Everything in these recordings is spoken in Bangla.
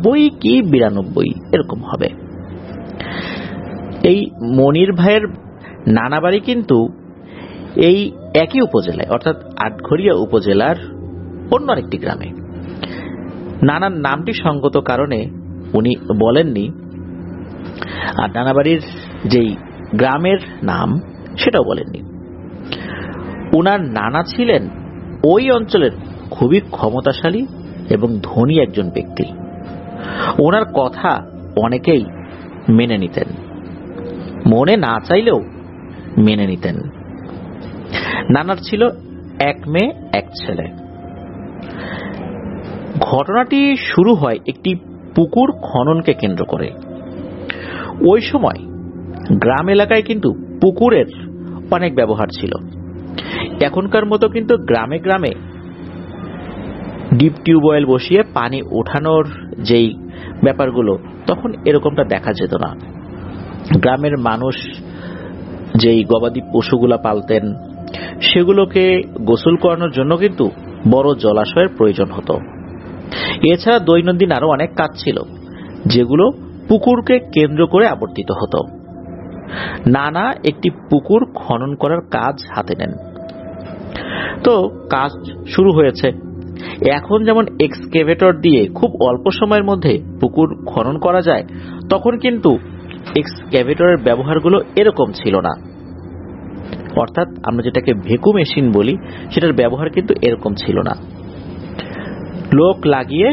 90 কি 92 এরকম হবে। এই মনির ভাইয়ের নানা বাড়ি কিন্তু এই একই উপজেলায়, অর্থাৎ আটঘরিয়া উপজেলার অন্য আরেকটি গ্রামে। নানার নামটি সঙ্গত কারণে উনি বলেননি, আর নানা বাড়ির যেই গ্রামের নাম সেটাও বলেননি। উনার নানা ছিলেন ওই অঞ্চলের খুবই ক্ষমতাশালী এবং ধনী একজন ব্যক্তি। ওনার কথা অনেকেই মেনে নিতেন, মনে না চাইলেও মেনে নিতেন। নানার ছিল এক মেয়ে এক ছেলে। ঘটনাটি শুরু হয় একটি পুকুর খননকে কেন্দ্র করে। ওই সময় গ্রাম এলাকায় কিন্তু পুকুরের অনেক ব্যবহার ছিল। এখনকার মতো কিন্তু গ্রামে গ্রামে ডিপ টিউবওয়েল বসিয়ে পানি ওঠানোর যেই ব্যাপারগুলো, তখন এরকমটা দেখা যেত না। গ্রামের মানুষ যেই গবাদি পশুগুলা পালতেন, সেগুলোকে গোসল করানোর জন্য কিন্তু বড় জলাশয়ের প্রয়োজন হতো। এছাড়া দৈনন্দিন আরো অনেক কাজ ছিল যেগুলো পুকুরকে কেন্দ্র করে আবর্তিত হতো। নানা একটি পুকুর খনন করার কাজ হাতে নেন। তো কাজ শুরু হয়েছে। এখন যেমন এক্সকেভেটর দিয়ে খুব অল্প সময়ের মধ্যে পুকুর খনন করা যায়, তখন কিন্তু এক্সকেভেটরের ব্যবহারগুলো এরকম ছিল না। অর্থাৎ আমরা যেটাকে ভেকু মেশিন বলি, সেটার ব্যবহার কিন্তু এরকম ছিল না। লোক লাগিয়ে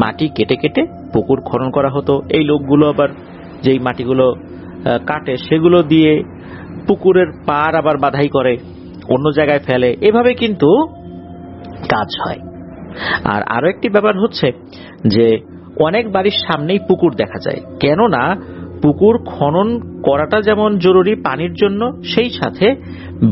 মাটি কেটে কেটে পুকুর খনন করা হতো। এই লোকগুলো আবার যেই মাটিগুলো কাটে সেগুলো দিয়ে পুকুরের পার আবার বাধাই করে, অন্য জায়গায় ফেলে, এভাবে কিন্তু কাজ হয়। আর আরো একটি ব্যাপার হচ্ছে যে অনেক বাড়ির সামনেই পুকুর দেখা যায়। কেননা পুকুর খনন করাটা যেমন জরুরি পানির জন্য, সেই সাথে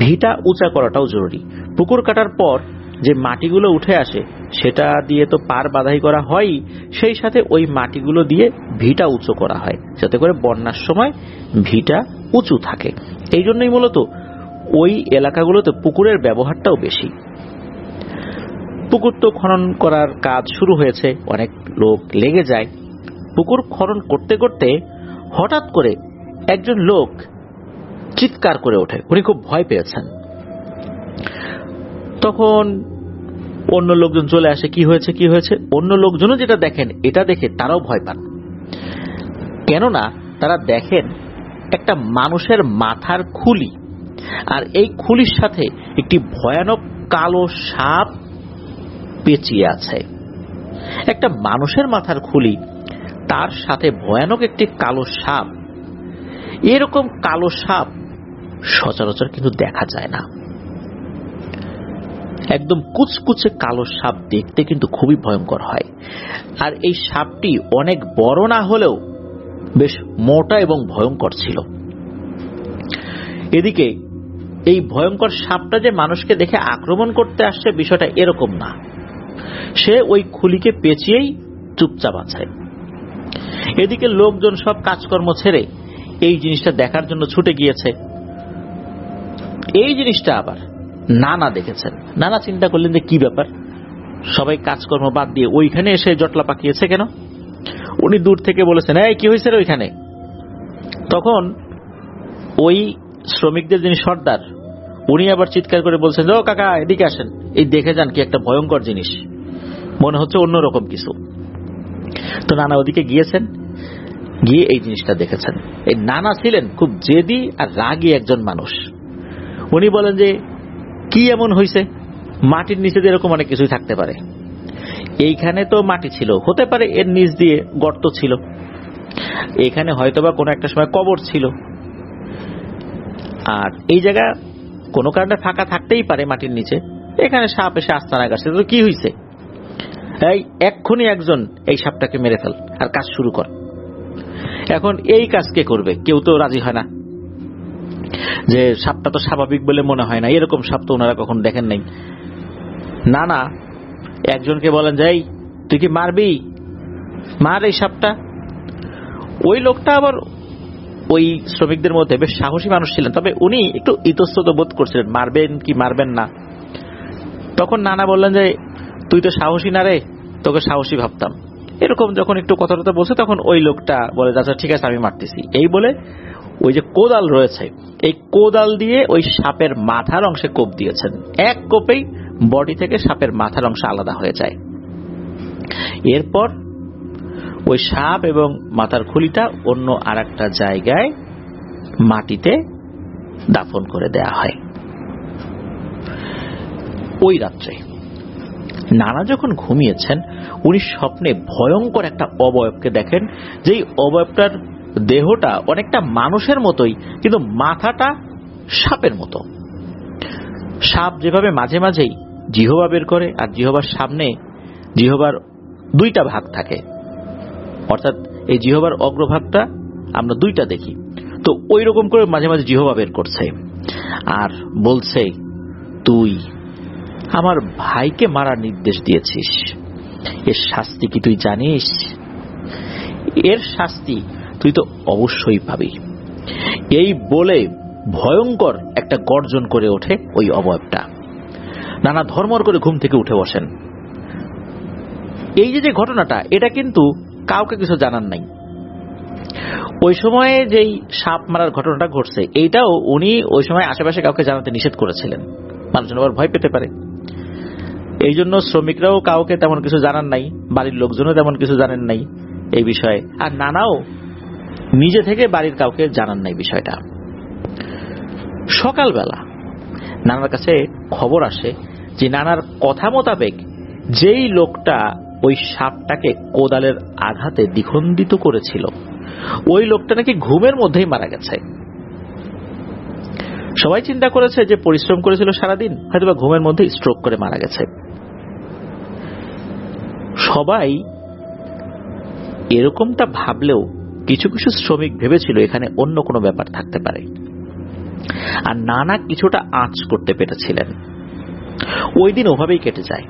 ভিটা উঁচা করাটাও জরুরি। পুকুর কাটার পর যে মাটিগুলো উঠে আসে সেটা দিয়ে তো পার বাধাই করা হয়ই, সেই সাথে ওই মাটিগুলো দিয়ে ভিটা উঁচু করা হয়, যাতে করে বন্যার সময় ভিটা উঁচু থাকে। এই জন্যই মূলত ওই এলাকাগুলোতে পুকুরের ব্যবহারটাও বেশি। পুকুর তো খনন করার কাজ শুরু হয়েছে, অনেক লোক লেগে যায়। পুকুর খনন করতে করতে হঠাৎ করে একজন লোক চিৎকার করে ওঠে। উনি খুব ভয় পেয়েছেন। তখন অন্য লোকজন চলে আসে, কি হয়েছে কি হয়েছে। অন্য লোকজনও যেটা দেখেন, এটা দেখে তারাও ভয় পান। কেননা তারা দেখেন একটা মানুষের মাথার খুলি, আর এই খুলির সাথে একটি ভয়ানক কালো সাপ পেঁচিয়ে আছে। একটা মানুষের মাথার খুলি, তার সাথে ভয়ানক একটি কালো সাপ। এরকম কালো সাপ সচরাচর কিন্তু দেখা যায় না। একদম কুচকুচে কালো সাপ দেখতে কিন্তু খুবই ভয়ঙ্কর হয়। আর এই সাপটি অনেক বড় না হলেও বেশ মোটা এবং ভয়ঙ্কর ছিল। এদিকে এই ভয়ঙ্কর সাপটা যে মানুষকে দেখে আক্রমণ করতে আসছে, বিষয়টা এরকম না। সে ওই খুলিকে পেঁচিয়েই চুপচাপ আছে। এদিকে লোকজন সব কাজকর্ম ছেড়ে এই জিনিসটা দেখার জন্য ছুটে গিয়েছে। এই জিনিসটা আবার নানা দেখেছেন। নানা চিন্তা করলেন যে কি ব্যাপার, সবাই কাজকর্ম বাদ দিয়ে ওইখানে এসে জটলা পাকিয়েছে কেন। উনি দূর থেকে বলেছেন, এই কি হয়েছে ওইখানে। তখন ওই শ্রমিকদের যিনি সর্দার, উনি আবার চিৎকার করে বলছেন, ও কাকা এদিকে আসেন, এই দেখে যান কি একটা ভয়ঙ্কর জিনিস, মনে হচ্ছে অন্যরকম কিছু। তো নানা ওদিকে গিয়েছেন, গিয়ে এই জিনিসটা দেখেছেন। এই নানা ছিলেন খুব জেদি আর রাগী একজন মানুষ। উনি বলেন যে কি এমন হয়েছে, মাটির নিচে এরকম অনেক কিছুই থাকতে পারে। এইখানে তো মাটি ছিল, হতে পারে এর নিচ দিয়ে গর্ত ছিল, এখানে হয়তোবা কোনো একটা সময় কবর ছিল, আর এই জায়গা কোনো কারণে ফাঁকা থাকতেই পারে মাটির নিচে। এখানে সাপ এসে আস্তানা গাছে, তো কি হয়েছে, এই এক্ষুনি একজন এই সাপটাকে মেরে ফেল আর কাজ শুরু কর। এখন এই কাজ কে করবে, কেউ তো রাজি হয় না। যে সাপটা তো স্বাভাবিক বলে মনে হয় না, এরকম সাপ তো ওনারা কখন দেখেন নাই। না একজনকে বলেন যে তুই কি মারবি, মার এই সাপটা। ওই লোকটা আবার ওই শ্রমিকদের মধ্যে বেশ সাহসী মানুষ ছিলেন, তবে উনি একটু ইতস্তত বোধ করছিলেন মারবেন কি মারবেন না। তখন নানা বললেন যে তুই তো সাহসী না রে, তোকে সাহসী ভাবতাম, এরকম যখন একটু কথা টথা বলছে তখন ওই লোকটা বলে, আচ্ছা ঠিক আছে আমি মারতেছি। এই বলে ওই যে কোদাল রয়েছে, এই কোদাল দিয়ে ওই সাপের মাথার অংশে কোপ দিয়েছেন। এক কোপেই বডি থেকে সাপের মাথার অংশ আলাদা হয়ে যায়। এরপর ওই সাপ এবং মাথার খুলিটা অন্য আরেকটা জায়গায় মাটিতে দাফন করে দেয়া হয়। ওই রাত্রে নানা যখন ঘুমিয়েছেন, উনি স্বপ্নে ভয়ঙ্কর একটা অবয়বকে দেখেন, যেই অবয়বটার দেহটা অনেকটা মানুষের মতোই, কিন্তু মাথাটা সাপের মতো। সাপ যেভাবে মাঝে মাঝেই জিহবা বের করে, আর জিহবার সামনে জিহবার দুইটা ভাগ থাকে, অর্থাৎ এই জিহবার অগ্রভাগটা আমরা দুইটা দেখি, তো ওই রকম করে মাঝে মাঝে জিহবা বের করছে আর বলছে, তুই আমার ভাইকে মারার নির্দেশ দিয়েছিস, এর শাস্তি কি তুই জানিস? এর শাস্তি তুই তো অবশ্যই পাবি। এই বলে ভয়ঙ্কর একটা গর্জন করে ওঠে ওই অবয়বটা। নানা ধর্মর করে ঘুম থেকে উঠে বসেন। এই যে ঘটনাটা, এটা কিন্তু কাউকে কিছু জানার নাই। ওই সময়ে যেই সাপ মারার ঘটনাটা ঘটছে, এইটাও উনি ওই সময় আশেপাশে কাউকে জানাতে নিষেধ করেছিলেন, মানুষজন আবার ভয় পেতে পারে। এই জন্য শ্রমিকরাও কাউকে তেমন কিছু জানান নাই, বাড়ির লোকজনও তেমন কিছু জানেন নাই এই বিষয়ে, আর নানাও নিজে থেকে বাড়ির কাউকে জানান নাই বিষয়টা। সকালবেলা নানার কাছে খবর আসে যে নানার কথা মোতাবেক যেই লোকটা ওই সাপটাকে কোদালের আঘাতে দ্বিখণ্ডিত করেছিল, ওই লোকটা নাকি ঘুমের মধ্যেই মারা গেছে। সবাই চিন্তা করেছে যে পরিশ্রম করেছিল সারাদিন, হয়তোবা ঘুমের মধ্যে স্ট্রোক করে মারা গেছে। সবাই এরকমটা ভাবলেও কিছু কিছু শ্রমিক ভেবেছিল এখানে অন্য কোনো ব্যাপার থাকতে পারে, আর নানা কিছুটা আঁচ করতে পেরেছিলেন। ওই দিন ওভাবেই কেটে যায়।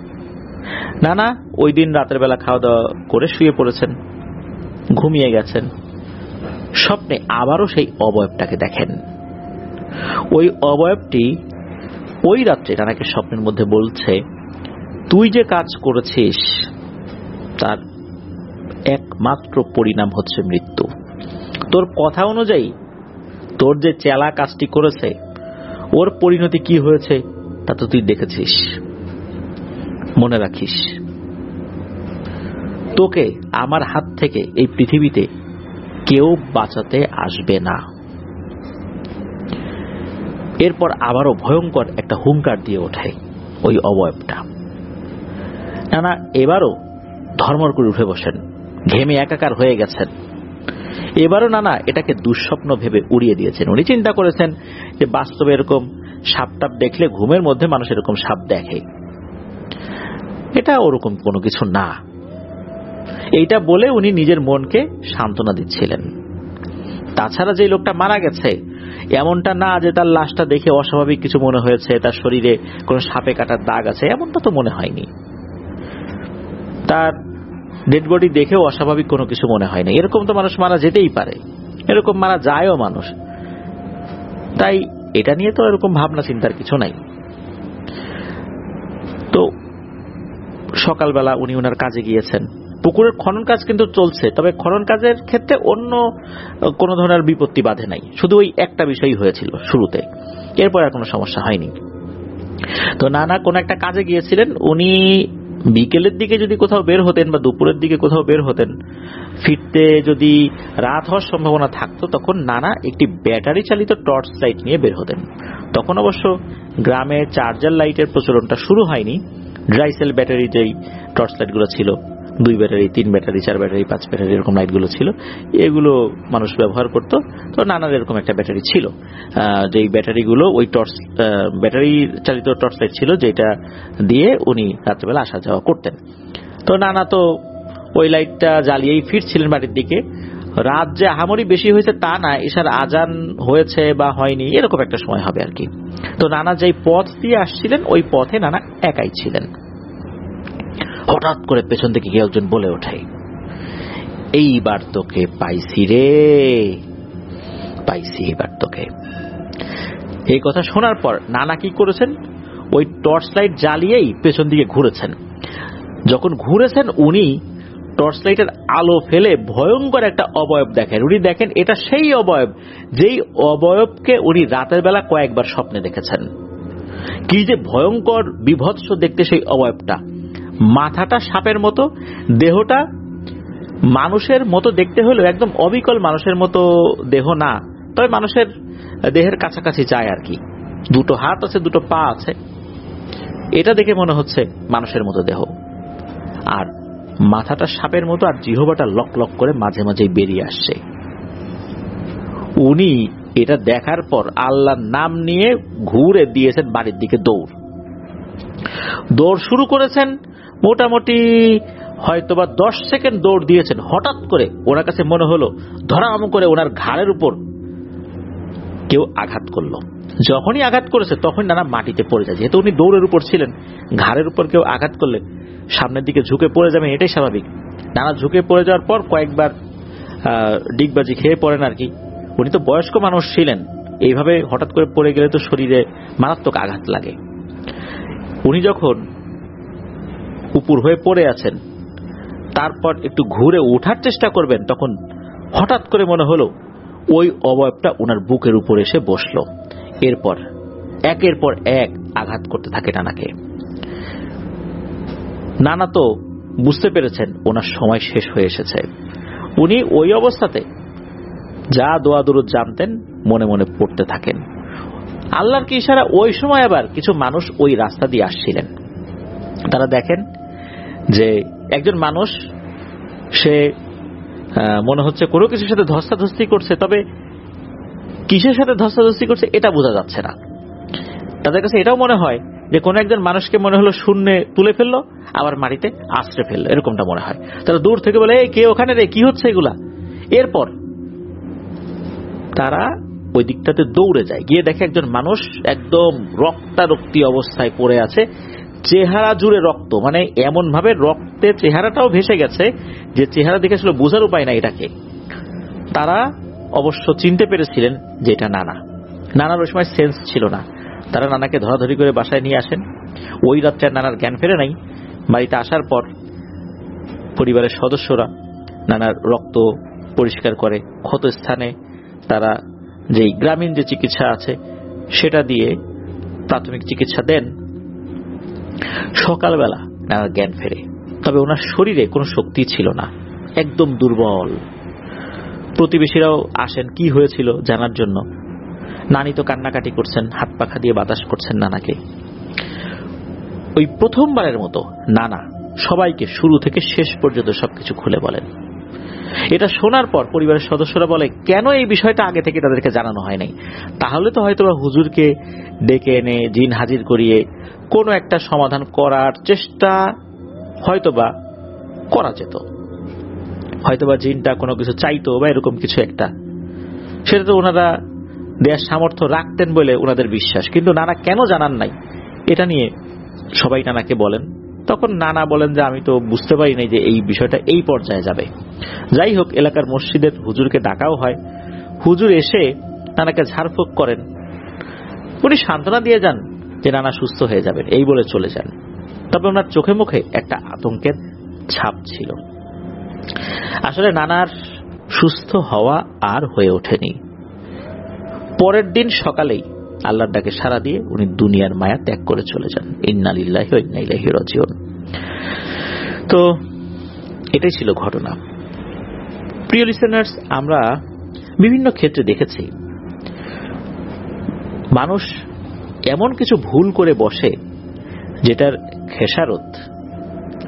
নানা ওই দিন রাতের বেলা খাওয়া দাওয়া করে শুয়ে পড়েছেন, ঘুমিয়ে গেছেন। স্বপ্নে আবারও সেই অবয়বটাকে দেখেন। ওই অবয়বটি ওই রাত্রে নানাকে স্বপ্নের মধ্যে বলছে, তুই যে কাজ করেছিস তার একমাত্র পরিণাম হচ্ছে মৃত্যু। তোর কথা অনুযায়ী তোর যে চেলা কাজটি করেছে, ওর পরিণতি কি হয়েছে তা তো তুই দেখেছিস। মনে রাখিস, তোকে আমার হাত থেকে এই পৃথিবীতে কেউ বাঁচাতে আসবে না। এরপর আবারও ভয়ঙ্কর একটা হুঙ্কার দিয়ে ওঠে ওই অবয়বটা। নানা এবারও ধর্মর করে উঠে বসেন, ঘেমে একাকার হয়ে গেছেন। এবারও নানা এটাকে দুঃস্বপ্ন ভেবে উড়িয়ে দিয়েছেন। উনি চিন্তা করেছেন যে বাস্তবে এরকম সাপটাপ দেখলে ঘুমের মধ্যে মানুষ এরকম সাপ দেখে, এটা ওরকম কোনো কিছু না। এইটা বলে উনি নিজের মনকে সান্ত্বনা দিচ্ছিলেন। তাছাড়া যে লোকটা মারা গেছে, এমনটা না যে তার লাশটা দেখে অস্বাভাবিক কিছু মনে হয়েছে, তার শরীরে কোনো সাপে কাটার দাগ আছে, এমনটা তো মনে হয়নি। তার ডেড বডি দেখেও অস্বাভাবিক কোনো কিছু মনে হয়নি। এরকম তো মানুষ মারা যেতেই পারে, এরকম মারা যায়ও মানুষ, তাই এটা নিয়ে তো এরকম ভাবনা চিন্তার কিছু নাই। তো সকালবেলা উনি ওনার কাজে গিয়েছেন। পুকুরের খনন কাজ কিন্তু চলছে, তবে খনন কাজের ক্ষেত্রে অন্য কোনো ধরনের বিপত্তি বাধে নাই, শুধু ওই একটা বিষয়ই হয়েছিল শুরুতে, এরপর আর কোনো সমস্যা হয়নি। তো নানা কোন একটা কাজে গিয়েছিলেন। উনি বিকেলের দিকে যদি কোথাও বের হতেন বা দুপুরের দিকে কোথাও বের হতেন, ফিরতে যদি রাত হওয়ার সম্ভাবনা থাকতো, তখন নানা একটি ব্যাটারি চালিত টর্চ লাইট নিয়ে বের হতেন। তখন অবশ্য গ্রামে চার্জার লাইটের প্রচলনটা শুরু হয়নি। ড্রাই সেল ব্যাটারি যেই টর্চ লাইটগুলো ছিল, 2 ব্যাটারি, 3 ব্যাটারি, 4 ব্যাটারি, 5 ব্যাটারি এরকম লাইটগুলো ছিল, এগুলো মানুষ ব্যবহার করত। তো নানার এরকম একটা ব্যাটারি ছিল, যেই ব্যাটারিগুলো ওই ব্যাটারি চালিত টর্চ লাইট ছিল, যেটা দিয়ে উনি রাত্রেবেলা আসা যাওয়া করতেন। তো নানা তো ওই লাইটটা জ্বালিয়েই ফিরছিলেন বাড়ির দিকে। রাত যে আহামরি বেশি হয়েছে তা না, এশার আজান হয়েছে বা হয়নি এরকম একটা সময় হবে আর কি। তো নানা যেই পথ দিয়ে আসছিলেন, ওই পথে নানা একাই ছিলেন। হঠাৎ করে পেছন থেকে কেউ একজন বলে ওঠে, এইবার তোকে পাইছি রে, পাইছি এবার তোকে। এই কথা শোনার পর নানা কি করেছেন, ওই টর্চ লাইট জ্বালিয়েই পেছন দিকে ঘুরেছেন। যখন ঘুরেছেন, উনি টর্চ লাইটের আলো ফেলে ভয়ঙ্কর একটা অবয়ব দেখেন। উনি দেখেন এটা সেই অবয়ব যেই অবয়বকে উনি রাতের বেলা কয়েকবার স্বপ্নে দেখেছেন। কি যে ভয়ঙ্কর বিভৎস দেখতে সেই অবয়বটা। মাথাটা সাপের মতো, দেহটা মানুষের মতো দেখতে হলেও একদম অবিকল মানুষের মতো দেহ না, তবে মানুষের দেহের কাছাকাছি যায় আর কি। দুটো হাত আছে, দুটো পা আছে, এটা দেখে মনে হচ্ছে মানুষের মতো দেহ। আর মাথাটা সাপের মতো, আর জিহ্বাটা লক লক করে মাঝে মাঝে বেরিয়ে আসছে। উনি এটা দেখার পর আল্লাহর নাম নিয়ে ঘুরে দিয়েছেন বাড়ির দিকে দৌড় শুরু করেছেন। মোটামুটি হয়তোবা 10 সেকেন্ড দৌড় দিয়েছেন। হঠাৎ করে ওনার কাছে মনে হলো ধরাম করে ওনার ঘাড়ের উপর কেউ আঘাত করলো। যখনই আঘাত করেছে তখন নানা মাটিতে পড়ে যায়। যেহেতু উনি দৌড়ের উপর ছিলেন, ঘাড়ের উপর কেউ আঘাত করলে সামনের দিকে ঝুঁকে পড়ে যাবেন, এটাই স্বাভাবিক। নানা ঝুঁকে পড়ে যাওয়ার পর কয়েকবার ডিগবাজি খেয়ে পড়েন আর কি। উনি তো বয়স্ক মানুষ ছিলেন, এইভাবে হঠাৎ করে পড়ে গেলে তো শরীরে মারাত্মক আঘাত লাগে। উনি যখন উপর হয়ে পড়ে আছেন, তারপর একটু ঘুরে ওঠার চেষ্টা করবেন, তখন হঠাৎ করে মনে হলো ওই অবয়বটা ওনার বুকের উপর এসে বসলো। এরপর একের পর এক আঘাত করতে থাকে নানাকে। নানা তো বুঝতে পেরেছেন ওনার সময় শেষ হয়ে এসেছে। উনি ওই অবস্থাতে যা দোয়া দুরুদ জানতেন মনে মনে পড়তে থাকেন। আল্লাহর কি ইশারা, ওই সময় আবার কিছু মানুষ ওই রাস্তা দিয়ে আসছিলেন। তারা দেখেন যে একজন মানুষ, সে মনে হচ্ছে কোনো কিছুর সাথে ধস্তাধস্তি করছে, তবে কিসের সাথে ধস্তাধস্তি করছে এটা বোঝা যাচ্ছে না। তাদের কাছে এটাও মনে হয় যে কোন একজন মানুষকে মনে হলো শূন্যে তুলে ফেললো, আবার মাটিতে আশ্রে ফেললো, এরকমটা মনে হয়। তারা দূর থেকে বলে এই কে ওখানে রে, কি হচ্ছে এগুলা। এরপর তারা ওই দিকটাতে দৌড়ে যায়, গিয়ে দেখে একজন মানুষ একদম রক্তারক্তি অবস্থায় পড়ে আছে, চেহারা জুড়ে রক্ত, মানে এমন ভাবে রক্তে চেহারাটাও ভেসে গেছে যে চেহারা দেখে আসলে বোঝার উপায় নাই এটাকে। তারা অবশ্য চিনতে পেরেছিলেন যে এটা নানা। নানার ওই সময় সেন্স ছিল না। তারা নানাকে ধরাধরি করে বাসায় নিয়ে আসেন। ওই রাত্রে নানার জ্ঞান ফেরে নাই। বাড়িতে আসার পর পরিবারের সদস্যরা নানার রক্ত পরিষ্কার করে ক্ষত স্থানে তারা যেই গ্রামীণ যে চিকিৎসা আছে সেটা দিয়ে প্রাথমিক চিকিৎসা দেন। সকালবেলা নানার জ্ঞান ফেরে, তবে ওনার শরীরে কোনো শক্তি ছিল না, একদম দুর্বল। প্রতিবেশীরাও আসেন কি হয়েছিল জানার জন্য। নানি তো কান্নাকাটি করছেন, হাত পাখা দিয়ে বাতাস করছেন নানাকে। ওই প্রথমবারের মতো নানা সবাইকে শুরু থেকে শেষ পর্যন্ত সবকিছু খুলে বলেন। এটা শোনার পর পরিবারের সদস্যরা বলে কেন এই বিষয়টা আগে থেকে তাদেরকে জানানো হয় নাই। তাহলে তো হয়তোবা হুজুরকে ডেকে এনে জিন হাজির করিয়ে কোনো একটা সমাধান করার চেষ্টা হয়তোবা করা যেত। হয়তোবা জিনটা কোনো কিছু চাইতো বা এরকম কিছু একটা, সেটা তো ওনারা দেওয়ার সামর্থ্য রাখতেন বলে ওনাদের বিশ্বাস। কিন্তু নানা কেন জানান নাই এটা নিয়ে সবাই নানাকে বলেন। তখন নানা বলেন যে আমি তো বুঝতে পারি নাই যে এই বিষয়টা এই পর্যায়ে যাবে। যাই হোক, এলাকার মসজিদের হুজুরকে ডাকাও হয়। হুজুর এসে নানাকে ঝাড়ফুঁক করেন। উনি সান্ত্বনা দিয়ে যান যে নানা সুস্থ হয়ে যাবেন, এই বলে চলে যান। তবে ওনার চোখে মুখে একটা আতঙ্কের ছাপ ছিল। আসলে নানার সুস্থ হওয়া আর হয়ে ওঠেনি। পরের দিন সকালেই আল্লাহর ডাকে সাড়া দিয়ে উনি দুনিয়ার মায়া ত্যাগ করে চলে যান। ইন্না লিল্লাহি ওয়া ইন্না ইলাইহি রাজিউন। তো এটাই ছিল ঘটনা। প্রিয় লিসেনার্স, আমরা বিভিন্ন ক্ষেত্রে দেখেছি মানুষ এমন কিছু ভুল করে বসে যেটার খেসারত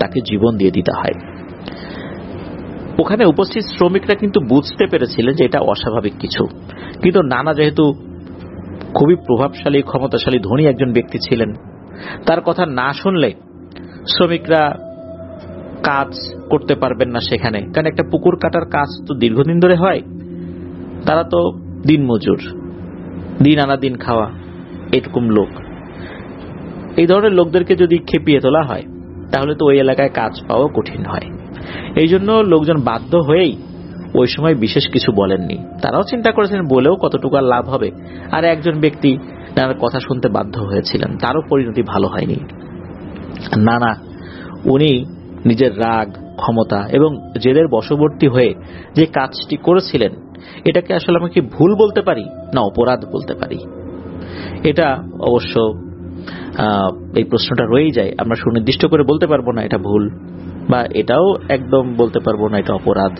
তাকে জীবন দিয়ে দিতে হয়। ওখানে উপস্থিত শ্রমিকরা কিন্তু বুঝতে পেরেছিলেন যে এটা অস্বাভাবিক কিছু, কিন্তু নানা যেহেতু খুবই প্রভাবশালী, ক্ষমতাশালী, ধনী একজন ব্যক্তি ছিলেন, তার কথা না শুনলে শ্রমিকরা কাজ করতে পারবেন না সেখানে। কারণ একটা পুকুর কাটার কাজ তো দীর্ঘদিন ধরে হয়। তারা তো দিনমজুর, দিন আনা দিন খাওয়া এরকম লোক। এই ধরনের লোকদেরকে যদি খেপিয়ে তোলা হয় তাহলে তো ওই এলাকায় কাজ পাওয়া কঠিন হয়। এই জন্য লোকজন বাধ্য হয়েই ওই সময় বিশেষ কিছু বলেননি। তারাও চিন্তা করেছেন বলেও কতটুকু আর লাভ হবে। আর একজন ব্যক্তি নানার কথা শুনতে বাধ্য হয়েছিলেন, তারও পরিণতি ভালো হয়নি। নানা উনি নিজের রাগ, ক্ষমতা এবং জেদের বশবর্তী হয়ে যে কাজটি করেছিলেন, এটাকে আসলে আমি কি ভুল বলতে পারি না অপরাধ বলতে পারি? এটা অবশ্য এই প্রশ্নটা রয়েই যায়। আমরা সুনির্দিষ্ট করে বলতে পারবো না এটা ভুল, বা এটাও একদম বলতে পারবো না এটা অপরাধ।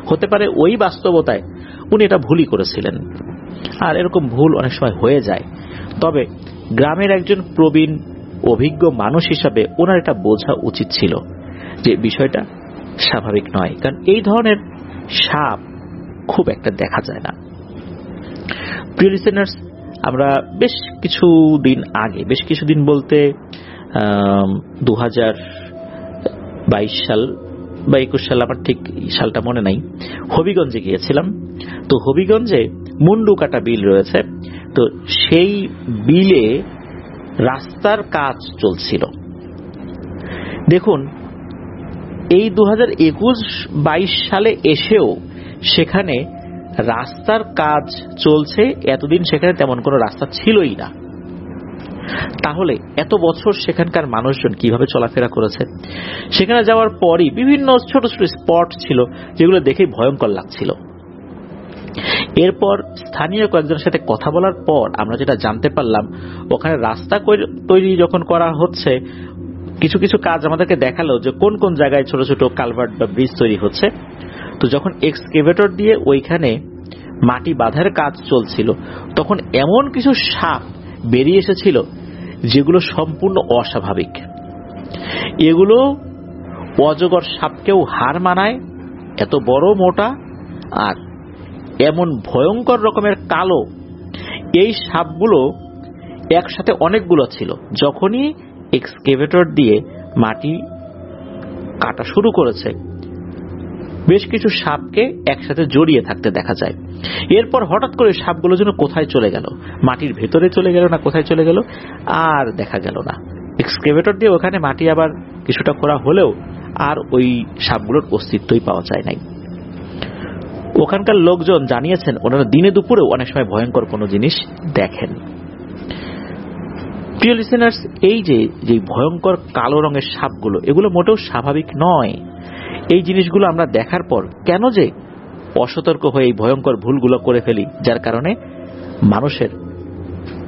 হতে পারে ওই বাস্তবতায় উনি এটা ভুলই করেছিলেন, আর এরকম ভুল অনেক সময় হয়ে যায়। তবে গ্রামের একজন প্রবীণ অভিজ্ঞ মানুষ হিসাবে ওনার এটা বোঝা উচিত ছিল যে বিষয়টা স্বাভাবিক নয়, কারণ এই ধরনের সাপ খুব একটা দেখা যায় না। প্রিয় লিসেনার্স, আমরা বেশ কিছুদিন বলতে 2022 সাল বা 21 সাল, আমার ঠিক সালটা মনে নাই, হবিগঞ্জে গিয়েছিলাম। তো হবিগঞ্জে মুন্ডু কাটা বিল রয়েছে, তো সেই বিলে রাস্তার কাজ চলছিল। দেখুন, এই 2021-22 সালে এসেও সেখানে রাস্তার কাজ চলছে। এতদিন সেখানে তেমন কোনো রাস্তা ছিলই না। তাহলে এত বছর সেখানকার মানুষজন কিভাবে চলাফেরা করেছে? সেখানে যাওয়ার পরই বিভিন্ন ছোট ছোট স্পট ছিল যেগুলো দেখে ভয়ঙ্কর লাগছিল। এরপর স্থানীয় কয়েকজনের সাথে কথা বলার পর আমরা যেটা জানতে পারলাম, ওখানে রাস্তা তৈরি যখন করা হচ্ছে, কিছু কিছু কাজ আমাদেরকে দেখালো যে কোন কোন জায়গায় ছোট ছোট কালভার্ট বা ব্রিজ তৈরি হচ্ছে। তো যখন এক্সকেভেটর দিয়ে ওইখানে মাটি বাঁধার কাজ চলছিল, তখন এমন কিছু সাপ বেরিয়ে এসেছিল যেগুলো সম্পূর্ণ অস্বাভাবিক। এগুলো অজগর সাপকেও হার মানায়, এত বড় মোটা আর এমন ভয়ঙ্কর রকমের কালো। এই সাপগুলো একসাথে অনেকগুলো ছিল। যখনই এক্সকেভেটর দিয়ে মাটি কাটা শুরু করেছে, বেশ কিছু সাপকে একসাথে জড়িয়ে থাকতে দেখা যায়। এরপর হঠাৎ করে সাপগুলো যেন কোথায় চলে গেল, মাটির ভেতরে চলে গেল না কোথায় চলে গেল আর দেখা গেল না। এক্সকেভেটর দিয়ে ওখানে মাটি আবার কিছুটা খোঁড়া হলেও আর ওই সাপগুলোর অস্তিত্বই পাওয়া যায় নাই। ওখানকার লোকজন জানিয়েছেন ওনারা দিনে দুপুরেও অনেক সময় ভয়ঙ্কর কোনো জিনিস দেখেন। প্রিয় লিসেনার্স, এই যে ভয়ঙ্কর কালো রঙের সাপগুলো, এগুলো মোটেও স্বাভাবিক নয়। এই জিনিসগুলো আমরা দেখার পর কেন যে অসতর্ক হয়ে এই ভয়ঙ্কর ভুলগুলো করে ফেলি, যার কারণে মানুষের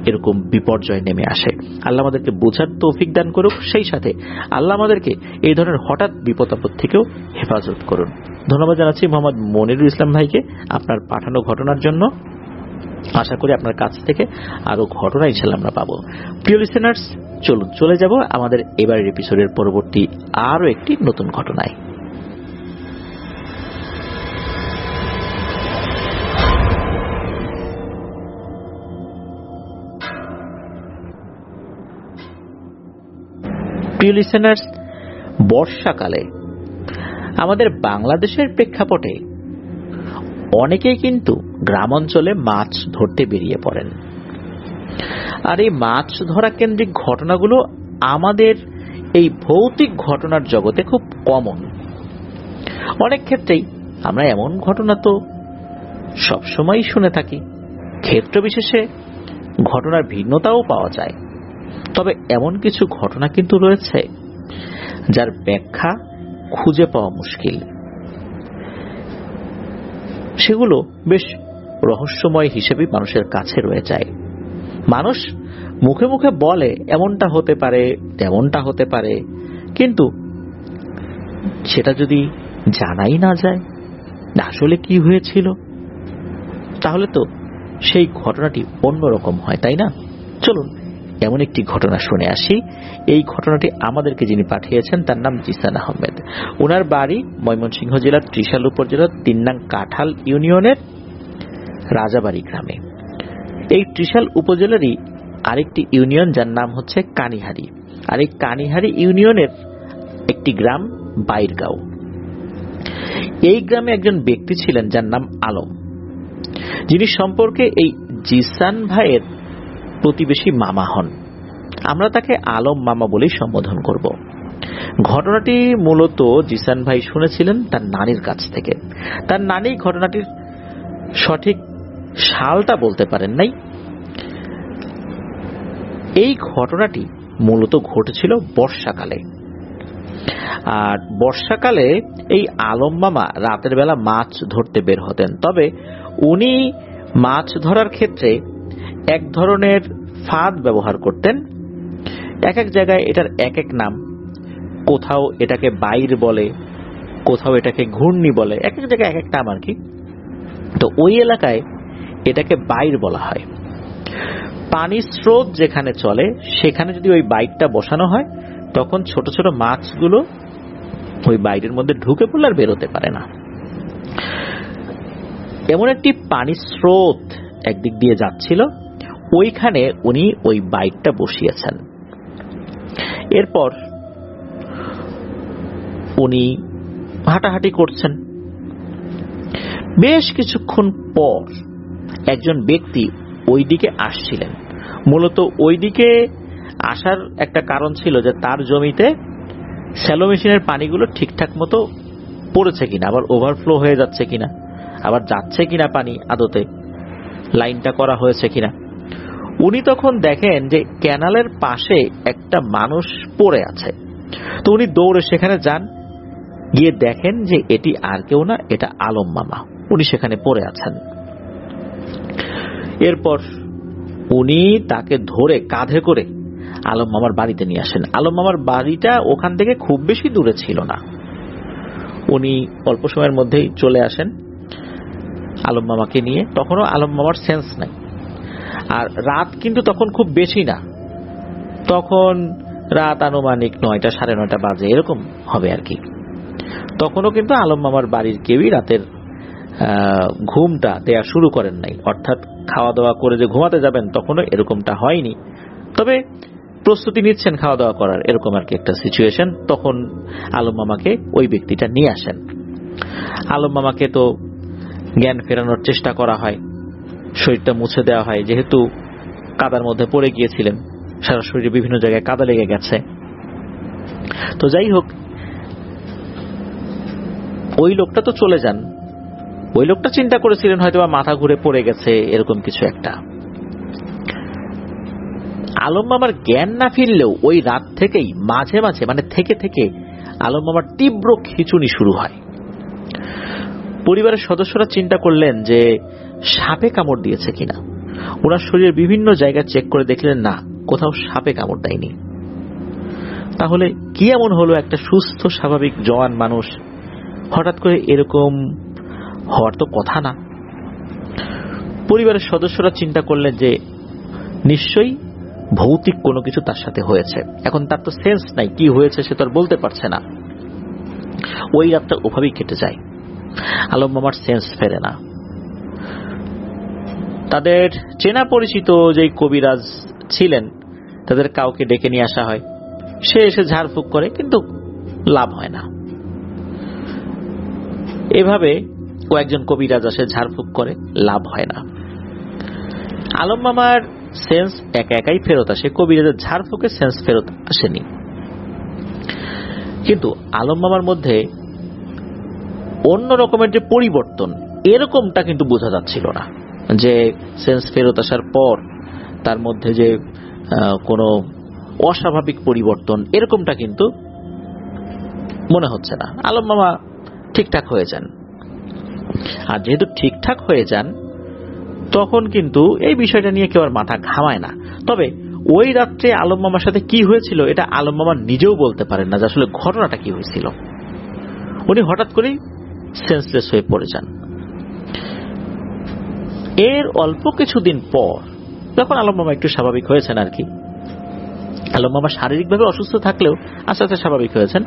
এরকম বিপর্যয় নেমে আসে। আল্লাহ আমাদেরকে বোঝার তৌফিক দান করুক, সেই সাথে আল্লাহ আমাদেরকে এই ধরনের হঠাৎ বিপদ আপদ থেকেও হেফাজত করুন। ধন্যবাদ জানাচ্ছি মোহাম্মদ মনিরুল ইসলাম ভাইকে আপনার পাঠানো ঘটনার জন্য। আশা করি আপনার কাছ থেকে আরো ঘটনা ইনশাআল্লাহ আমরা পাবো। প্রিয় লিসেনার্স, চলুন চলে যাব আমাদের এবারের এপিসোডের পরবর্তী আরো একটি নতুন ঘটনায়। প্রিয় লিসেনার্স, বর্ষাকালে আমাদের বাংলাদেশের প্রেক্ষাপটে অনেকেই কিন্তু গ্রাম অঞ্চলে মাছ ধরতে বেরিয়ে পড়েন। আর এই মাছ ধরা কেন্দ্রিক ঘটনাগুলো আমাদের এই ভৌতিক ঘটনার জগতে খুব কমন। অনেক ক্ষেত্রেই আমরা এমন ঘটনা তো সবসময় শুনে থাকি, ক্ষেত্র বিশেষে ঘটনার ভিন্নতাও পাওয়া যায়। তবে এমন কিছু ঘটনা কিন্তু রয়েছে যার ব্যাখ্যা খুঁজে পাওয়া মুশকিল। সেগুলো বেশ রহস্যময় হিসেবে মানুষের কাছে রয়ে যায়। মানুষ মুখে মুখে বলে এমনটা হতে পারে, তেমনটা হতে পারে, কিন্তু সেটা যদি জানাই না যায় আসলে কি হয়েছিল, তাহলে তো সেই ঘটনাটি অন্যরকম হয়, তাই না? চলুন এমন একটি ঘটনা শুনে আসি। এই ঘটনাটি আমাদেরকে যিনি পাঠিয়েছেন তার নাম জিসান আহমেদ। ওনার বাড়ি ময়মনসিংহ জেলার ত্রিশাল উপজেলার ৩ নং কাঁঠাল ইউনিয়নের রাজাবাড়ি গ্রামে। এই ত্রিশাল উপজেলারই আরেকটি ইউনিয়ন যার নাম হচ্ছে কানিহারি, আর এই কানিহারি ইউনিয়নের একটি গ্রাম বাইরগাঁও। এই গ্রামে একজন ব্যক্তি ছিলেন যার নাম আলম, যিনি সম্পর্কে এই জিসান ভাইয়ের প্রতিবেশী মামা হন। আমরা তাকে আলম মামা বলেই সম্বোধন করব। ঘটনাটি মূলত জিসান ভাই শুনেছিলেন তার নানির কাছ থেকে। তার নানি ঘটনাটির সঠিক সালটা বলতে পারেন নাই। এই ঘটনাটি মূলত ঘটেছিল বর্ষাকালে। আর বর্ষাকালে এই আলম মামা রাতের বেলা মাছ ধরতে বের হতেন। তবে উনি মাছ ধরার ক্ষেত্রে এক ধরনের ফাঁদ ব্যবহার করতেন। এক এক জায়গায় এটার এক এক নাম, কোথাও এটাকে বাইর বলে, কোথাও এটাকে ঘূর্ণি বলে, এক এক জায়গায় এক এক নাম আর কি। তো ওই এলাকায় এটাকে বাইর বলা হয়। পানির স্রোত যেখানে চলে সেখানে যদি ওই বাইরটা বসানো হয় তখন ছোট ছোট মাছগুলো ওই বাইরের মধ্যে ঢুকে পড়লে আর বেরোতে পারে না। এমন একটি পানির স্রোত একদিক দিয়ে যাচ্ছিল, ওইখানে উনি ওই বাইরটা বসিয়েছেন। এরপর উনি হাঁটাহাঁটি করছেন। বেশ কিছুক্ষণ পর একজন ব্যক্তি ওই দিকে আসছিলেন। মূলত ওই দিকে আসার একটা কারণ ছিল যে তার জমিতে শ্যালো মেশিনের পানিগুলো ঠিকঠাক মতো পড়েছে কিনা, আবার ওভারফ্লো হয়ে যাচ্ছে কিনা, আবার যাচ্ছে কিনা পানি আদতে, লাইনটা করা হয়েছে কিনা। উনি তখন দেখেন যে ক্যানালের পাশে একটা মানুষ পড়ে আছে। তো উনি দৌড়ে সেখানে যান, গিয়ে দেখেন যে এটি আর কেউ না, এটা আলম মামা। উনি সেখানে পড়ে আছেন। এরপর উনি তাকে ধরে কাঁধে করে আলম মামার বাড়িতে নিয়ে আসেন। আলম মামার বাড়িটা ওখান থেকে খুব বেশি দূরে ছিল না। উনি অল্প সময়ের মধ্যেই চলে আসেন আলম মামাকে নিয়ে। তখনও আলম মামার সেন্স নাই। আর রাত কিন্তু তখন খুব বেশি না, তখন রাত আনুমানিক 9টা 9:30 বাজে এরকম হবে আর কি। তখনও কিন্তু আলম মামার বাড়ির কেউই রাতের ঘুমটা দেয়া শুরু করেন নাই, অর্থাৎ খাওয়া দাওয়া করে যে ঘুমাতে যাবেন তখনও এরকমটা হয়নি। তবে প্রস্তুতি নিচ্ছেন খাওয়া দাওয়া করার, এরকম আর কি একটা সিচুয়েশন। তখন আলম মামাকে ওই ব্যক্তিটা নিয়ে আসেন। আলম মামাকে তো জ্ঞান ফেরানোর চেষ্টা করা হয়, শরীরটা মুছে দেওয়া হয়, যেহেতু কাদার মধ্যে পড়ে গিয়েছিলেন, সারা শরীরে বিভিন্ন জায়গায় কাদা লেগে গেছে। তো যাই হোক, ওই লোকটা তো চলে যান। ওই লোকটা চিন্তা করেছিলেন হয়তো বা মাথা ঘুরে পড়ে গেছে, এরকম কিছু একটা। আলম মামার জ্ঞান না ফিরলেও ওই রাত থেকেই মাঝে মাঝে মানে থেকে থেকে আলম মামার তীব্র খিঁচুনি শুরু হয়। পরিবারের সদস্যরা চিন্তা করলেন যে সাপে কামড় দিয়েছে কিনা। ওনার শরীরের বিভিন্ন জায়গায় চেক করে দেখলেন না, কোথাও সাপে কামড় দেয়নি। তাহলে কি এমন হলো, একটা সুস্থ স্বাভাবিক জওয়ান মানুষ হঠাৎ করে এরকম হওয়ার তো কথা না। পরিবারের সদস্যরা চিন্তা করলেন যে নিশ্চয়ই ভৌতিক কোনো কিছু তার সাথে হয়েছে। এখন তার তো সেন্স নাই, কি হয়েছে সে তো আর বলতে পারছে না। ওই রাতটা ওভাবেই কেটে যায়, আলম মামার সেন্স ফেরে না। তাদের চেনা পরিচিত যে কবিরাজ ছিলেন তাদের কাউকে ডেকে নিয়ে আসা হয়। সে এসে ঝাড়ফুঁক করে, কিন্তু লাভ হয় না। এভাবে কয়েকজন কবিরাজ আসে, ঝাড়ফুঁক করে, লাভ হয় না। আলম মামার সেন্স একা একাই ফেরত আসে, কবিরাজের ঝাড়ফুঁকে সেন্স ফেরত আসেনি। কিন্তু আলম মামার মধ্যে অন্য রকমের যে পরিবর্তন, এরকমটা কিন্তু বোঝা যাচ্ছিল না, যে সেন্স ফেরত আসার পর তার মধ্যে যে কোনো অস্বাভাবিক পরিবর্তন, এরকমটা কিন্তু মনে হচ্ছে না। আলম মামা ঠিকঠাক হয়ে যান। আর যেহেতু ঠিকঠাক হয়ে যান, তখন কিন্তু এই বিষয়টা নিয়ে কেউ আর মাথা ঘামায় না। তবে ওই রাত্রে আলম মামার সাথে কি হয়েছিল এটা আলম মামা নিজেও বলতে পারেন না, যে আসলে ঘটনাটা কি হয়েছিল। উনি হঠাৎ করেই সেন্সলেস হয়ে পড়ে যান। এর অল্প কিছুদিন পর যখন আলম মামা একটু স্বাভাবিক হয়েছেন আর কি, আলম মামা শারীরিকভাবে অসুস্থ থাকলেও আস্তে আস্তে স্বাভাবিক হয়েছেন।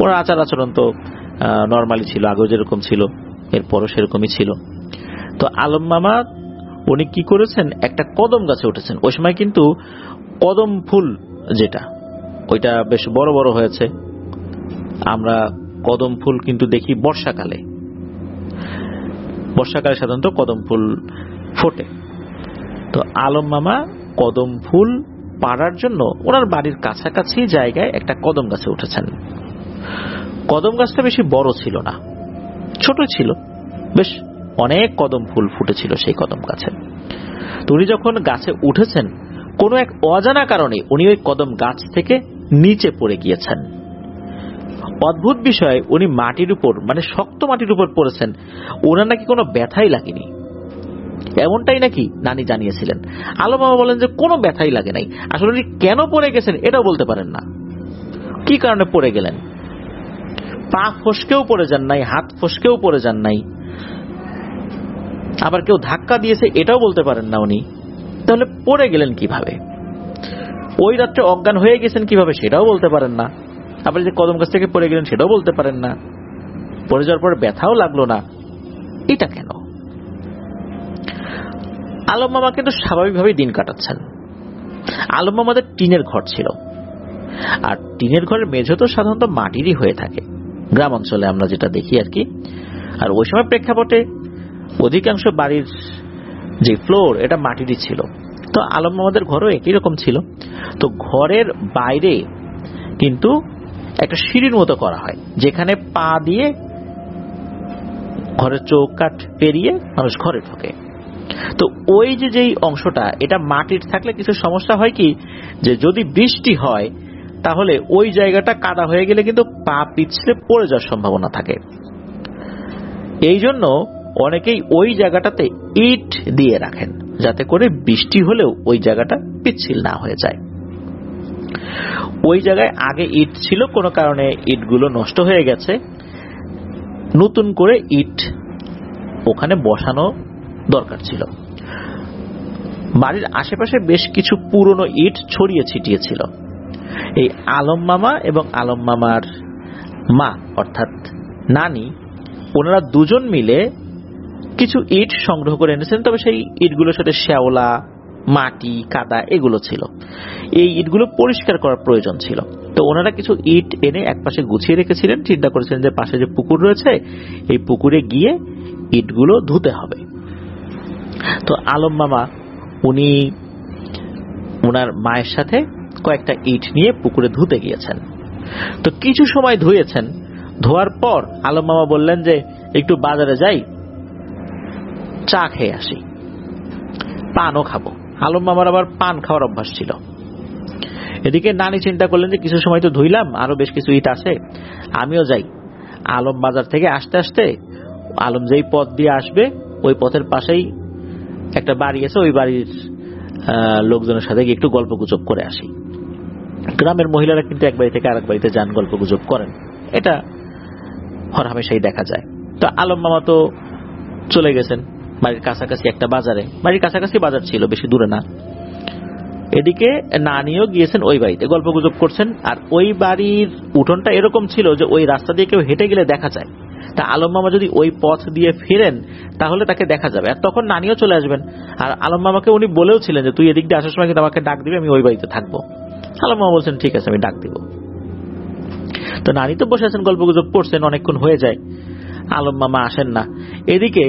ওনার আচার আচরণ তো নর্মালি ছিল, আগেও যেরকম ছিল এরপরও সেরকমই ছিল। তো আলম মামা উনি কি করেছেন, একটা কদম গাছে উঠেছেন। ওই সময় কিন্তু কদম ফুল যেটা, ওইটা বেশ বড় বড় হয়েছে। আমরা কদম ফুল কিন্তু দেখি বর্ষাকালে। বর্ষাকালে সাধারণত কদম ফুল ফোটে। তো আলম মামা কদম ফুল পাড়ার জন্য ওনার বাড়ির কাছাকাছি জায়গায় একটা কদম গাছে উঠেছেন। কদম গাছটা বেশি বড় ছিল না, ছোট ছিল। বেশ অনেক কদম ফুল ফুটেছিল সেই কদম গাছে। তো উনি যখন গাছে উঠেছেন, কোনো এক অজানা কারণে উনি ওই কদম গাছ থেকে নিচে পড়ে গিয়েছেন। অদ্ভুত বিষয়, উনি মাটির উপর মানে শক্ত মাটির উপর পড়েছেন, ওনার নাকি কোনো ব্যথাই লাগেনি, এমনটাই নাকি নানি জানিয়েছিলেন। আলম মামা বলেন যে কোনো ব্যথাই লাগে নাই। আসলে উনি কেন পড়ে গেছেন এটাও বলতে পারেন না, কি কারণে পড়ে গেলেন। পা ফসকেও পড়ে যান নাই, হাত ফসকেও পড়ে যান নাই, আবার কেউ ধাক্কা দিয়েছে এটাও বলতে পারেন না উনি। তাহলে পড়ে গেলেন কিভাবে? ওই রাত্রে অজ্ঞান হয়ে গেছেন কিভাবে সেটাও বলতে পারেন না। আবার যে কদম গাছ থেকে পড়ে গেলেন সেটাও বলতে পারেন না। পড়ে যাওয়ার পর ব্যথাও লাগলো না, এটা কেন? আলম মামা কিন্তু স্বাভাবিকভাবেই দিন কাটাচ্ছেন। আলম মামাদের টিনের ঘর ছিল, আর টিনের ঘরের মেঝে তো সাধারণত মাটিরই হয়ে থাকে গ্রাম অঞ্চলে, আমরা যেটা দেখি আর কি। আর ওই সময় প্রেক্ষাপটে অধিকাংশ বাড়ির যে ফ্লোর এটা মাটিরই ছিল। তো আলম মামাদের ঘরও একই রকম ছিল। তো ঘরের বাইরে কিন্তু একটা সিঁড়ির মতো করা হয়, যেখানে পা দিয়ে ঘরের চৌকাঠ পেরিয়ে মানুষ ঘরে ঢোকে। তো ওই যেই অংশটা এটা মাটির থাকলে কিছু সমস্যা হয় কি, যে যদি বৃষ্টি হয় তাহলে ওই জায়গাটা কাদা হয়ে গেলে কিন্তু পা পিছলে পড়ে যাওয়ার সম্ভাবনা থাকে। এই জন্য অনেকেই ওই জায়গাটাতে ইট দিয়ে রাখেন, যাতে করে বৃষ্টি হলেও ওই জায়গাটা পিচ্ছিল না হয়ে যায়। ওই জায়গায় আগে ইট ছিল, কোনো কারণে ইটগুলো নষ্ট হয়ে গেছে, নতুন করে ইট ওখানে বসানো দরকার ছিল। বাড়ির আশেপাশে বেশ কিছু পুরনো ইট ছড়িয়ে ছিটিয়ে ছিল। এই আলম মামা এবং আলম মামার মা অর্থাৎ নানি, ওনারা দুজন মিলে কিছু ইট সংগ্রহ করে এনেছেন। তবে সেই ইটগুলোর সাথে শ্যাওলা, মাটি, কাদা এগুলো ছিল। এই ইটগুলো পরিষ্কার করার প্রয়োজন ছিল। তো ওনারা কিছু ইট এনে একপাশে গুছিয়ে রেখেছিলেন, চিন্তা করেছিলেন যে পাশে যে পুকুর রয়েছে এই পুকুরে গিয়ে ইটগুলো ধুতে হবে। তো আলম মামা উনি ওনার মায়ের সাথে কয়েকটা ইট নিয়ে পুকুরে ধুতে গিয়েছেন। তো কিছু সময় ধুয়েছেন, ধোয়ার পর আলম মামা বললেন যে একটু বাজারে যাই, চা খেয়ে আসি, পানও খাবো। আলম মামার আবার পান খাওয়ার অভ্যাস ছিল। এদিকে নানি চিন্তা করলেন যে কিছু সময় তো ধুইলাম, আরো বেশ কিছু ইট আছে, আমিও যাই। আলম বাজার থেকে আসতে আসতে আলম যেই পথ দিয়ে আসবে ওই পথের পাশেই একটা বাড়ি আছে, ওই বাড়ির লোকজনের সাথে একটু গল্প গুজব করে আসি। গ্রামের মহিলারা কিন্তু এক বাড়ি থেকে আরেক বাড়িতে যান, গল্প গুজব করেন, এটা হরহামেশাই দেখা যায়। তো আলম মামা তো চলে গেছেন বাড়ির কাছাকাছি একটা বাজারে, বাড়ির কাছাকাছি বাজার ছিল, বেশি দূরে না। এদিকে নানিও গিয়েছেন ওই বাড়িতে, গল্প গুজব করছেন। আর ওই বাড়ির উঠোনটা এরকম ছিল যে ওই রাস্তা দিয়ে কেউ হেঁটে গেলে দেখা যায়। তা আলম মামা যদি ওই পথ দিয়ে ফিরেন তাহলে তাকে দেখা যাবে, আর তখন নানিও চলে আসবেন। আর আলম মামাকে উনি বলেও ছিলেন যে তুই এদিক দিয়ে আসার সময় কিন্তু আমাকে ডাক দিবি, আমি ওই বাড়িতে থাকবো। আলম মামা বলছেন ঠিক আছে, আমি ডাক দিব। তো নানি তো বসে আছেন, গল্প গুজব করছেন, অনেকক্ষণ হয়ে যায়, আলম মামা আসেন না। এদিকে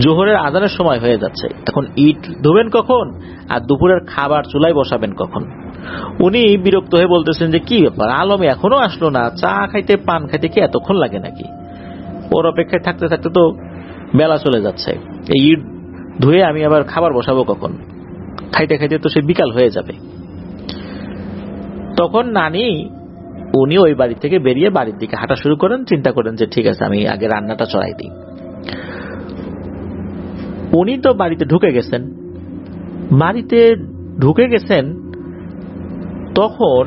জোহরের আজানের সময় হয়ে যাচ্ছে, এখন ইট ধুবেন কখন আর দুপুরের খাবার চুলায় বসাবেন কখন? উনি বিরক্ত হয়ে বলতেছেন যে কি ব্যাপার, আলম এখনো আসলো না, চা খাইতে পান খাইতে কি এতক্ষণ লাগে নাকি? ওর অপেক্ষায় থাকতে থাকতে তো বেলা চলে যাচ্ছে, এই ইট ধুয়ে আমি আবার খাবার বসাবো কখন? খাইতে খাইতে তো সে বিকাল হয়ে যাবে। তখন নানি উনি ওই বাড়ি থেকে বেরিয়ে বাড়ির দিকে হাঁটা শুরু করেন, চিন্তা করেন যে ঠিক আছে আমি আগে রান্নাটা চড়াই দিই। উনি তো বাড়িতে ঢুকে গেছেন, তখন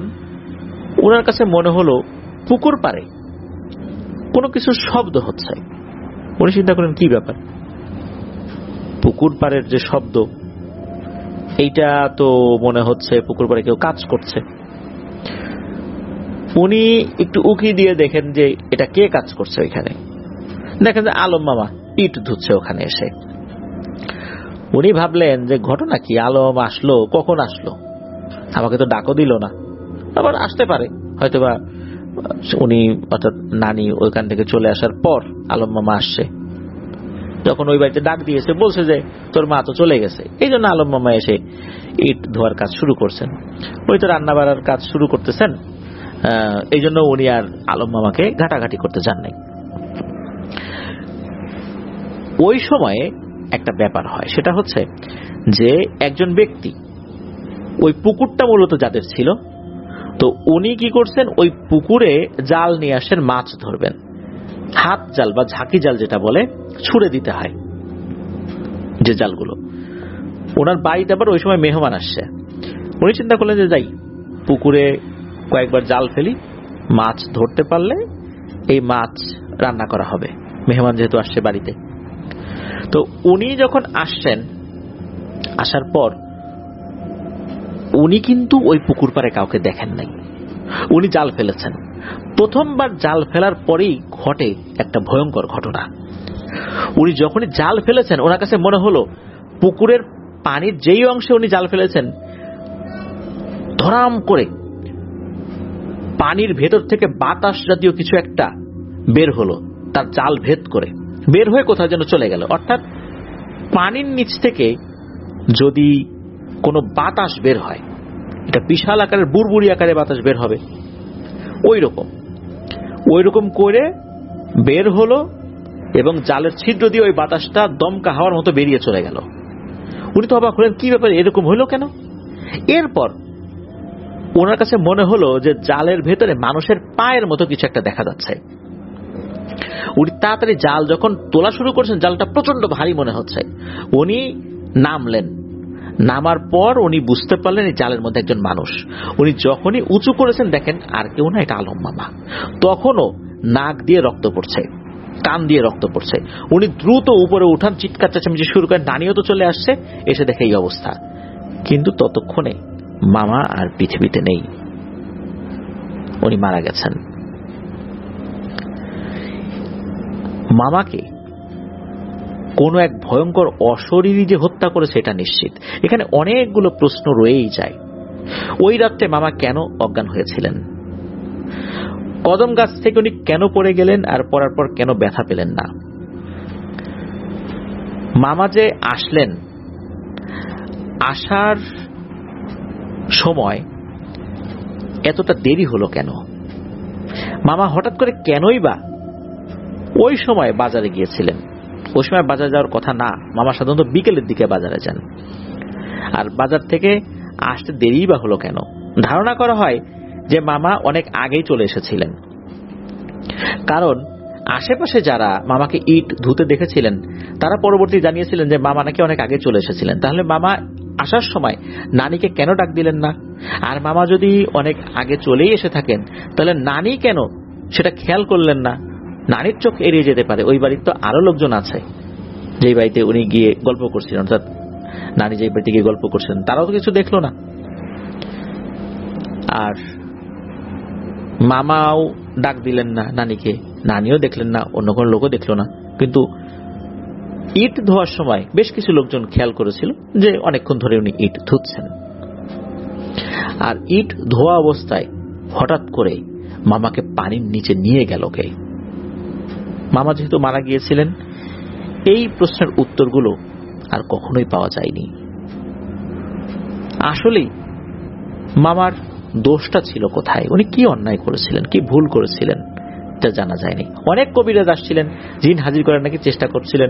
ওনার কাছে মনে হলো পুকুর পাড়ে কোনো কিছু শব্দ হচ্ছে। উনি চিন্তা করেন কি ব্যাপার, পুকুর পাড়ের যে শব্দ এইটা তো মনে হচ্ছে পুকুর পাড়ে কেউ কাজ করছে। উনি একটু উকি দিয়ে দেখেন যে এটা কে কাজ করছে ওইখানে। দেখেন যে আলম মামা ইট ধুচ্ছে ওখানে এসে। উনি ভাবলেন যে ঘটনা কি, আলম আসলো, কখন আসলো, আমাকে তো ডাকও দিল না, আবার আসতে পারে হয়তোবা উনি অর্থাৎ নানি ওইখান থেকে চলে আসার পর আলম মামা আসছে, যখন ওই বাড়িতে ডাক দিয়েছে বলছে যে তোর মা তো চলে গেছে, এই জন্য আলম মামা এসে ইট ধোয়ার কাজ শুরু করছেন। ওই তো রান্না বাড়ার কাজ শুরু করতেছেন, এই জন্য উনি আর আলম মামাকে ঘাটাঘাটি করতে চান নাই। ওই সময়ে একটা ব্যাপার হয়, সেটা হচ্ছে যে একজন ব্যক্তি, ওই পুকুরটা মূলত যাদের ছিল তো উনি কি করছেন, ওই পুকুরে জাল নিয়ে আসেন, মাছ ধরবেন। হাত জাল বা ঝাঁকি জাল যেটা বলে, ছুড়ে দিতে হয় যে জালগুলো। ওনার বাড়িতে আবার ওই সময় মেহমান আসছে। উনি চিন্তা করলেন যে যাই পুকুরে কয়েকবার জাল ফেলি, মাছ ধরতে পারলে এই মাছ রান্না করা হবে, মেহমান যেহেতু আসছে বাড়িতে। তো উনি যখন আসছেন, আসার পর উনি কিন্তু ওই পুকুর পাড়ে কাউকে দেখেন নাই। উনি জাল ফেলেছেন। প্রথমবার জাল ফেলার পরেই ঘটে একটা ভয়ঙ্কর ঘটনা। উনি যখনই জাল ফেলেছেন, ওনার কাছে মনে হলো পুকুরের পানির যেই অংশে উনি জাল ফেলেছেন, ধরাম করে পানির ভেতর থেকে বাতাস জাতীয় কিছু একটা বের হলো, তার জাল ভেদ করে বের হয়ে কোথাও যেন চলে গেল। অর্থাৎ পানির নিচ থেকে যদি কোনো বাতাস বের হয়, এটা বিশাল আকারের বুড়বুড়ি আকারে বাতাস বের হবে, ওই রকম করে বের হলো এবং জালের ছিদ্র দিয়ে ওই বাতাসটা দমকা হাওয়ার মতো বেরিয়ে চলে গেল। উনি তো অবাক হলেন, কি ব্যাপার, এরকম হলো কেন? এরপর ওনার কাছে মনে হলো যে জালের ভেতরে মানুষের পায়ের মতো কিছু একটা দেখা যাচ্ছে। উনি তাড়াতাড়ি জাল যখন তোলা শুরু করছেন, জালটা প্রচন্ড ভারী মনে হচ্ছে। উনি নামলেন। নামার পর উনি বুঝতে পারলেন এই জালের মধ্যে একজন মানুষ। উনি যখনই উঁচু করেছেন, দেখেন আর কেউ না, এটা আলম মামা। তখনও নাক দিয়ে রক্ত পড়ছে, কান দিয়ে রক্ত পড়ছে। উনি দ্রুত উপরে উঠান, চিৎকার চেঁচামেচি শুরু করেন। নানিও তো চলে আসছে, এসে দেখে এই অবস্থা। কিন্তু ততক্ষণে মামা আর পৃথিবীতে নেই, উনি মারা গেছেন। মামাকে কোন এক ভয়ঙ্কর অশরীরী যে হত্যা করেছে এটা নিশ্চিত। এখানে অনেকগুলো প্রশ্ন রয়েই যায়। ওই রাত্রে মামা কেন অজ্ঞান হয়েছিলেন? কদম গাছ থেকে উনি কেন পড়ে গেলেন আর পড়ার পর কেন ব্যথা পেলেন না? মামা যে আসলেন, আসার সময় এতটা দেরি হলো কেন? মামা হঠাৎ করে কেনই বা ওই সময় বাজারে গিয়েছিলেন? ওই সময় বাজারে যাওয়ার কথা না। মামা সাধারণত বিকেলের দিকে বাজারে যান। আর বাজার থেকে আসতে দেরি বা হলো কেন? ধারণা করা হয় যে মামা অনেক আগেই চলে এসেছিলেন, কারণ আশেপাশে যারা মামাকে ইট ধুতে দেখেছিলেন তারা পরবর্তী জানিয়েছিলেন যে মামা নাকি অনেক আগে চলে এসেছিলেন। তাহলে মামা আসার সময় নানিকে কেন ডাক দিলেন না? আর মামা যদি অনেক আগে চলেই এসে থাকেন, তাহলে নানি কেন সেটা খেয়াল করলেন না? নানির চোখ এড়িয়ে যেতে পারে। ওই বাড়ির তো আরো লোকজন আছে, যেই বাড়িতে উনি গিয়ে গল্প করছিলেন, অর্থাৎ নানি যেই বাড়িতে গিয়ে গল্প করছিলেন, তারাও তো কিছু দেখলো না। আর মামাও ডাক দিলেন না নানিকে, নানিও দেখলেন না, অন্য কোনো লোকও দেখলো না। কিন্তু ইট ধোয়ার সময় বেশ কিছু লোকজন খেয়াল করেছিল যে অনেকক্ষণ ধরে উনি ইট ধুচ্ছেন। আর ইট ধোয়া অবস্থায় হঠাৎ করে মামাকে পানির নিচে নিয়ে গেল কে? মামা যেহেতু মারা গিয়েছিলেন, এই প্রশ্নের উত্তরগুলো আর কখনোই পাওয়া যায়নি। আসলেই মামার দোষটা ছিল কোথায়? উনি কি অন্যায় করেছিলেন, কি ভুল করেছিলেন, তা জানা যায়নি। অনেক কবিরাজ আসছিলেন, জিন হাজির করার নাকি চেষ্টা করছিলেন,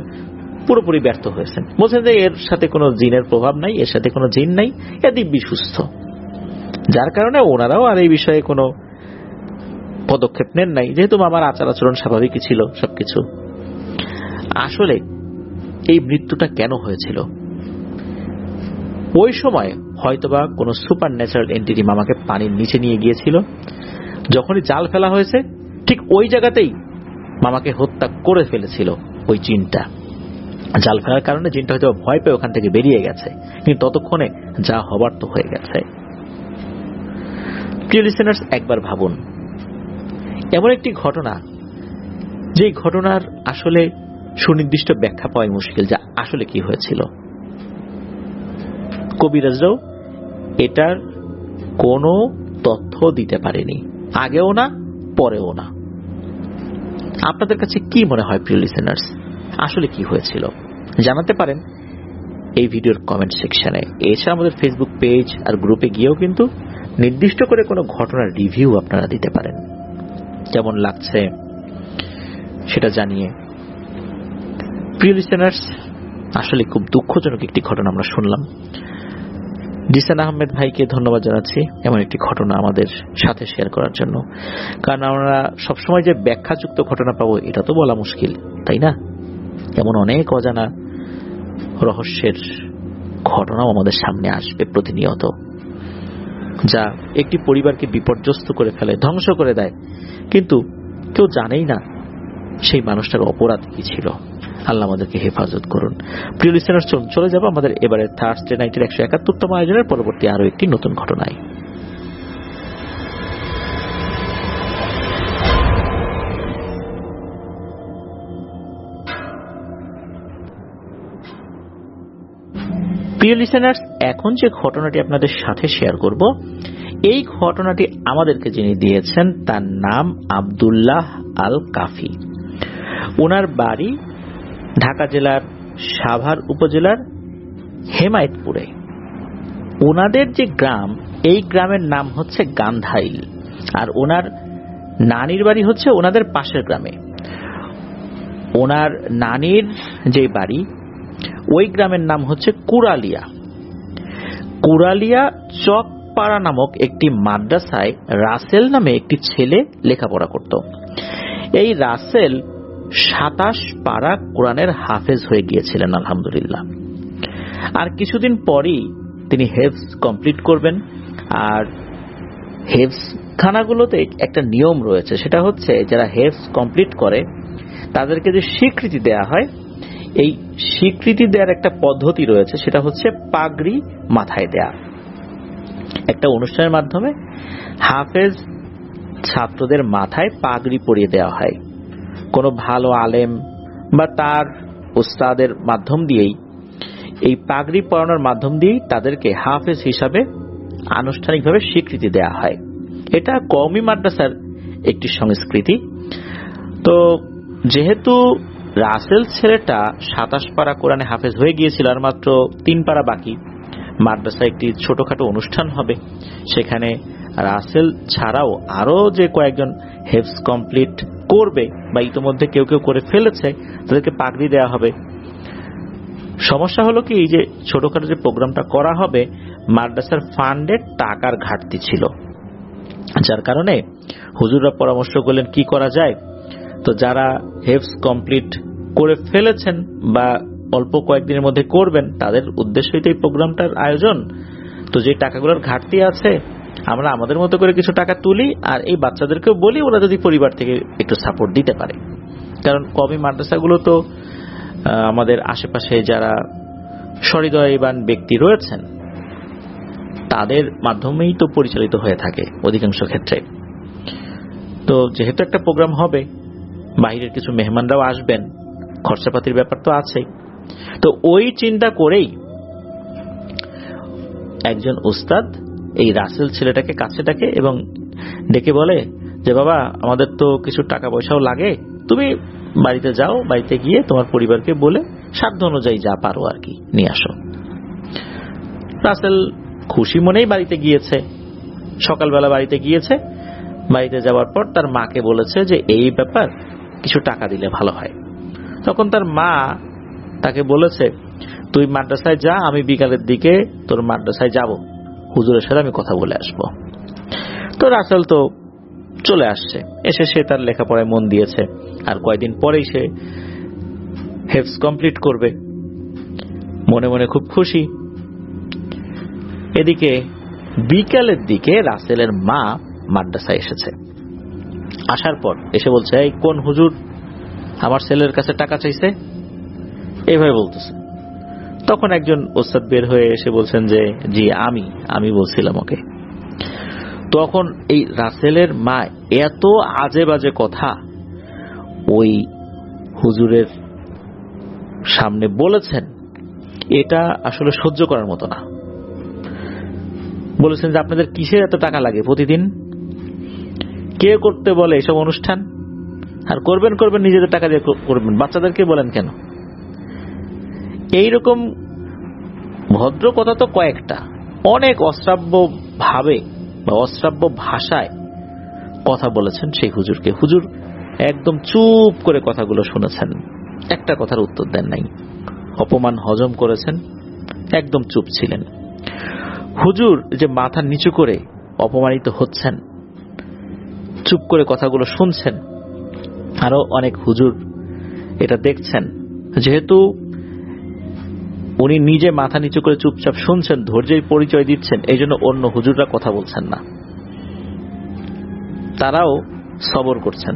পুরোপুরি ব্যর্থ হয়েছেন। বলছেন যে এর সাথে কোনো জিনের প্রভাব নাই, এর সাথে কোনো জিন নাই, এ দিব্যি সুস্থ। যার কারণে ওনারাও আর এই বিষয়ে কোনো পদক্ষেপ নেন নাই, যেহেতু মামার আচার আচরণ স্বাভাবিকই ছিল সবকিছু। আসলে এই মৃত্যুটা কেন হয়েছিল? ওই সময় হয়তোবা কোনো সুপার ন্যাচারাল এন্টিটি মামাকে পানির নিচে নিয়ে গিয়েছিল। যখনই জাল ফেলা হয়েছে, ঠিক ওই জায়গাতেই মামাকে হত্যা করে ফেলেছিল ওই জিনটা। জাল ফেলার কারণে জিনটা হয়তো ভয় পেয়ে ওখান থেকে বেরিয়ে গেছে, কিন্তু ততক্ষণে যা হবার তো হয়ে গেছে। প্রিয় লিসেনার্স, একবার ভাবুন, এমন একটি ঘটনা, যেই ঘটনার আসলে সুনির্দিষ্ট ব্যাখ্যা পাওয়াই মুশকিল, যা আসলে কি হয়েছিল। কবিরাজরাও এটার কোনো তথ্য দিতে পারেনি, আগেও না পরেও না। আপনাদের কাছে কি মনে হয় প্রিয় লিসেনার্স, আসলে কি হয়েছিল? জানাতে পারেন এই ভিডিওর কমেন্ট সেকশনে। এছাড়া আমাদের ফেসবুক পেজ আর গ্রুপে গিয়েও কিন্তু নির্দিষ্ট করে কোনো ঘটনার রিভিউ আপনারা দিতে পারেন, কেমন লাগছে সেটা জানিয়ে। প্রিয় লিসেনার্স, আসলে খুব দুঃখজনক একটি ঘটনা আমরা শুনলাম। জিসান আহমেদ ভাইকে ধন্যবাদ জানাচ্ছি এমন একটি ঘটনা আমাদের সাথে শেয়ার করার জন্য। কারণ আমরা সবসময় যে ব্যাখ্যাযুক্ত ঘটনা পাবো এটা তো বলা মুশকিল, তাই না? এমন অনেক অজানা রহস্যের ঘটনাও আমাদের সামনে আসবে প্রতিনিয়ত, যা একটি পরিবারকে বিপর্যস্ত করে ফেলে, ধ্বংস করে দেয়, কিন্তু কেউ জানেই না সেই মানুষটার অপরাধ কি ছিল। আল্লাহ আমাদেরকে হেফাজত করুন। প্রিয় লিসেনার্স, চলে যাব আমাদের এবারে থার্সডে নাইটের 171তম আয়োজনের পরবর্তী আরো একটি নতুন ঘটনায়। প্রিয় লিসেনার্স, এখন যে ঘটনাটি আপনাদের সাথে শেয়ার করব, এই ঘটনাটি আমাদেরকে যিনি দিয়েছেন তার নাম আব্দুল্লাহ আল কাফি। ওনার বাড়ি ঢাকা জেলার সাভার উপজেলার হেমায়েতপুরে। ওনাদের যে গ্রাম, এই গ্রামের নাম হচ্ছে গান্ধাইল, আর ওনার নানির বাড়ি হচ্ছে ওনাদের পাশের গ্রামে। ওনার নানির যে বাড়ি, ওই গ্রামের নাম হচ্ছে কুড়ালিয়া। কুড়ালিয়া চকপাড়া নামক একটি মাদ্রাসায় রাসেল নামে একটি ছেলে লেখাপড়া করত। এই রাসেল 27 পারা কোরআনের হাফেজ হয়ে গিয়েছিলেন আলহামদুলিল্লাহ। আর কিছুদিন পরই তিনি হেফজ কমপ্লিট করবেন। আর হেফজ খানাগুলোতে একটা নিয়ম রয়েছে, সেটা হচ্ছে যারা হেফজ কমপ্লিট করে তাদেরকে যে স্বীকৃতি দেয়া হয়, এই স্বীকৃতি দেওয়ার একটা পদ্ধতি রয়েছে, সেটা হচ্ছে পাগড়ি মাথায় দেয়া। একটা অনুষ্ঠানের মাধ্যমে হাফেজ ছাত্রদের মাথায় পাগড়ি পরিয়ে দেওয়া হয়। কোনো ভালো আলেম বা তার উস্তাদের মাধ্যম দিয়েই, এই পাগড়ি পরানোর মাধ্যম দিয়েই তাদেরকে হাফেজ হিসাবে আনুষ্ঠানিকভাবে স্বীকৃতি দেওয়া হয়। এটা কওমি মাদ্রাসার একটি সংস্কৃতি। তো যেহেতু রাসেল ছেলেটা 27 পারা কোরআনে হাফেজ হয়ে গিয়েছিল, আর মাত্র 3 পারা বাকি, মাদ্রাসায় একটি ছোটখাটো অনুষ্ঠান হবে। সেখানে রাসেল ছাড়াও আরো যে কয়েকজন হেফজ কমপ্লিট করবে বা ইতিমধ্যে কেউ কেউ করে ফেলেছে, তাদেরকে পাগড়ি দেওয়া হবে। সমস্যা হলো কি, যে ছোটখাটো যে প্রোগ্রামটা করা হবে, মাদ্রাসার ফান্ডের টাকার ঘাটতি ছিল, যার কারণে হুজুররা পরামর্শ করলেন কি করা যায়। তো যারা হেফজ কমপ্লিট করে ফেলেছেন বা অল্প কয়েকদিনের মধ্যে করবেন, তাদের উদ্দেশ্যই তো এই প্রোগ্রামটার আয়োজন। তো যে টাকাগুলোর ঘাটতি আছে, আমরা আমাদের মতো করে কিছু টাকা তুলি, আর এই বাচ্চাদেরকেও বলি ওরা যদি পরিবার থেকে একটু সাপোর্ট দিতে পারে। কারণ কওমি মাদ্রাসাগুলো তো আমাদের আশেপাশে যারা সহৃদয়বান ব্যক্তি রয়েছেন তাদের মাধ্যমেই তো পরিচালিত হয়ে থাকে অধিকাংশ ক্ষেত্রে। তো যেহেতু একটা প্রোগ্রাম হবে, বাইরের কিছু মেহমানরাও আসবেন, খরচাপাতির ব্যাপার তো আছেই। তো ওই চিন্তা করেই একজন উস্তাদ এই রাসেল ছেলেটাকে কাছে ডাকে এবং ডেকে বলে যে, বাবা, আমাদের তো কিছু টাকা পয়সাও লাগে, তুমি বাড়িতে যাও, বাড়িতে গিয়ে তোমার পরিবারকে বলে সাধ্য অনুযায়ী যা পারো আর কি নিয়ে আসো। রাসেল খুশি মনেই বাড়িতে গিয়েছে। সকালবেলা বাড়িতে গিয়েছে। বাড়িতে যাওয়ার পর তার মাকে বলেছে যে এই ব্যাপার, কিছু টাকা দিলে ভালো হয়। তখন তার মা তাকে বলেছে, তুই মাদ্রাসায় যা, আমি বিকালের দিকে তোর মাদ্রাসায় যাব, হুজুরের সাথে আমি কথা বলে আসবো। তো রাসেল তো চলে আসছে, এসে সে তার লেখাপড়ায় মন দিয়েছে। আর কয়েকদিন পরেই সে হেফজ কমপ্লিট করবে, মনে মনে খুব খুশি। এদিকে বিকালের দিকে রাসেলের মা মাদ্রাসায় এসেছে। আসার পর এসে বলছে, এই কোন হুজুর আমার ছেলের কাছে টাকা চাইছে, এইভাবে বলতেছে। তখন একজন ওস্তাদ বের হয়ে এসে বলছেন যে, জি আমি বলছিলাম ওকে। তখন এই রাসেলের মা এত আজে বাজে কথা ওই হুজুরের সামনে বলেছেন, এটা আসলে সহ্য করার মতো না। বলেছেন যে, আপনাদের কিসের এত টাকা লাগে প্রতিদিন, কে করতে বলে এসব অনুষ্ঠান, আর করবেন নিজেদের টাকা দিয়ে করবেন, বাচ্চাদেরকে বলেন কেন? এইরকম ভদ্র কথা তো কয়েকটা, অনেক অশ্রাব্য ভাবে বা অশ্রাব্য ভাষায় কথা বলেছেন সেই হুজুরকে। হুজুর একদম চুপ করে কথাগুলো শুনেছেন, একটা কথার উত্তর দেন নাই, অপমান হজম করেছেন, একদম চুপ ছিলেন। হুজুর যে মাথা নিচু করে অপমানিত হচ্ছেন, চুপ করে কথাগুলো শুনছেন, আরো অনেক হুজুর এটা দেখছেন। যেহেতু উনি নিজে মাথা নিচু করে চুপচাপ শুনছেন, ধৈর্যের পরিচয় দিচ্ছেন, এই জন্য অন্য হুজুররা কথা বলছেন না, তারাও সবর করছেন,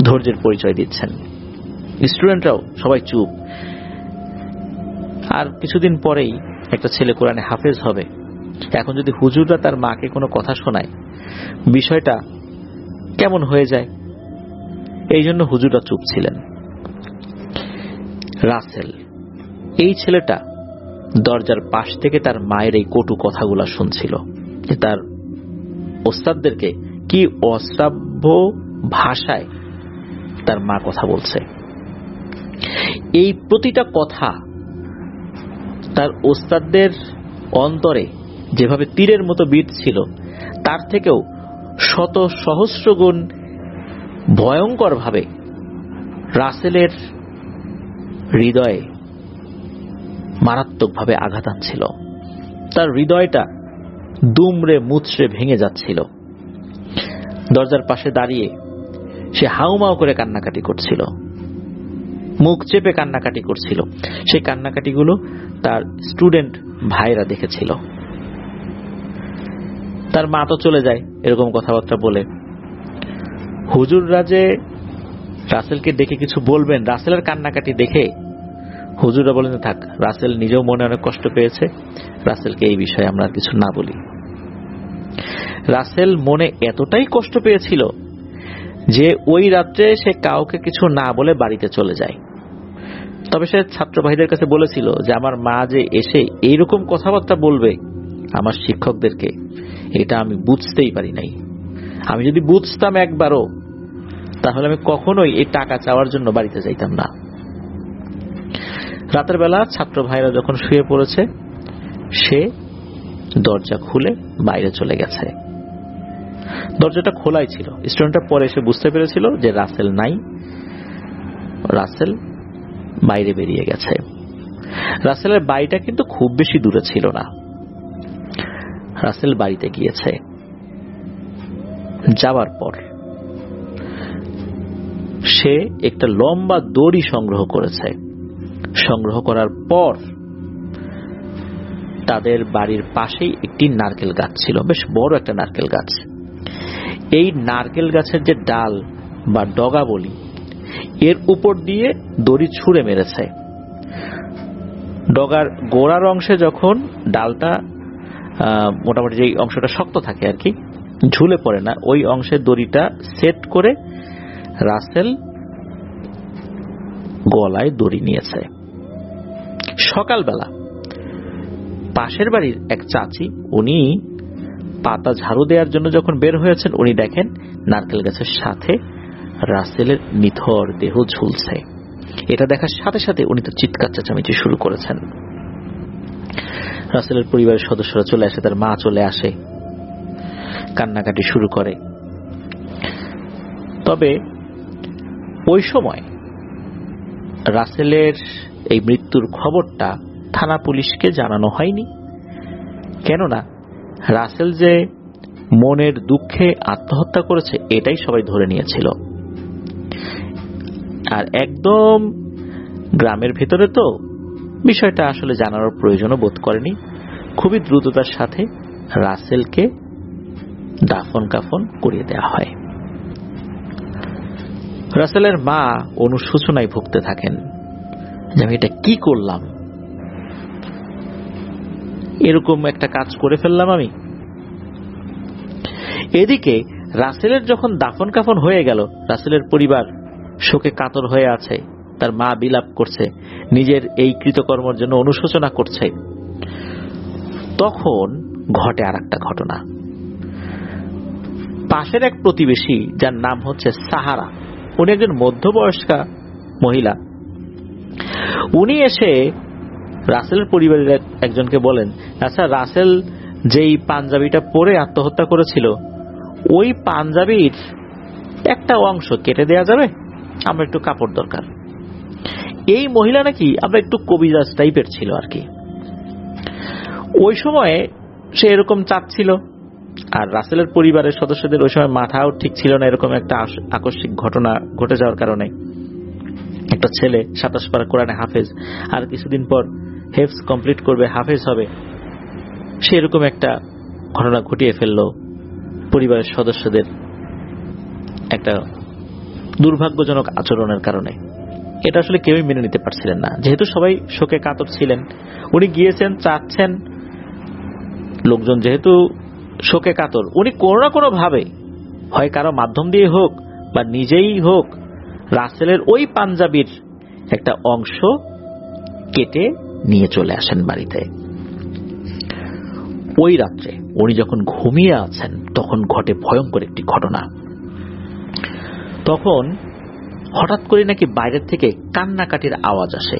ধৈর্যের পরিচয় দিচ্ছেন। স্টুডেন্টরাও সবাই চুপ। আর কিছুদিন পরেই একটা ছেলে কোরআনে হাফেজ হবে। এখন যদি হুজুররা তার মাকে কোনো কথা শোনায়, বিষয়টা কেমন হয়ে যায়, এই জন্য হুজুররা চুপ ছিলেন। রাসেল, এই ছেলেটা দরজার পাশ থেকে তার মায়ের এই কটু কথাগুলো শুনছিল, যে তার ওস্তাদদেরকে কি অশ্রাব্য ভাষায় তার মা কথা বলছে। এই প্রতিটা কথা তার ওস্তাদদের অন্তরে যেভাবে তীরের মতো বিট ছিল, তার থেকেও শত সহস্র গুণ ভয়ঙ্কর ভাবে রাসেলের হৃদয়ে মারাত্মকভাবে আঘাত আনছিল। তার হৃদয়টা দুমড়ে মুচড়ে ভেঙে যাচ্ছিল। দরজার পাশে দাঁড়িয়ে সে হাউমাউ করে কান্নাকাটি করছিল, মুখ চেপে কান্নাকাটি করছিল। সেই কান্নাকাটিগুলো তার স্টুডেন্ট ভাইরা দেখেছিল। তার মা তো চলে যায় এরকম কথাবার্তা বলে। হুজুররা যে রাসেলকে দেখে কিছু বলবেন, রাসেলের কান্নাকাটি দেখে হুজুররা বলেন, থাক, রাসেল নিজেও মনে অনেক কষ্ট পেয়েছে, রাসেলকে এই বিষয়ে আমরা কিছু না বলি। রাসেল মনে এতটাই কষ্ট পেয়েছিল যে ওই রাত্রে সে কাউকে কিছু না বলে বাড়িতে চলে যায়। তবে সে ছাত্র ভাইদের কাছে বলেছিল যে আমার মা যে এসে এইরকম কথাবার্তা বলবে আমার শিক্ষকদেরকে, এটা আমি বুঝতেই পারি নাই। আমি যদি বুঝতাম একবারও, তাহলে আমি কখনোই এই টাকা চাওয়ার জন্য বাড়িতে যাইতাম না। রাতের বেলা ছাত্র ভাইরা যখন শুয়ে পড়েছে, সে দরজা খুলে বাইরে চলে গেছে। দরজাটা খোলাই ছিল। স্টুডেন্টটা পরে এসে বুঝতে পেরেছিল যে রাসেল নাই, রাসেল বাইরে বেরিয়ে গেছে। রাসেলের বাড়িটা কিন্তু খুব বেশি দূরে ছিল না। রাসেল বাড়িতে গিয়েছে। যাওয়ার পর সে একটা লম্বা দড়ি সংগ্রহ করেছে। সংগ্রহ করার পর তাদের বাড়ির পাশেই একটি নারকেল গাছ ছিল, বেশ বড় একটা নারকেল গাছ। এই নারকেল গাছের যে ডাল বা ডগা বলি, এর উপর দিয়ে দড়ি ছুঁড়ে মেরেছে। ডগার গোড়ার অংশে যখন ডালটা মোটামুটি যে অংশটা শক্ত থাকে আর কি, ঝুলে পড়ে না, ওই অংশে দড়িটা সেট করে রাসেল গলায় দড়ি নিয়েছে। সকালবেলা পাশের বাড়ির এক চাচি, উনি পাতা ঝাড়ু দেওয়ার জন্য যখন বের হয়েছেন, উনি দেখেন নারকেল গাছের সাথে রাসেলের নিথর দেহ ঝুলছে। এটা দেখার সাথে সাথে উনি তো চিৎকার চেঁচামেচি শুরু করেছেন। রাসেলের পরিবারের সদস্যরা চলে আসে, তার মা চলে আসে, কান্নাকাটি শুরু করে। তবে ওই সময় রাসেলের এই মৃত্যুর খবরটা থানা পুলিশকে জানানো হয়নি। কেননা রাসেল যে মনের দুঃখে আত্মহত্যা করেছে এটাই সবাই ধরে নিয়েছিল। আর একদম গ্রামের ভেতরে তো বিষয়টা আসলে জানানোর প্রয়োজনও বোধ করেনি। খুবই দ্রুততার সাথে রাসেলকে দাফন কাফন করিয়ে দেওয়া হয়। রাসেলের মা অনুশোচনায় ভুগতে থাকেন যে আমি এটা কি করলাম, এরকম একটা কাজ করে ফেললাম আমি। এদিকে রাসেলের যখন দাফন কাফন হয়ে গেল, রাসেলের পরিবার শোকে কাতর হয়ে আছে, তার মা বিলাপ করছে, নিজের এই কৃতকর্মের জন্য অনুশোচনা করছে। তখন ঘটে আর একটা ঘটনা। পাশের এক প্রতিবেশী, যার নাম হচ্ছে সাহারা, উনি একজন মধ্যবয়স্কা মহিলা, উনি এসে রাসেলের পরিবারের একজনকে বলেন, আচ্ছা, রাসেল যেই পাঞ্জাবিটা পরে আত্মহত্যা করেছিল, ওই পাঞ্জাবির একটা অংশ কেটে দেয়া যাবে? আমরা একটু কাপড় দরকার। এই মহিলা নাকি আমরা একটু কবিরাজ টাইপের ছিল আর কি। ওই সময়ে সে এরকম চাচ্ছিল, আর রাসেলের পরিবারের সদস্যদের ওই সময় মাথাও ঠিক ছিল না এরকম একটা আকস্মিক ঘটনা ঘটে যাওয়ার কারণে। একটা ছেলে 27 পারা কোরআনে হাফেজ, আর কিছুদিন পর হেফজ কমপ্লিট করবে, হাফেজ হবে, সে এরকম একটা ঘটনা ঘটিয়ে ফেললো পরিবারের সদস্যদের একটা দুর্ভাগ্যজনক আচরণের কারণে। এটা আসলে কেউই মেনে নিতে পারছিলেন না, যেহেতু সবাই শোকে কাতর ছিলেন। উনি গিয়েছেন, চাচ্ছেন, লোকজন যেহেতু শোকে কাতর, উনি কোনো না কোনো ভাবে, হয় কারো মাধ্যম দিয়ে হোক বা নিজেই হোক, রাসেলের ওই পাঞ্জাবির একটা অংশ কেটে নিয়ে চলে আসেন বাড়িতে। ওই রাত্রে উনি যখন ঘুমিয়ে আছেন তখন ঘটে ভয়ঙ্কর একটি ঘটনা। তখন হঠাৎ করে নাকি বাইরের থেকে কান্নাকাটির আওয়াজ আসে,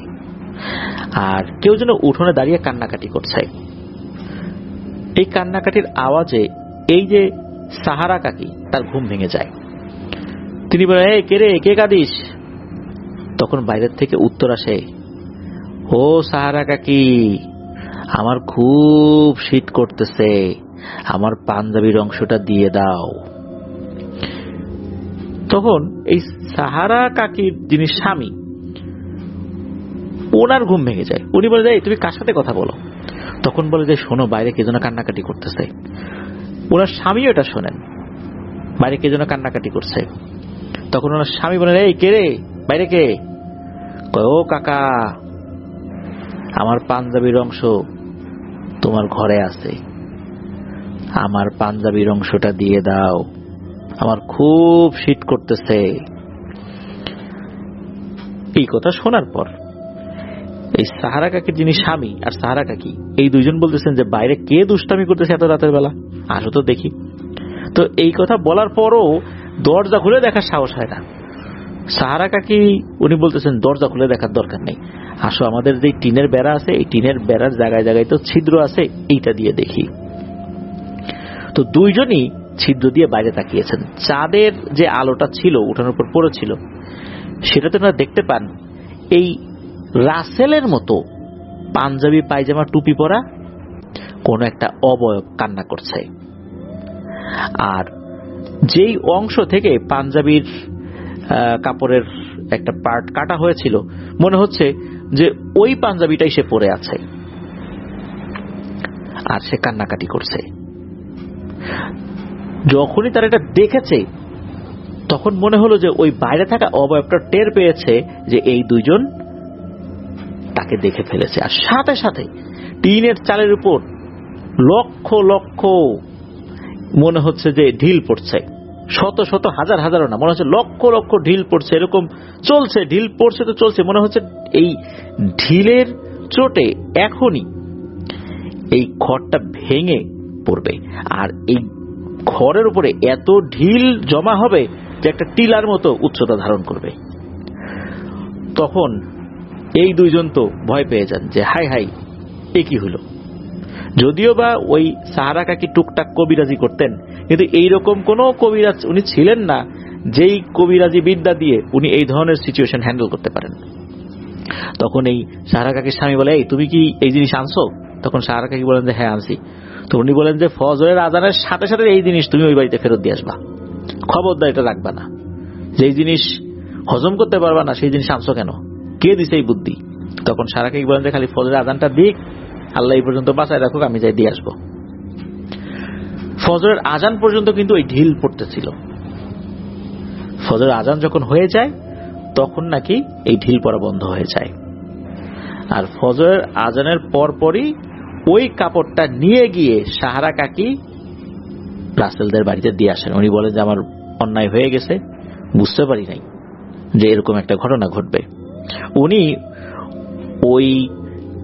আর কেউ যেন উঠোনে দাঁড়িয়ে কান্নাকাটি করছে। এই কান্নাকাটির আওয়াজে এই যে সাহারা কাকি, তার ঘুম ভেঙে যায়। তিনি বলেন, এই কে রে, কে কাঁদিস? তখন বাইরের থেকে উত্তর আসে, ও সাহারা কাকি, আমার খুব শীত করতেছে, আমার পাঞ্জাবির অংশটা দিয়ে দাও। তখন এই সাহারা কাকির যিনি স্বামী, ওনার ঘুম ভেঙে যায়। উনি বলে, তুমি কার সাথে কথা বলো? তখন বলে যে, শোনো, বাইরে কে যেন কান্নাকাটি করতেছে। ওনার স্বামীও এটা শোনেন, বাইরে কে যেন কান্নাকাটি করছে। তখন ওনার স্বামী বলেন, এই কে রে, বাইরে কে? ও কাকা, আমার পাঞ্জাবির অংশ তোমার ঘরে আছে, আমার পাঞ্জাবির অংশটা দিয়ে দাও, আমার খুব শীত করতেছে। এই কথা শোনার পর এই সাহারা কাকির যিনি স্বামী আর সাহারা কাকি, এই দুইজন বলতেছেন যে, বাইরে কে দুষ্টামি করতেছে এত রাতের বেলা, আসো তো দেখি। তো এই কথা বলার পরও দরজা খুলে দেখার সাহস হয় না। সাহারা কাকি উনি বলতেছেন, দরজা খুলে দেখার দরকার নেই, আসো, আমাদের যে টিনের বেড়া আছে, এই টিনের বেড়ার জায়গায় জায়গায় তো ছিদ্র আছে, এইটা দিয়ে দেখি। তো দুইজনই ছিদ্র দিয়ে বাইরে তাকিয়েছেন। চাঁদের যে আলোটা ছিল উঠানোর উপর পড়েছিল, সেটাতে ওনারা দেখতে পান এই রাসেলের মতো পাঞ্জাবি পায়জামা টুপি পরা কোন একটা অবয়ব কান্না করছে। আর যেই অংশ থেকে পাঞ্জাবির কাপড়ের একটা পার্ট কাটা হয়েছিল, মনে হচ্ছে যে ওই পাঞ্জাবিটাই সে পরে আছে, আর সে কান্নাকাটি করছে। যখনই তারা এটা দেখেছে, তখন মনে হলো যে ওই বাইরে থাকা অবয়বটা টের পেয়েছে যে এই দুইজন তাকে দেখে ফেলেছে। আর সাথে সাথে টিনের চালের উপর লক্ষ লক্ষ, মনে হচ্ছে যে ঢিল পড়ছে, শত শত, হাজার হাজারও না, মনে হচ্ছে লক্ষ লক্ষ ঢিল পড়ছে, এরকম চলছে, ঢিল পড়ছে তো চলছে, মনে হচ্ছে এই ঢিলের চোটে এখনই এই ঘরটা ভেঙে পড়বে, আর এই ঘরের উপরে এত ঢিল জমা হবে যে একটা টিলার মতো উচ্চতা ধারণ করবে। তখন এই দুইজন তো ভয় পেয়ে যান যে, হাই হাই, এ কি হলো। যদিও বা ওই সাহারা কাকি টুকটাক কবিরাজি করতেন, কিন্তু এইরকম কোন কবিরাজ উনি ছিলেন না যেই কবিরাজি বিদ্যা দিয়ে উনি এই ধরনের সিচুয়েশন হ্যান্ডেল করতে পারেন। তখন এই সাহারা কাকির স্বামী বলে, এই তুমি কি এই জিনিস আনছো? তখন সাহারা কাকি বলেন যে, হ্যাঁ আনছি। তো উনি বলেন যে, ফজরের আজানের সাথে সাথে এই জিনিস তুমি ওই বাড়িতে ফেরত দিয়ে আসবা, খবরদার এটা রাখবা না, যেই জিনিস হজম করতে পারবা না সেই জিনিস আনছো কেন, কে দিছে এই বুদ্ধি? তখন সাহারা কাকি বলেন যে, খালি ফজরের আজানটা দিক, আল্লাহ এই পর্যন্ত বাঁচায় রাখুক, আমি যাই দিয়ে আসবো। ফজরের আজান পর্যন্ত কিন্তু ওই ঢিল পড়তেছিল। ফজরের আজান যখন হয়ে যায় তখন নাকি এই ঢিল পড়া বন্ধ হয়ে যায়। আর ফজরের আজানের পরপরই ওই কাপড়টা নিয়ে গিয়ে সাহারা কাকি রাসেলদের বাড়িতে দিয়ে আসেন। উনি বলেন যে, আমার অন্যায় হয়ে গেছে, বুঝতে পারি নাই যে এরকম একটা ঘটনা ঘটবে। উনি ওই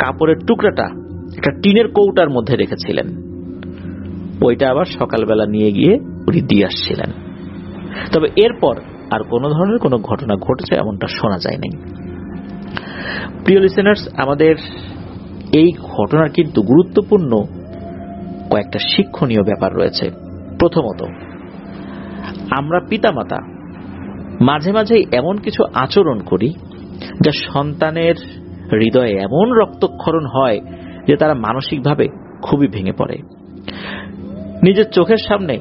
কাপড়ের টুকরাটা একটা টিনের কৌটার মধ্যে রেখেছিলেন, ওইটা আবার সকালবেলা নিয়ে গিয়ে উনি দিয়ে আসছিলেন। তবে এরপর আর কোনো ধরনের কোনো ঘটনা ঘটেছে এমনটা শোনা যায় নাই। প্রিয় লিসেনার্স, আমাদের এই ঘটনার কিন্তু গুরুত্বপূর্ণ কয়েকটা শিক্ষণীয় ব্যাপার রয়েছে। প্রথমত, আমরা পিতামাতা মাঝে মাঝে এমন কিছু আচরণ করি যা সন্তানের হৃদয়ে এমন রক্তক্ষরণ হয় যে তারা মানসিকভাবে খুবই ভেঙে পড়ে। নিজের চোখের সামনে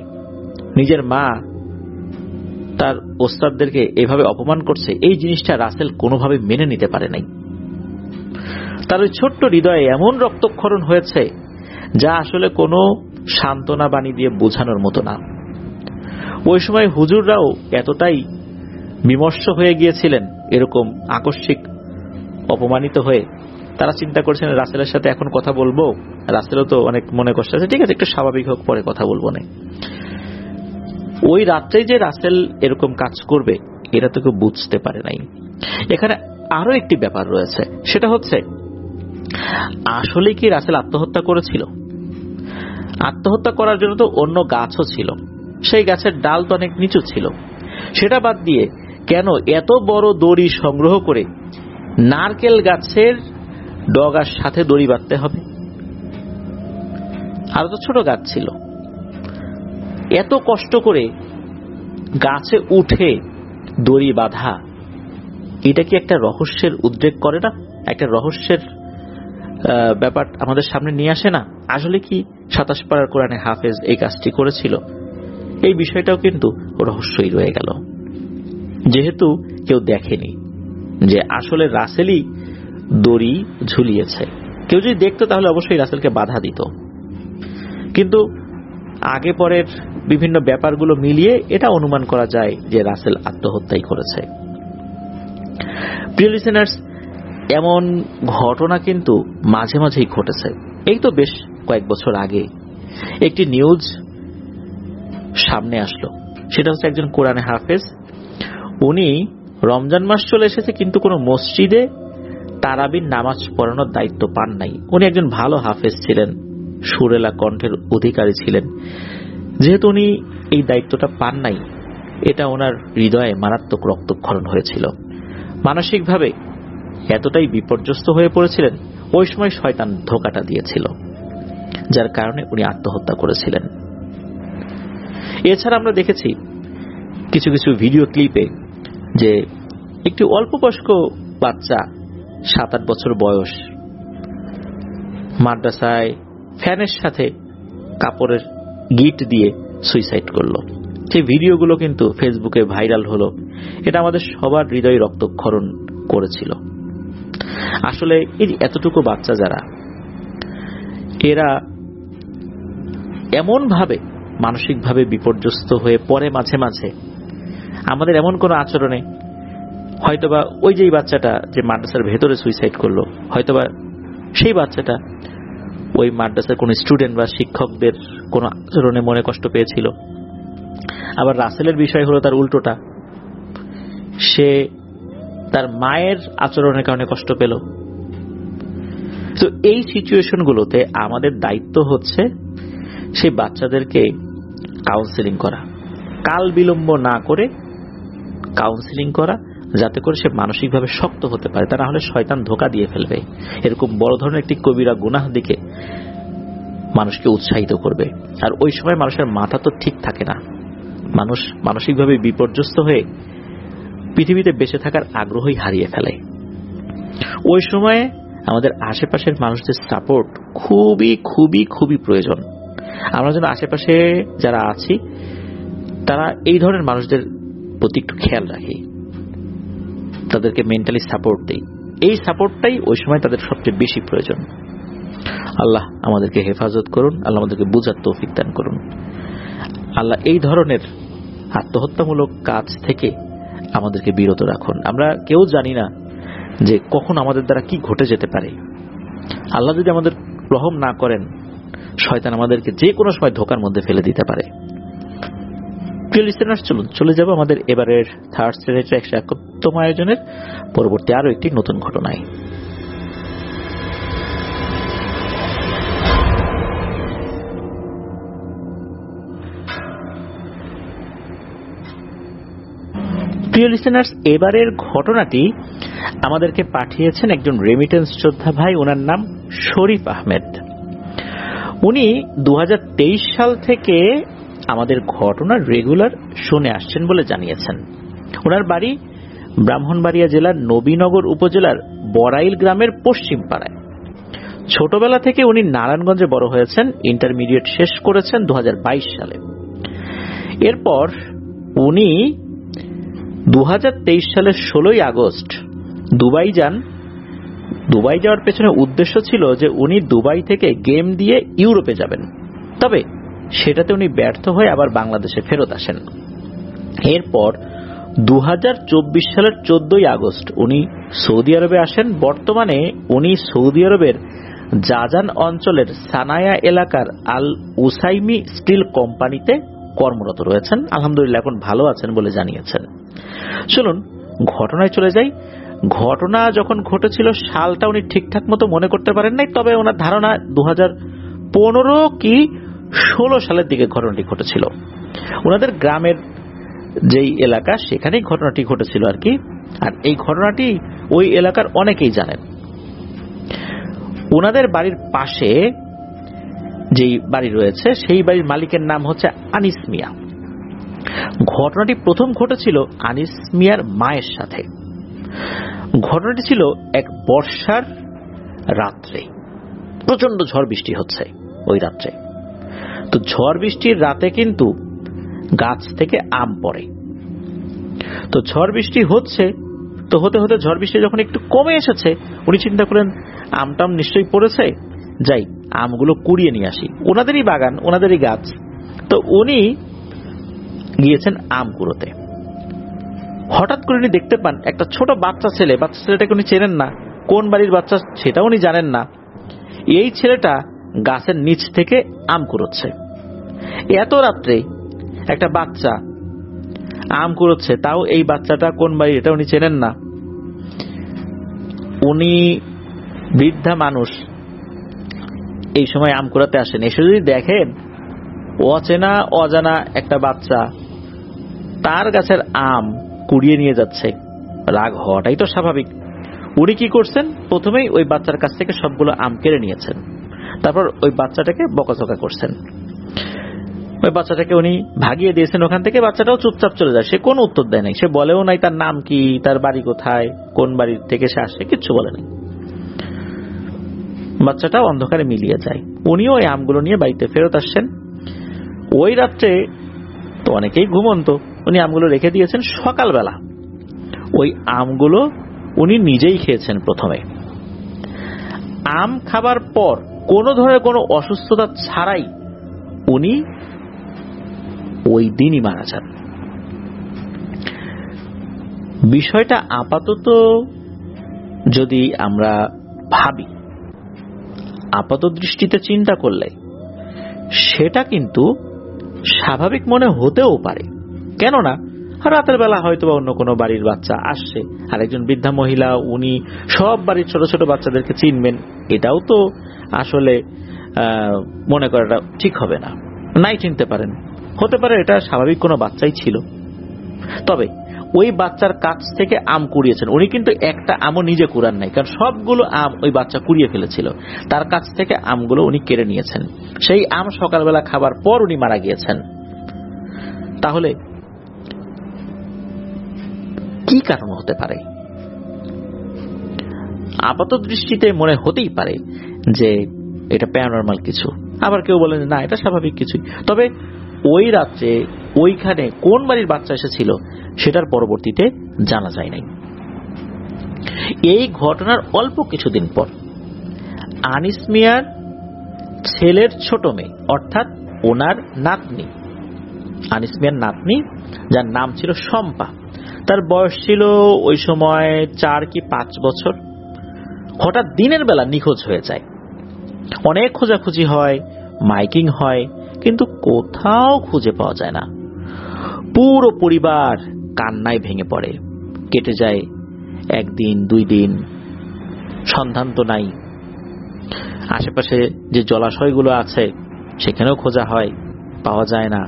নিজের মা তার ওস্তাদদেরকে এভাবে অপমান করছে, এই জিনিসটা রাসেল কোনোভাবে মেনে নিতে পারে নাই। তার ওই ছোট্ট হৃদয়ে এমন রক্তক্ষরণ হয়েছে যা আসলে কোনো সান্ত্বনা বাণী দিয়ে বোঝানোর মতো না। ওই সময় হুজুররাও এতটাই বিমর্ষ হয়ে গিয়েছিলেন এরকম আকস্মিক অপমানিত হয়ে, তারা চিন্তা করছেন রাসেলের সাথে এখন কথা বলবো। রাসেলও তো অনেক মনে কষ্ট আছে, ঠিক আছে একটু স্বাভাবিক হোক, পরে কথা বলবো না। ওই রাত্রেই যে রাসেল এরকম কাজ করবে এটা তো কেউ বুঝতে পারে নাই। এখানে আরো একটি ব্যাপার রয়েছে, সেটা হচ্ছে আসলে কি রাসেল আত্মহত্যা করেছিল? আত্মহত্যা করার জন্য তো অন্য গাছও ছিল, সেই গাছের ডাল তো অনেক নিচু ছিল। সেটা বাদ দিয়ে কেন এত বড় দড়ি সংগ্রহ করে নারকেল গাছের ডগার সাথে দড়ি বাঁধতে হবে? আরো তো ছোট গাছ ছিল। এত কষ্ট করে গাছে উঠে দড়ি বাঁধা, এটা কি একটা রহস্যের উদ্রেক করে না? একটা রহস্যের ব্যাপার আমাদের সামনে নিয়ে আসে না? আসলে কি 27 পারার কোরআনে হাফেজ এই কাজটি করেছিল? এই বিষয়টাও কিন্তু রহস্যই রয়ে গেল, যেহেতু কেউ দেখেনি যে আসলে রাসেলই দড়ি ঝুলিয়েছে। কেউ যদি দেখতো তাহলে অবশ্যই রাসেলকে বাধা দিত, কিন্তু আগে পরের বিভিন্ন ব্যাপারগুলো মিলিয়ে এটা অনুমান করা যায় যে রাসেল আত্মহত্যাই করেছে। প্রিয় লিসেনার্স, এমন ঘটনা কিন্তু মাঝে মাঝেই ঘটেছে। এই তো বেশ কয়েক বছর আগে একটি নিউজ সামনে আসলো, সেটা হচ্ছে একজন কোরআনে হাফেজ, উনি রমজান মাস চলে এসেছে কিন্তু কোনো মসজিদে তারাবির নামাজ পড়ানোর দায়িত্ব পান নাই। উনি একজন ভালো হাফেজ ছিলেন, সুরেলা কণ্ঠের অধিকারী ছিলেন। যেহেতু উনি এই দায়িত্বটা পান নাই, এটা ওনার হৃদয়ে মারাত্মক রক্তক্ষরণ হয়েছিল। মানসিকভাবে এতটাই বিপর্যস্ত হয়ে পড়েছিলেন, ওই সময় শয়তান ধোঁকাটা দিয়েছিল, যার কারণে উনি আত্মহত্যা করেছিলেন। এছাড়া আমরা দেখেছি কিছু কিছু ভিডিও ক্লিপে যে একটি অল্প বয়স্ক বাচ্চা 7-8 বছর বয়স মাদ্রাসায় ফ্যানের সাথে কাপড়ের গিট দিয়ে সুইসাইড করলো। সেই ভিডিওগুলো কিন্তু ফেসবুকে ভাইরাল হলো। এটা আমাদের সবার হৃদয়ে রক্তক্ষরণ করেছিল। আসলে এই এতটুকু বাচ্চা যারা, এরা এমন ভাবে মানসিকভাবে বিপর্যস্ত হয়ে পড়ে মাঝে মাঝে আমাদের এমন কোন আচরণে, হয়তোবা ওই যে বাচ্চাটা যে মাদ্রাসার ভেতরে সুইসাইড করলো, হয়তোবা সেই বাচ্চাটা ওই মাদ্রাসার কোন স্টুডেন্ট বা শিক্ষকদের কোন আচরণে মনে কষ্ট পেয়েছিল। আবার রাসেলের বিষয় হলো তার উল্টোটা, সে তার মায়ের আচরণের কারণে কষ্ট পেল। তো এই সিচুয়েশনগুলোতে আমাদের দায়িত্ব হচ্ছে সেই বাচ্চাদেরকে কাউন্সেলিং করা, কাল বিলম্ব না করে কাউন্সেলিং করা, যাতে করে সে মানসিকভাবে শক্ত হতে পারে। তা না হলে শয়তান ধোঁকা দিয়ে ফেলবে, এরকম বড় ধরনের একটি কবিরা গুনাহ দিকে মানুষকে উৎসাহিত করবে। আর ওই সময় মানুষের মাথা তো ঠিক থাকে না, মানুষ মানসিকভাবে বিপর্যস্ত হয়ে পৃথিবীতে বেঁচে থাকার আগ্রহই হারিয়ে ফেলে। ওই সময়ে আমাদের আশেপাশের মানুষদের সাপোর্ট খুবই খুবই খুবই প্রয়োজন। আমরা যেন আশেপাশে যারা আছি তারা এই ধরনের মানুষদের প্রতি একটু খেয়াল রাখি, তাদেরকে মেন্টালি সাপোর্ট দেই। এই সাপোর্টটাই ওই সময় তাদের সবচেয়ে বেশি প্রয়োজন। আল্লাহ আমাদেরকে হেফাজত করুন, আল্লাহ আমাদেরকে বুঝার তৌফিক দান করুন। আল্লাহ এই ধরনের আত্মহত্যামূলক কাজ থেকে আমাদেরকে বিরত রাখুন। আমরা কেউ জানি না যে কখন আমাদের দ্বারা কি ঘটে যেতে পারে। আল্লাহ যদি আমাদের রহম না করেন, শয়তান আমাদেরকে যে কোনো সময় ধোঁকার মধ্যে ফেলে দিতে পারে। প্রিয় লিসেনার্স, চলুন চলে যাব আমাদের এবারের থার্ড সিরিজের 171তম আয়োজনের পরবর্তী আরো একটি নতুন ঘটনায়। প্রিয় লিসেনার্স, এবারের ঘটনাটি আমাদেরকে পাঠিয়েছেন একজন রেমিটেন্স যোদ্ধা ভাই, ওনার নাম শরীফ আহমেদ। উনি 2023 সাল থেকে আমাদের ঘটনা রেগুলার শুনে আসছেন বলে জানিয়েছেন। ওনার বাড়ি ব্রাহ্মণবাড়িয়া জেলার নবীনগর উপজেলার বড়াইল গ্রামের পশ্চিম পাড়ায়। ছোটবেলা থেকে উনি নারায়ণগঞ্জে বড় হয়েছেন, ইন্টারমিডিয়েট শেষ করেছেন 2022 সালে। এরপর উনি 2023 সালের 16ই আগস্ট দুবাই যান। দুবাই যাওয়ার পেছনে উদ্দেশ্য ছিল যে উনি দুবাই থেকে গেম দিয়ে ইউরোপে যাবেন, তবে সেটাতে উনি ব্যর্থ হয়ে আবার বাংলাদেশে ফেরত আসেন। এরপর 2024 সালের 14ই আগস্ট উনি সৌদি আরবে আসেন। বর্তমানে উনি সৌদি আরবের জাজান অঞ্চলের সানায়া এলাকার আল উসাইমি স্টিল কোম্পানিতে কর্মরত রয়েছেন। আলহামদুলিল্লাহ এখন ভালো আছেন বলে জানিয়েছেন। চলুন ঘটনায় চলে যাই। ঘটনা যখন ঘটেছিল সালটা উনি ঠিকঠাক মতো মনে করতে পারেন নাই, তবে ওনার ধারণা 2015 কি 16 সালের দিকে ঘটনাটি ঘটেছিল। ওনাদের গ্রামের যেই এলাকা সেখানেই ঘটনাটি ঘটেছিল আর কি। আর এই ঘটনাটি ওই এলাকার অনেকেই জানেন। ওনাদের বাড়ির পাশে যেই বাড়ি রয়েছে সেই বাড়ির মালিকের নাম হচ্ছে আনিস মিয়া। ঘটনাটি প্রথম ঘটেছিল আনিস মিয়ার মায়ের সাথে। ঘটনাটি ছিল এক বর্ষার রাত্রে, প্রচন্ড ঝড় বৃষ্টি হচ্ছে ওই রাত্রে। তো ঝড় বৃষ্টির রাতে কিন্তু গাছ থেকে আম পড়ে। তো ঝড় বৃষ্টি হচ্ছে, তো হতে হতে ঝড় বৃষ্টি যখন একটু কমে এসেছে উনি চিন্তা করেন আমটাম নিশ্চয়ই পড়েছে, যাই আমগুলো কুড়িয়ে নিয়ে আসি। ওনাদেরই বাগান, ওনাদেরই গাছ। তো উনি গিয়েছেন আম কুড়োতে। হঠাৎ করে উনি দেখতে পান একটা ছোট বাচ্চা ছেলেটাকে উনি চেনেন না, কোন বাড়ির বাচ্চা সেটাও উনি জানেন না। এই ছেলেটা গাছের নিচ থেকে আম কুড়োচ্ছে। এত রাত্রে একটা বাচ্চা আম কুড়োচ্ছে, তাও এই বাচ্চাটা কোন বাড়ির এটা উনি চেনেন না। উনি বৃদ্ধা মানুষ, এই সময় আম কুড়াতে আসেন। এসে যদি দেখেন অচেনা অজানা একটা বাচ্চা তার গাছের আম কুড়িয়ে নিয়ে যাচ্ছে, রাগ হওয়াটাই তো স্বাভাবিক। উনি কি করছেন, প্রথমেই ওই বাচ্চার কাছ থেকে সবগুলো আম কেড়ে নিয়েছেন, তারপর ওই বাচ্চাটাকে বকাঝকা করছেন। ওই বাচ্চাটাকে উনি ভাগিয়ে দিয়েছেন ওখান থেকে। বাচ্চাটাও চুপচাপ চলে যায়, সে কোনো উত্তর দেয় নাই, সে বলেও নাই তার নাম কি, তার বাড়ি কোথায়, কোন বাড়ির থেকে সে আসে, কিচ্ছু বলে নাই। বাচ্চাটা অন্ধকারে মিলিয়ে যায়। উনিও ওই আমগুলো নিয়ে বাড়িতে ফেরত আসছেন। ওই রাত্রে তো অনেকেই ঘুমন্ত, উনি আমগুলো রেখে দিয়েছেন। সকালবেলা ওই আমগুলো উনি নিজেই খেয়েছেন। প্রথমে আম খাবার পর কোনো ধরনের কোনো অসুস্থতা ছাড়াই উনি ওই দিনই মারা যান। বিষয়টা আপাতত যদি আমরা ভাবি, আপাত দৃষ্টিতে চিন্তা করলে সেটা কিন্তু স্বাভাবিক মনে হতেও পারে। কেননা রাতের বেলা হয়তো অন্য কোনো বাড়ির বাচ্চা আসছে, আর একজন বৃদ্ধা মহিলা, উনি সব বাড়ির ছোট ছোট বাচ্চাদেরকে চিনবেন, এটাও তো আসলে মনে করাটা ঠিক হবে না। নাই চিনতে পারেন, হতে পারে এটা স্বাভাবিক কোনো বাচ্চাই ছিল। তবে ওই বাচ্চার কাছ থেকে আম কুড়িয়েছেন উনি, কিন্তু একটা আমও নিজে কুড়ান নাই, কারণ সবগুলো আম ওই বাচ্চা কুড়িয়ে ফেলেছিল। তার কাছ থেকে আমগুলো উনি কেড়ে নিয়েছেন। সেই আম সকালবেলা খাবার পর উনি মারা গিয়েছেন। তাহলে কি কারণ হতে পারে? আপাত দৃষ্টিতে মনে হতেই পারে যে এটা প্যারানরমাল কিছু, আবার কেউ বলেন না এটা স্বাভাবিক কিছুই। তবে ওই রাত্রে ওইখানে কোন বাড়ির বাচ্চা এসেছিল সেটার পরবর্তীতে জানা যায় নাই। এই ঘটনার অল্প কিছুদিন পর আনিস মিয়ার ছেলের ছোট মেয়ে, অর্থাৎ ওনার নাতনি, আনিস মিয়ার নাতনি, যার নাম ছিল শম্পা, তার বয়স ছিল ওই সময় 4 কি 5 বছর, হঠাৎ দিনের বেলা নিখোঁজ হয়ে যায়। অনেক খোঁজাখুঁজি হয়, মাইকিং হয়, কিন্তু কোথাও খুঁজে পাওয়া যায় না। পুরো পরিবার কান্নায় ভেঙে পড়ে। কেটে যায় 1 দিন 2 দিন, সন্ধান তো নাই। আশেপাশে যে জলাশয়গুলো আছে সেখানেও খোঁজা হয়, পাওয়া যায় না।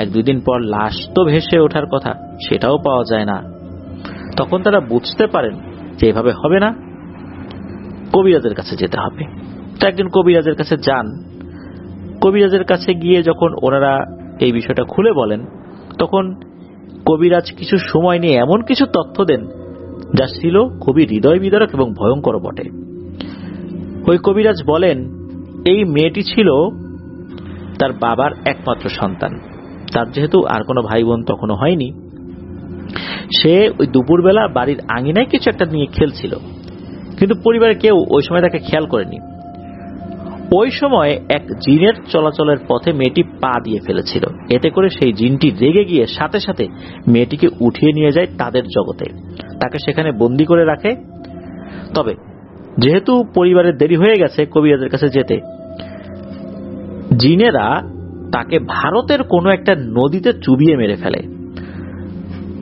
1-2 দিন পর লাশ তো ভেসে ওঠার কথা, সেটাও পাওয়া যায় না। তখন তারা বুঝতে পারেন যে এভাবে হবে না, কবিরাজের কাছে যেতে হবে। তো একজন কবিরাজের কাছে যান। কবিরাজের কাছে গিয়ে যখন ওনারা এই বিষয়টা খুলে বলেন, তখন কবিরাজ কিছু সময় নিয়ে এমন কিছু তথ্য দেন যা ছিল খুবই হৃদয় বিদারক এবং ভয়ঙ্কর বটে। ওই কবিরাজ বলেন, এই মেয়েটি ছিল তার বাবার একমাত্র সন্তান। তার যেহেতু আর কোনো ভাই বোন তখনও হয়নি, সে ওই দুপুরবেলা বাড়ির আঙিনায় কিছু একটা নিয়ে খেলছিল, কিন্তু পরিবারের কেউ ওই সময় তাকে খেয়াল করেনি। ওই সময় এক জিনের চলাচলের পথে মেয়েটি পা দিয়ে ফেলেছিল। এতে করে সেই জিনটি রেগে গিয়ে সাথে সাথে মেয়েটিকে উঠিয়ে নিয়ে যায় তাদের জগতে, তাকে সেখানে বন্দি করে রাখে। তবে যেহেতু পরিবারের দেরি হয়ে গেছে কবিরাজের কাছে যেতে, জিনেরা তাকে ভারতের কোনো একটা নদীতে চুবিয়ে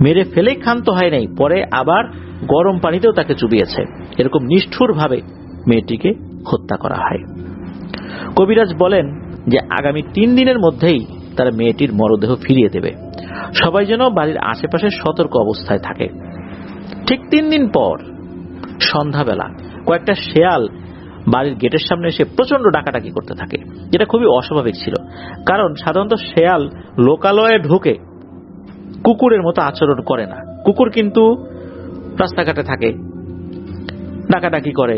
মেরে ফেলেই ক্ষান্ত হয় নাই, পরে আবার গরম পানিতেও তাকে চুবিয়েছে। এরকম নিষ্ঠুরভাবে মেয়েটিকে হত্যা করা হয়। কবিরাজ বলেন যে আগামী 3 দিনের মধ্যেই তারা মেয়েটির মরদেহ ফিরিয়ে দেবে। সবাই যেন বাড়ির আশেপাশে সতর্ক অবস্থায় থাকে। ঠিক 3 দিন পর সন্ধ্যাবেলা কয়েকটা শেয়াল বাড়ির গেটের সামনে এসে প্রচন্ড ডাকাডাকি করতে থাকে। যেটা খুবই অস্বাভাবিক ছিল, কারণ সাধারণত শেয়াল লোকালয়ে ঢুকে কুকুরের মতো আচরণ করে না। কুকুর কিন্তু রাস্তাঘাটে থাকে, ডাকাডাকি করে,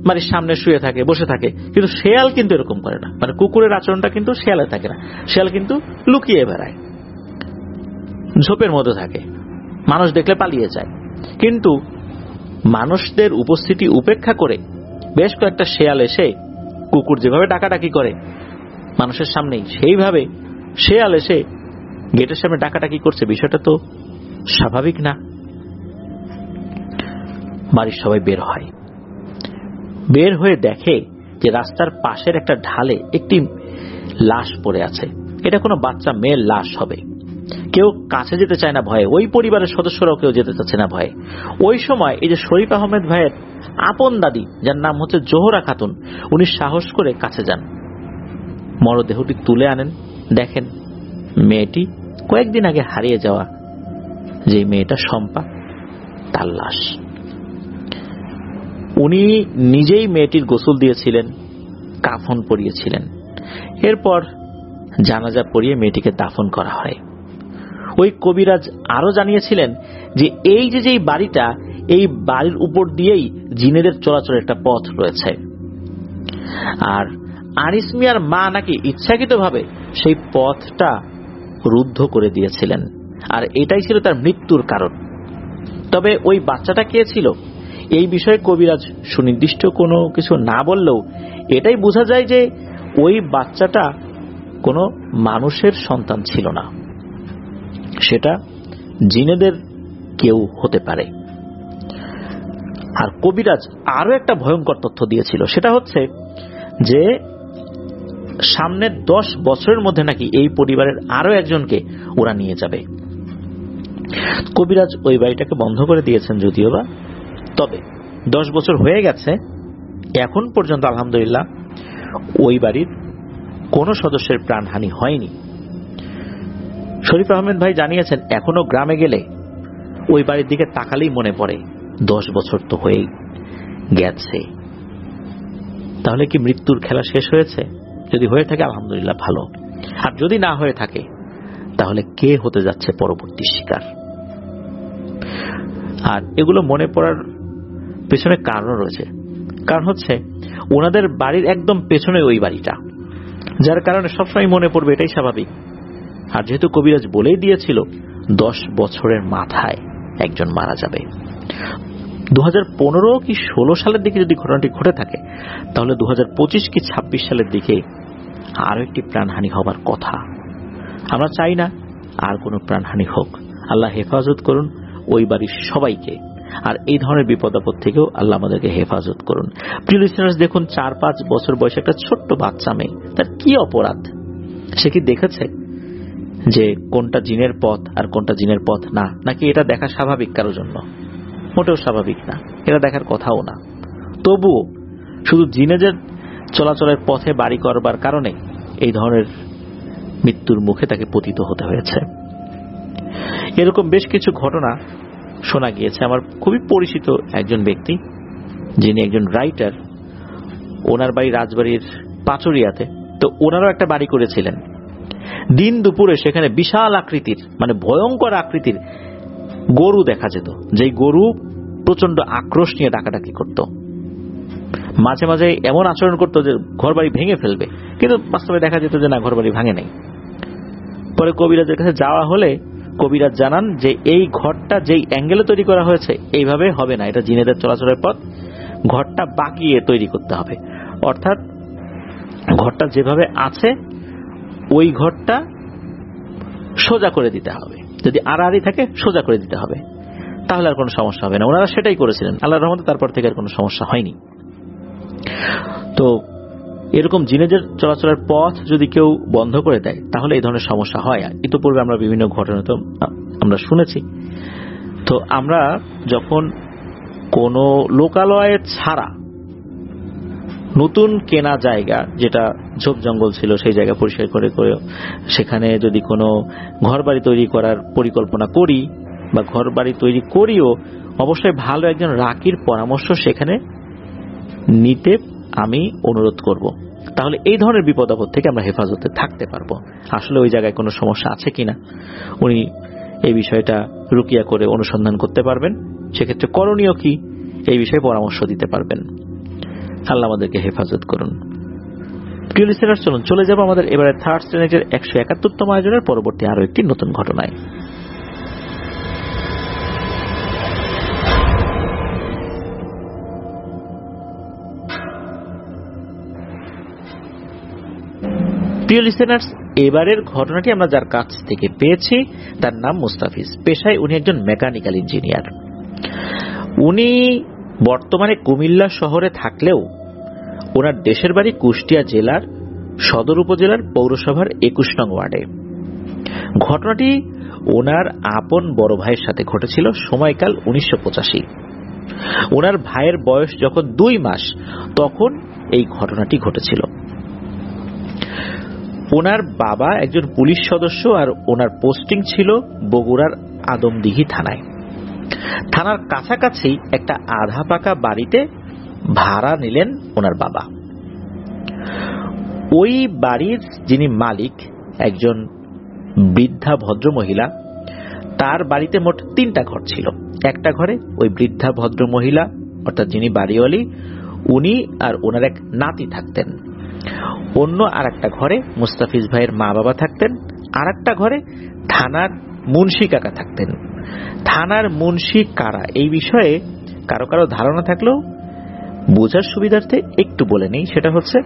বাড়ির সামনে শুয়ে থাকে, বসে থাকে, কিন্তু শেয়াল কিন্তু এরকম করে না। মানে কুকুরের আচরণটা কিন্তু শেয়ালে থাকে না। শেয়াল কিন্তু লুকিয়ে বেড়ায়, ঝোপের মধ্যে থাকে, মানুষ দেখলে পালিয়ে যায়। কিন্তু মানুষদের উপস্থিতি উপেক্ষা করে বেশ কয়েকটা শেয়াল এসে কুকুর যেভাবে ডাকাডাকি করে মানুষের সামনেই, সেইভাবে শেয়াল এসে গেটের সামনে ডাকাডাকি করছে। বিষয়টা তো স্বাভাবিক না। বাড়ির সবাই বের হয়ে দেখে যে রাস্তার পাশের একটা ঢালে একটি লাশ পড়ে আছে। এটা কোনো বাচ্চা মেয়ের লাশ হবে। কেউ কাছে যেতে চায় না ভয়ে, ওই পরিবারের সদস্যরাও কেউ যেতে চাচ্ছে না ভয়ে। ওই সময় এই যে শরীফ আহমেদ ভাইয়ের আপন দাদি, যার নাম হচ্ছে জোহরা খাতুন, উনি সাহস করে কাছে যান, মরদেহটি তুলে আনেন। দেখেন মেয়েটি কয়েকদিন আগে হারিয়ে যাওয়া যে মেয়েটা শম্পা, তার লাশ। উনি নিজেই মেয়েটির গোসল দিয়েছিলেন, কাফন পরিয়েছিলেন। এরপর জানাজা পড়িয়ে মেয়েটিকে দাফন করা হয়। ওই কবিরাজ আরো জানিয়েছিলেন যে এই যে বাড়িটা, এই বাড়ির উপর দিয়েই জিনেদের চলাচলের একটা পথ রয়েছে। আর আনিস মিয়ার মা নাকি ইচ্ছাকৃতভাবে সেই পথটা রুদ্ধ করে দিয়েছিলেন, আর এটাই ছিল তার মৃত্যুর কারণ। তবে ওই বাচ্চাটা কে ছিল এই বিষয়ে কবিরাজ সুনির্দিষ্ট কোনো কিছু না বললেও এটাই বোঝা যায় যে ওই বাচ্চাটা কোনো মানুষের সন্তান ছিল না, সেটা জিনেদের কেউ হতে পারে। আর কবিরাজ আরো একটা ভয়ঙ্কর তথ্য দিয়েছিল, সেটা হচ্ছে যে সামনের 10 বছরের মধ্যে নাকি এই পরিবারের আরো একজনকে ওরা নিয়ে যাবে। কবিরাজ ওই বাড়িটাকে বন্ধ করে দিয়েছেন যদিও বা, তবে 10 বছর হয়ে গেছে, এখন পর্যন্ত আলহামদুলিল্লাহ ওই বাড়ির কোন সদস্যের প্রাণহানি হয়নি। শরীফ আহমেদ ভাই জানিয়েছেন এখনো গ্রামে গেলে ওই বাড়ির দিকে তাকালেই মনে পড়ে 10 বছর তো হয়েই গেছে। তাহলে কি মৃত্যুর খেলা শেষ হয়েছে? যদি হয়ে থাকে আলহামদুলিল্লাহ ভালো, আর যদি না হয়ে থাকে তাহলে কে হতে যাচ্ছে পরবর্তী শিকার? আর এগুলো মনে পড়ার পেছনে কারণ রয়েছে। কারণ হচ্ছে ওনাদের বাড়ির একদম পেছনে ওই বাড়িটা, যার কারণে সবসময় মনে পড়বে, এটাই স্বাভাবিক। আর যেহেতু কবিরাজ বলেই দিয়েছিল 10 বছরের মাথায় একজন মারা যাবে, 2015 কি 16 সালের দিকে যদি ঘটনাটি ঘটে থাকে, তাহলে 2025 কি 26 সালের দিকে আরো একটি প্রাণহানি হবার কথা। আমরা চাই না আর কোনো প্রাণহানি হোক। আল্লাহ হেফাজত করুন ওই বাড়ির সবাইকে, আর এই ধরনের বিপদ আপদ থেকেও আল্লাহ আমাদেরকে হেফাজত করুন। প্রিয় লিসেনার্স, দেখুন 4-5 বছর বয়সে একটা ছোট্ট বাচ্চা মেয়ে, তার কি অপরাধ? সে কি দেখেছে যে কোনটা জিনের পথ আর কোনটা জিনের পথ না? নাকি এটা দেখা স্বাভাবিক কারোর জন্য? মোটেও স্বাভাবিক না, এটা দেখার কথাও না। তবুও শুধু জিনেদের চলাচলের পথে বাড়ি করবার কারণে এই ধরনের মৃত্যুর মুখে তাকে পতিত হতে হয়েছে। এরকম বেশ কিছু ঘটনা শোনা গিয়েছে। আমার খুবই পরিচিত একজন ব্যক্তি, যিনি একজন রাইটার, ওনার বাড়ি রাজবাড়ির পাচুরিয়াতে। তো ওনারও একটা বাড়ি করেছিলেন। দিন দুপুরে সেখানে বিশাল আকৃতির, মানে ভয়ঙ্কর আকৃতির গরু দেখা যেত, যেই গরু প্রচন্ড আক্রোশ নিয়ে ডাকাডাকি করত। মাঝে মাঝে এমন আচরণ করতো যে ঘরবাড়ি ভেঙে ফেলবে, কিন্তু বাস্তবে দেখা যেত যে না, ঘরবাড়ি ভাঙে নাই। পরে কবিরাজের কাছে যাওয়া হলে কবিরাজ জানান যে এই ঘরটা যেই অ্যাঙ্গেলে তৈরি করা হয়েছে এইভাবে হবে না, এটা জিনেদের চলাচলের পথ, ঘরটা বাঁকিয়ে তৈরি করতে হবে। অর্থাৎ ঘরটা যেভাবে আছে ওই ঘরটা সোজা করে দিতে হবে, যদি আড়াআড়ি থাকে সোজা করে দিতে হবে, তাহলে আর কোনো সমস্যা হবে না। ওনারা সেটাই করেছিলেন, আল্লাহর রহমতে তারপর থেকে আর কোনো সমস্যা হয়নি। তো এরকম জিনেদের চলাচলের পথ যদি কেউ বন্ধ করে দেয় তাহলে এই ধরনের সমস্যা হয়। ইতিপূর্বে আমরা বিভিন্ন ঘটনা তো আমরা শুনেছি। তো আমরা যখন কোনো লোকালয়ে ছাড়া নতুন কেনা জায়গা, যেটা ঝোপ জঙ্গল ছিল, সেই জায়গা পরিষ্কার করে সেখানে যদি কোনো ঘরবাড়ি তৈরি করার পরিকল্পনা করি বা ঘরবাড়ি তৈরি করিও, অবশ্যই ভালো একজন রাকির পরামর্শ সেখানে নিতে আমি অনুরোধ করব। তাহলে এই ধরনের বিপদ আপদ থেকে আমরা হেফাজতে থাকতে পারবো। আসলে ওই জায়গায় কোনো সমস্যা আছে কিনা উনি এই বিষয়টা রুকিয়া করে অনুসন্ধান করতে পারবেন, সেক্ষেত্রে করণীয় কি এই বিষয়ে পরামর্শ দিতে পারবেন। আল্লাহ আমাদেরকে হেফাজত করুন। প্রিয় লিসেনার, চলুন চলে যাব আমাদের এবারে থার্ড স্টেনেটের 171তম আয়োজনের পরবর্তী আরো একটি নতুন ঘটনায়। প্রিয় লিসেনার্স, এবারের ঘটনাটি আমরা যার কাছ থেকে পেয়েছি তার নাম মুস্তাফিজ। পেশায় উনি একজন মেকানিক্যাল ইঞ্জিনিয়ার। উনি বর্তমানে কুমিল্লা শহরে থাকলেও ওনার দেশের বাড়ি কুষ্টিয়া জেলার সদর উপজেলার পৌরসভার 21 নং ওয়ার্ডে। ঘটনাটি ওনার আপন বড় ভাইয়ের সাথে ঘটেছিল। সময়কাল 1985। ওনার ভাইয়ের বয়স যখন 2 মাস তখন এই ঘটনাটি ঘটেছিল। ওনার বাবা একজন পুলিশ সদস্য আর ওনার পোস্টিং ছিল বগুড়ার আদমদিঘি থানায়। থানার কাছাকাছি একটা আধা পাকা বাড়িতে ভাড়া নিলেন ওনার বাবা। ওই বাড়ির যিনি মালিক একজন বৃদ্ধা ভদ্রমহিলা, তার বাড়িতে মোট 3টা ঘর ছিল। একটা ঘরে ওই বৃদ্ধা ভদ্রমহিলা অর্থাৎ যিনি বাড়িওয়ালি উনি আর ওনার এক নাতি থাকতেন। অন্য আর একটা ঘরে মুস্তাফিজ ভাইয়ের মা বাবা থাকতেন। আর একটা ঘরে থানার মুন্সি কাকা থাকতেন। থানার মুন্সি কারা এই বিষয়ে কারো কারো ধারণা থাকলেও বোঝার সুবিধার্থে একটু বলে নেই। সেটা হচ্ছে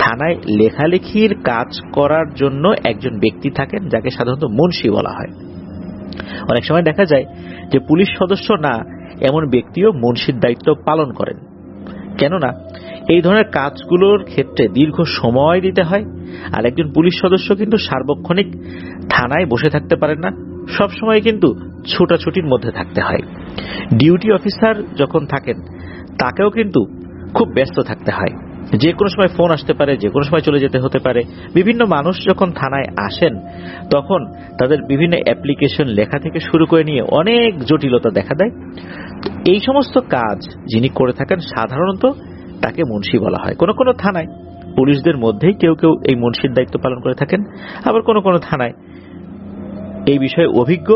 থানায় লেখালেখির কাজ করার জন্য একজন ব্যক্তি থাকেন যাকে সাধারণত মুন্সি বলা হয়। অনেক সময় দেখা যায় যে পুলিশ সদস্য না এমন ব্যক্তিও মুন্সির দায়িত্ব পালন করেন, কেননা এই ধরনের কাজগুলোর ক্ষেত্রে দীর্ঘ সময় দিতে হয়। আর একজন পুলিশ সদস্য কিন্তু সার্বক্ষণিক থানায় বসে থাকতে পারেন না, সব সময় কিন্তু ছোটাছুটির মধ্যে থাকতে হয়। ডিউটি অফিসার যখন থাকেন তাকেও কিন্তু খুব ব্যস্ত থাকতে হয়, যে কোনো সময় ফোন আসতে পারে, যে কোনো সময় চলে যেতে হতে পারে। বিভিন্ন মানুষ যখন থানায় আসেন তখন তাদের বিভিন্ন অ্যাপ্লিকেশন লেখা থেকে শুরু করে নিয়ে অনেক জটিলতা দেখা দেয়। এই সমস্ত কাজ যিনি করে থাকেন সাধারণত তাকে মুন্সি বলা হয়। কোনো কোনো থানায় পুলিশদের মধ্যেই কেউ কেউ এই মুন্সির দায়িত্ব পালন করে থাকেন, আবার কোনো কোনো থানায় এই বিষয়ে অভিজ্ঞ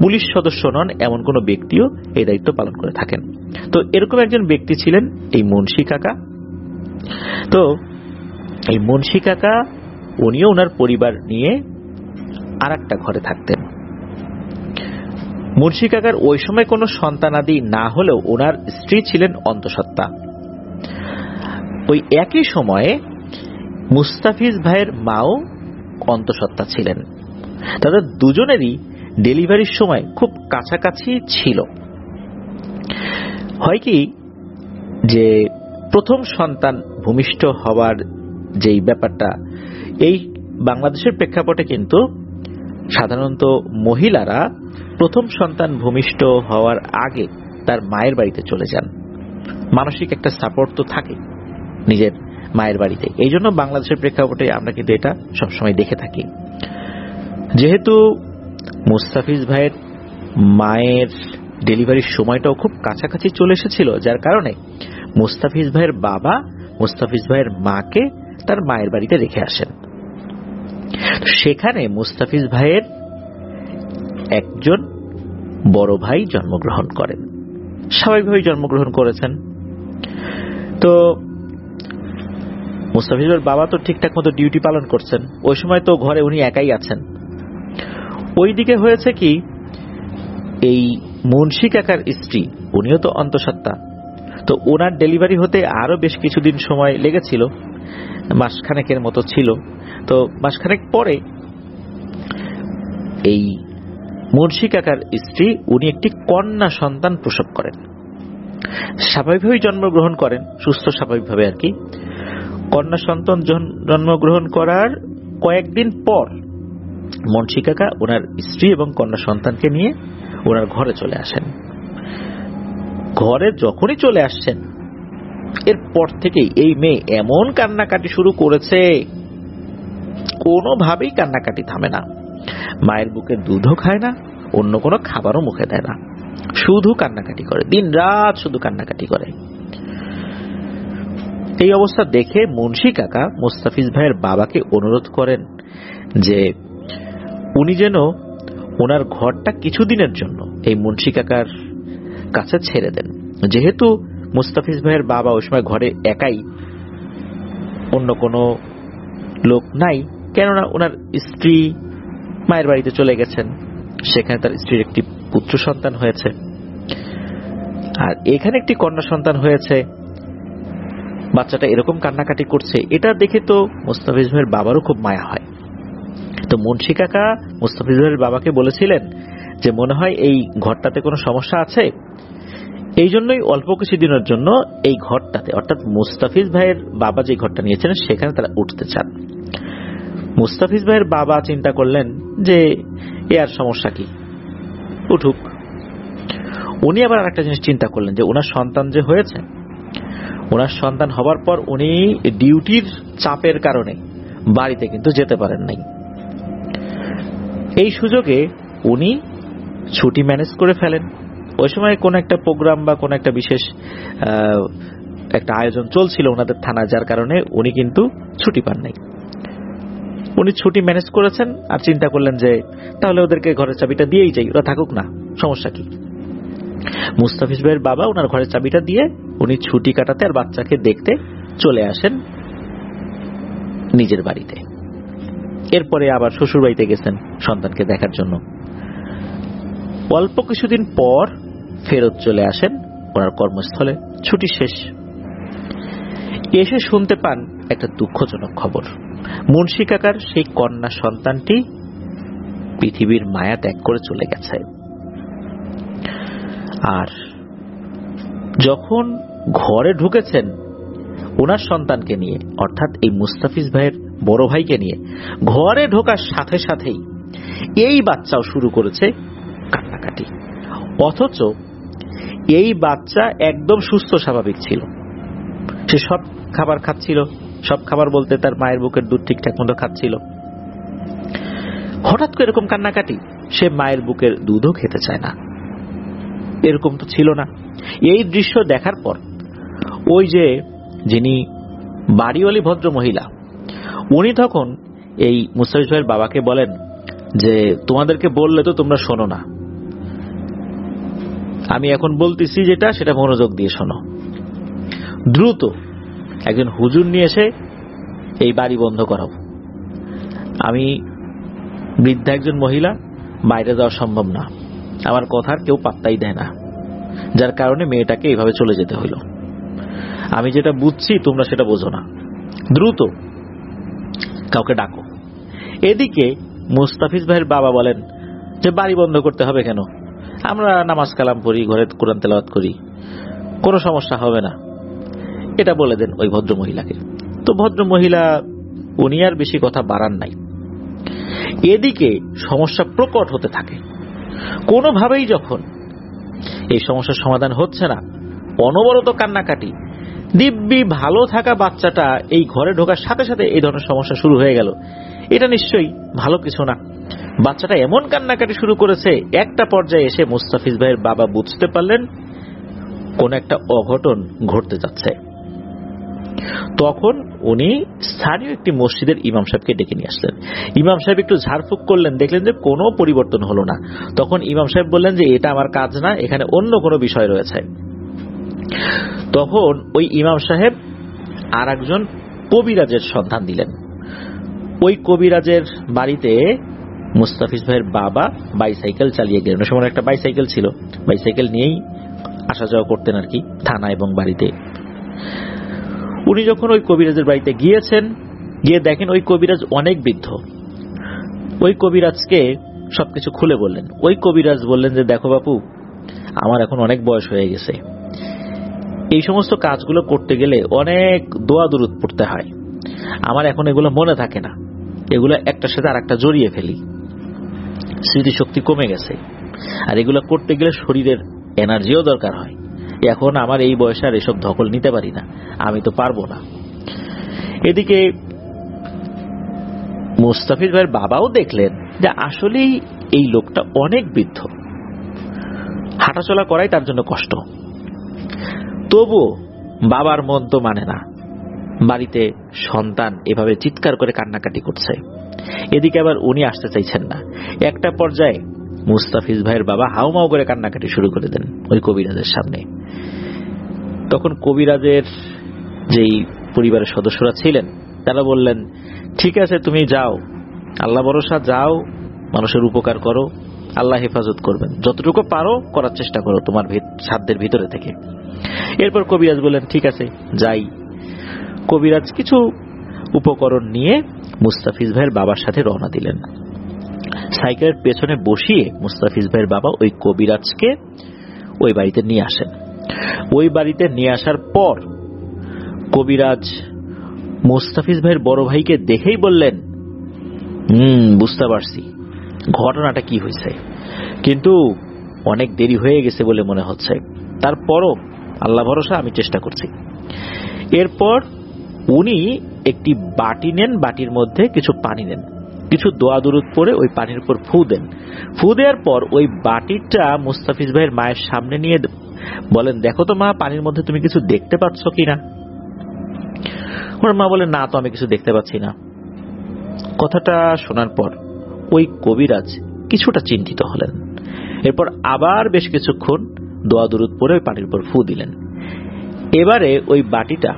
পুলিশ সদস্য নন এমন কোনো ব্যক্তিও এই দায়িত্ব পালন করে থাকেন। তো এরকম একজন ব্যক্তি ছিলেন এই মুন্সি কাকা। তো এই মুন্সি কাকা উনিও ওনার পরিবার নিয়ে আর একটা ঘরে থাকতেন। মুন্সি কাকার ওই সময় কোনো সন্তানাদি না হলেও ওনার স্ত্রী ছিলেন অন্তঃসত্ত্বা। ওই একই সময়ে মুস্তাফিজ ভাইয়ের মাও অন্তঃসত্ত্বা ছিলেন। তাদের দুজনেরই ডেলিভারির সময় খুব কাছাকাছি ছিল। হয় কি যে প্রথম সন্তান ভূমিষ্ঠ হওয়ার যেই ব্যাপারটা, এই বাংলাদেশের প্রেক্ষাপটে কিন্তু সাধারণত মহিলারা প্রথম সন্তান ভূমিষ্ঠ হওয়ার আগে তার মায়ের বাড়িতে চলে যান। মানসিক একটা সাপোর্ট তো থাকে নিজের মায়ের বাড়িতে। এই জন্য বাংলাদেশের প্রেক্ষাপটে আমরা কিন্তু এটা সবসময় দেখে থাকি। যেহেতু মুস্তাফিজ ভাইয়ের মায়ের ডেলিভারির সময়টাও খুব কাছাকাছি চলে এসেছিল, যার কারণে মুস্তাফিজ ভাইয়ের বাবা মুস্তাফিজ ভাইয়ের মাকে তার মায়ের বাড়িতে রেখে আসেন। সেখানে মুস্তাফিজ ভাইয়ের একজন বড় ভাই জন্মগ্রহণ করেন, স্বাভাবিকভাবেই জন্মগ্রহণ করেছেন। তো মুস্তাফিজ ভাইয়ের বাবা তো ঠিকঠাক মতো ডিউটি পালন করছেন, ওই সময় তো ঘরে উনি একাই আছেন। ওইদিকে হয়েছে কি, এই মুন্সি কাকার স্ত্রী, উনিও তো অন্তঃসত্ত্বা, তো ওনার ডেলিভারি হতে আরো বেশ কিছুদিন সময় লেগেছিল, মাসখানেকের মতো ছিল। তো মাসখানেক পরে এই মুন্সি কাকার স্ত্রী উনি একটি কন্যা সন্তান প্রসব করেন, স্বাভাবিকভাবেই জন্মগ্রহণ করেন, সুস্থ স্বাভাবিকভাবে আর কি। কন্যা সন্তান জন্মগ্রহণ করার কয়েকদিন পর মুন্সি কাকা ওনার স্ত্রী এবং কন্যা সন্তানকে নিয়ে ওনার ঘরে চলে আসেন। ঘরে যখনই চলে আসছেন, এরপর থেকেই এই মেয়ে এমন কান্নাকাটি শুরু করেছে, কোনোভাবেই কান্নাকাটি থামে না। মায়ের বুকের দুধও খায় না, অন্য কোনো খাবারও মুখে দেয় না, শুধু কান্নাকাটি করে, দিন রাত শুধু কান্নাকাটি করে। এই অবস্থা দেখে মুন্সি কাকা মুস্তাফিজ ভাইয়ের বাবাকে অনুরোধ করেন যে উনি যেন ওনার ঘরটা কিছুদিনের জন্য এই মুন্সি কাকার কাছে ছেড়ে দেন। যেহেতু মুস্তাফিজ ভাইয়ের বাবা ওই সময় ঘরে একাই, অন্য কোনো লোক নাই, কেননা ওনার স্ত্রী মায়ের বাড়িতে চলে গেছেন, সেখানে তার স্ত্রীর একটি পুত্র সন্তান হয়েছে, আর এখানে একটি কন্যা সন্তান হয়েছে। বাচ্চাটা এরকম কান্নাকাটি করছে, এটা দেখে তো মুস্তাফিজ ভাইয়ের বাবারও খুব মায়া হয়। তো মুন্সি কাকা মুস্তাফিজ ভাইয়ের বাবাকে বলেছিলেন যে মনে হয় এই ঘরটাতে কোনো সমস্যা আছে, এই জন্যই অল্প কিছুদিনের জন্য এই ঘরটাতে, অর্থাৎ মুস্তাফিজ ভাইয়ের বাবা যে ঘরটা নিয়েছেন সেখানে তারা উঠতে চান। মুস্তাফিজ ভাইয়ের বাবা চিন্তা করলেন যে এ আর সমস্যা কি, উঠুক। উনি আবার আরেকটা জিনিস চিন্তা করলেন যে ওনার সন্তান যে হয়েছে, ওনার সন্তান হবার পর উনি ডিউটির চাপের কারণে বাড়িতে কিন্তু যেতে পারেন নাই। এই সুযোগে উনি ছুটি ম্যানেজ করে ফেলেন। ওই সময় কোন একটা প্রোগ্রাম বা কোন একটা বিশেষ একটা আয়োজন চলছিল ওনাদের থানায়, যার কারণে উনি কিন্তু ছুটি পান নাই। উনি ছুটি ম্যানেজ করেছেন আর চিন্তা করলেন যে তাহলে ওদেরকে ঘরের চাবিটা দিয়েই যাই, ওরা থাকুক না, সমস্যা কি। মুস্তাফিজ ভাইয়ের বাবা ওনার ঘরের চাবিটা দিয়ে উনি ছুটি কাটাতে আর বাচ্চাকে দেখতে চলে আসেন নিজের বাড়িতে। এরপরে আবার শ্বশুর বাড়িতে গেছেন সন্তানকে দেখার জন্য। অল্প কিছুদিন পর ফেরত চলে আসেন ওনার কর্মস্থলে, ছুটি শেষ। এসে শুনতে পান একটা দুঃখজনক খবর, মুন্সি কাকার সেই কন্যা সন্তানটি পৃথিবীর মায়া ত্যাগ করে চলে গেছে। আর যখন ঘরে ঢুকেছেন ওনার সন্তানকে নিয়ে, অর্থাৎ এই মুস্তাফিজ ভাইয়ের বড় ভাইকে নিয়ে, ঘরে ঢোকার সাথে সাথেই এই বাচ্চাও শুরু করেছে কান্নাকাটি। অথচ এই বাচ্চা একদম সুস্থ স্বাভাবিক ছিল, সে সব খাবার খাচ্ছিল, সব খাবার বলতে তার মায়ের বুকের দুধ ঠিকঠাক মতো খাচ্ছিল। হঠাৎ করে এরকম কান্নাকাটি, সে মায়ের বুকের দুধও খেতে চায় না, এরকম তো ছিল না। এই দৃশ্য দেখার পর ওই যে যিনি বাড়িওয়ালি ভদ্র মহিলা, উনি তখন এই মুস্তাফিজ ভাইয়ের বাবাকে বলেন যে তোমাদেরকে বললে তো তোমরা শোনো না, আমি এখন বলতেছি যেটা সেটা মনোযোগ দিয়ে শোনো। দ্রুত একজন হুজুর নিয়ে এসে এই বাড়ি বন্ধ করাও। আমি বৃদ্ধা একজন মহিলা, বাইরে যাওয়া সম্ভব না, আমার কথার কেউ পাত্তাই দেয় না, যার কারণে মেয়েটাকে এইভাবে চলে যেতে হইল। আমি যেটা বুঝছি তোমরা সেটা বোঝো না, দ্রুত কাউকে ডাকো। এদিকে মুস্তাফিজ ভাইয়ের বাবা বলেন যে বাড়ি বন্ধ করতে হবে কেন, আমরা নামাজ কালাম পড়ি, ঘরে কোরআন তেলাওয়াত করি, কোনো সমস্যা হবে না, এটা বলে দেন ওই ভদ্র মহিলাকে। তো ভদ্র মহিলা উনি আর বেশি কথা বাড়ান নাই। এদিকে সমস্যা প্রকট হতে থাকে, কোনোভাবেই যখন এই সমস্যার সমাধান হচ্ছে না, অনবরত কান্নাকাটি, দিব্যি ভালো থাকা বাচ্চাটা এই ঘরে ঢোকার সাথে সাথে এই ধরনের সমস্যা শুরু হয়ে গেল, এটা নিশ্চয়ই ভালো কিছু না। বাচ্চাটা এমন কান্নাকাটি শুরু করেছে, একটা পর্যায়ে এসে মুস্তাফিজ ভাইয়ের বাবা বুঝতে পারলেন কোন একটা অঘটন ঘটতে যাচ্ছে। তখন উনি স্থানীয় একটি মসজিদের ইমাম সাহেবকে ডেকে নিয়ে আসলেন। ইমাম সাহেব একটু ঝাড়ফুঁক করলেন, দেখলেন যে কোনো পরিবর্তন হলো না। তখন ইমাম সাহেব বললেন যে এটা আমার কাজ না, এখানে অন্য কোনো বিষয় রয়েছে। তখন ওই ইমাম সাহেব আর একজন কবিরাজের সন্ধান দিলেন। ওই কবিরাজের বাড়িতে মুস্তাফিজ ভাইয়ের বাবা বাইসাইকেল চালিয়ে গেলেন। ওই সময় একটা বাইসাইকেল ছিল, বাইসাইকেল নিয়েই আসা যাওয়া করতেন আর কি, থানা এবং বাড়িতে। উনি যখন ওই কবিরাজের বাড়িতে গিয়েছেন, গিয়ে দেখেন ওই কবিরাজ অনেক বৃদ্ধ। ওই কবিরাজকে সবকিছু খুলে বললেন। ওই কবিরাজ বললেন যে দেখো বাপু, আমার এখন অনেক বয়স হয়ে গেছে, এই সমস্ত কাজগুলো করতে গেলে অনেক দোয়া দুরূদ পড়তে হয়, আমার এখন এগুলো মনে থাকে না, এগুলো একটার সাথে আর একটা জড়িয়ে ফেলি, স্মৃতিশক্তি কমে গেছে, আর এগুলো করতে গেলে শরীরের এনার্জিও দরকার হয়, এখন আমার এই বয়সে আর এসব ধকল নিতে পারি না, আমি তো পারবো না। এদিকে মুস্তাফিজ ভাইয়ের বাবাও দেখলেন যে আসলেই এই লোকটা অনেক বৃদ্ধ, হাঁটাচলা করাই তার জন্য কষ্ট। তবুও বাবার মন তো মানে না, বাড়িতে সন্তান এভাবে চিৎকার করে কান্নাকাটি করছে, এদিকে আবার উনি আসতে চাইছেন না। একটা পর্যায়ে মুস্তাফিজ ভাইয়ের বাবা হাউমাউ করে কান্নাকাটি শুরু করে দেন ওই কবিরাজের সামনে। তখন কবিরাজের যেই পরিবারের সদস্যরা ছিলেন তারা বললেন, ঠিক আছে তুমি যাও, আল্লাহ ভরসা যাও, মানুষের উপকার করো, আল্লাহ হেফাজত করবেন, যতটুকু পারো করার চেষ্টা করো তোমার সাধ্যের ভিতরে থেকে। এরপর কবিরাজ বললেন ঠিক আছে যাই। কবিরাজ কিছু উপকরণ নিয়ে মুস্তাফিজ ভাইয়ের বাবার সাথে রওনা দিলেন। সাইকেলের পেছনে বসিয়ে মুস্তাফিজ ভাইয়ের বাবা ওই কবিরাজকে ওই বাড়িতে নিয়ে আসেন। ওই বাড়িতে নিয়ে আসার পর কবিরাজ মুস্তাফিজ ভাইয়ের বড় ভাইকে দেখেই বললেন, বুঝতে পারছি ঘটনাটা কি হয়েছে, কিন্তু অনেক দেরি হয়ে গেছে বলে মনে হচ্ছে, তারপরও আল্লাহ ভরসা আমি চেষ্টা করছি। এরপর উনি একটি বাটি নেন, বাটির মধ্যে কিছু পানি নেন, কিছু দোয়া দুরূদ পড়ে ওই পানির উপর ফু দেন। ফু দেওয়ার পর ওই বাটিটা মুস্তাফিজ ভাইয়ের মায়ের সামনে নিয়ে বলেন, দেখো তো মা, পানির মধ্যে তুমি কিছু দেখতে পাচ্ছ কিনা? ওর মা বলেন, না তো আমি কিছু দেখতে পাচ্ছি না। কথাটা শোনার পর ওই কবিরাজ কিছুটা চিন্তিত হলেন। এরপর আবার বেশ কিছুক্ষণ দোয়া দুরূদ পড়ে ওই পানির উপর ফু দিলেন। এবারে ওই বাটিটা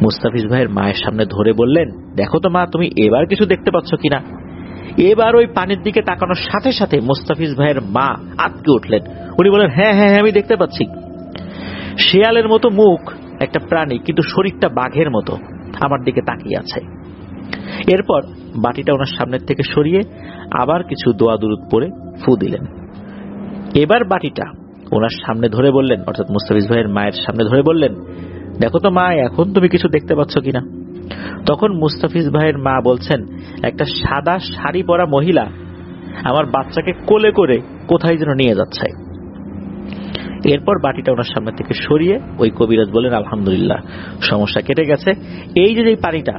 মুস্তাফিজ ভাইয়ের মায়ের সামনে ধরে বললেন, দেখো তো মা, তুমি এবার কিছু দেখতে পাচ্ছ কিনা? এবার ওই পানির দিকে তাকানোর সাথে সাথে মুস্তাফিজ ভাইয়ের মা আঁতকে উঠলেন। উনি বলেন, হ্যাঁ হ্যাঁ আমি দেখতে পাচ্ছি। শেয়ালের মতো মুখ একটা প্রাণী, কিন্তু শরীরটা বাঘের মতো আমার দিকে তাকিয়ে আছে। এরপর বাটিটা ওনার সামনের থেকে সরিয়ে আবার কিছু দোয়া দুরূদ পড়ে ফু দিলেন। এবার বাটিটা ওনার সামনে ধরে বললেন, অর্থাৎ মুস্তাফিজ ভাইয়ের মায়ের সামনে ধরে বললেন, দেখো তো মা, এখন তুমি কিছু দেখতে পাচ্ছ কিনা? তখন মুস্তাফিজ ভাইয়ের মা বলছেন, একটা সাদা শাড়ি পরা মহিলা আমার বাচ্চাকে কোলে করে কোথায় যেন নিয়ে যাচ্ছে। এরপর বাটিটা ওনার সামনে থেকে সরিয়ে ওই কবিরাজ বলেন, আলহামদুলিল্লাহ সমস্যা কেটে গেছে। এই যে পানিটা,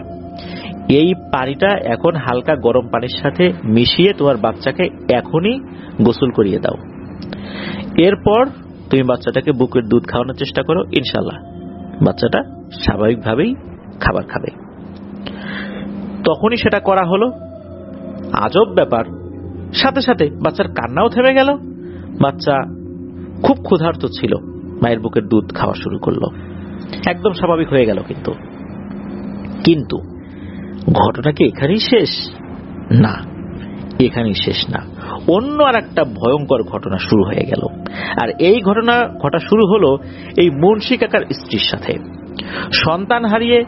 এই পানিটা এখন হালকা গরম পানির সাথে মিশিয়ে তোমার বাচ্চাকে এখনই গোসল করিয়ে দাও। এরপর তুমি বাচ্চাটাকে বুকের দুধ খাওয়ানোর চেষ্টা করো, ইনশাআল্লাহ বাচ্চাটা স্বাভাবিকভাবেই খাবার খাবে। তখনই সেটা করা হলো। আজব ব্যাপার, সাথে সাথে বাচ্চার কান্নাও থেমে গেল। বাচ্চা খুব ক্ষুধার্ত ছিল, মায়ের বুকের দুধ খাওয়া শুরু করলো, একদম স্বাভাবিক হয়ে গেল। কিন্তু ঘটনা কি এখানেই শেষ? না, এখানেই শেষ না। অন্য আর একটা ভয়ঙ্কর ঘটনা শুরু হয়ে গেল। আর এই ঘটনা ঘটা শুরু হলো এই মুন্সি কাকার স্ত্রীর সাথে। সন্তান হারিয়ে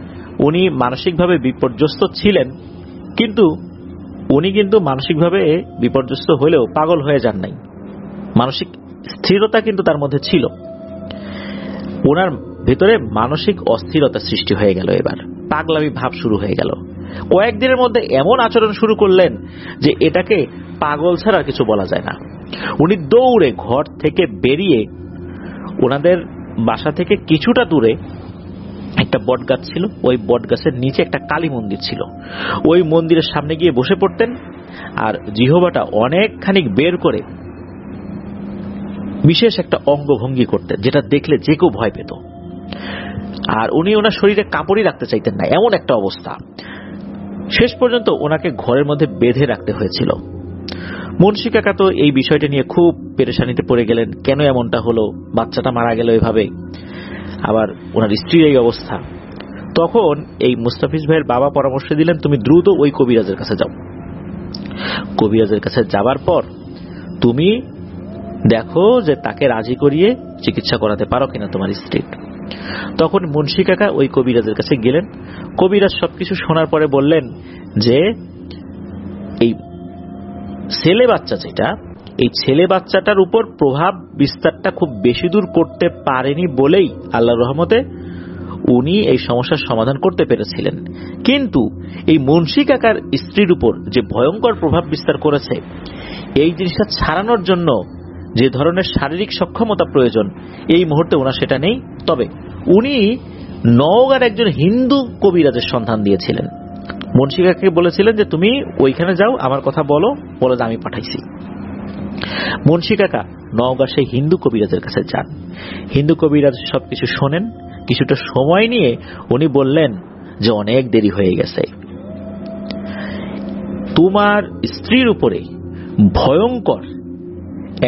উনি মানসিকভাবে বিপর্যস্ত ছিলেন, কিন্তু উনি মানসিকভাবে বিপর্যস্ত হলেও পাগল হয়ে যান নাই। মানসিক স্থিরতা কিন্তু তার মধ্যে ছিল। ওনার ভেতরে মানসিক অস্থিরতা সৃষ্টি হয়ে গেল। এবার পাগলামি ভাব শুরু হয়ে গেল। কয়েকদিনের মধ্যে এমন আচরণ শুরু করলেন যে এটাকে পাগল ছাড়া কিছু বলা যায় না। উনি দৌড়ে ঘর থেকে বেরিয়ে ওনাদের বাসা থেকে কিছুটা দূরে একটা বট গাছ ছিল, ওই বট গাছের নিচে একটা কালী মন্দির ছিল। ওই মন্দিরের সামনে গিয়ে বসে পড়তেন আর জিহ্বাটা অনেকখানি বের করে বিশেষ একটা অঙ্গভঙ্গি করতেন, যেটা দেখলে যে কেউ ভয় পেত। আর উনি ওনার শরীরে কাপড়ই রাখতে চাইতেন না, এমন একটা অবস্থা। শেষ পর্যন্ত ওনাকে ঘরের মধ্যে বেঁধে রাখতে হয়েছিল। মুন্সি কাকা তো এই বিষয়টা নিয়ে খুব পেরেশানিতে পড়ে গেলেন, কেন এমনটা হলো, বাচ্চাটা মারা গেল এভাবে। আবার ওনার স্ত্রীর এই অবস্থা। তখন এই মুস্তাফিজ ভাইয়ের বাবা পরামর্শ দিলেন, তুমি দ্রুত ওই কবিরাজের কাছে যাও। কবিরাজের কাছে যাবার পর তুমি দেখো যে তাকে রাজি করিয়ে চিকিৎসা করাতে পারো কিনা তোমার স্ত্রীর। তখন মুন্সি কাকা ওই কবিরাজের কাছে গেলেন। কবিরাজ সবকিছু শোনার পরে বললেন যে এই ছেলে বাচ্চা যেটা, এই ছেলে বাচ্চাটার উপর প্রভাব বিস্তারটা খুব বেশি দূর করতে পারেনি বলেই আল্লাহর রহমতে উনি এই সমস্যার সমাধান করতে পেরেছিলেন। কিন্তু এই মুন্সি কাকার স্ত্রীর উপর যে ভয়ঙ্কর প্রভাব বিস্তার করেছে, এই জিনিসটা ছাড়ানোর জন্য যে ধরনের শারীরিক সক্ষমতা প্রয়োজন এই মুহূর্তে ওনার সেটা নেই। তবে উনি নওগাঁর একজন হিন্দু কবিরাজের সন্ধান দিয়েছিলেন। মুন্সি কাকাকে বলেছিলেন যে তুমি ওইখানে যাও, আমার কথা বলো, বলে যে আমি পাঠাইছি। মুন্সি কাকা নওগাঁর সেই হিন্দু কবিরাজের কাছে যান। হিন্দু কবিরাজ সবকিছু শোনেন। কিছুটা সময় নিয়ে উনি বললেন যে অনেক দেরি হয়ে গেছে, তোমার স্ত্রীর উপরে ভয়ঙ্কর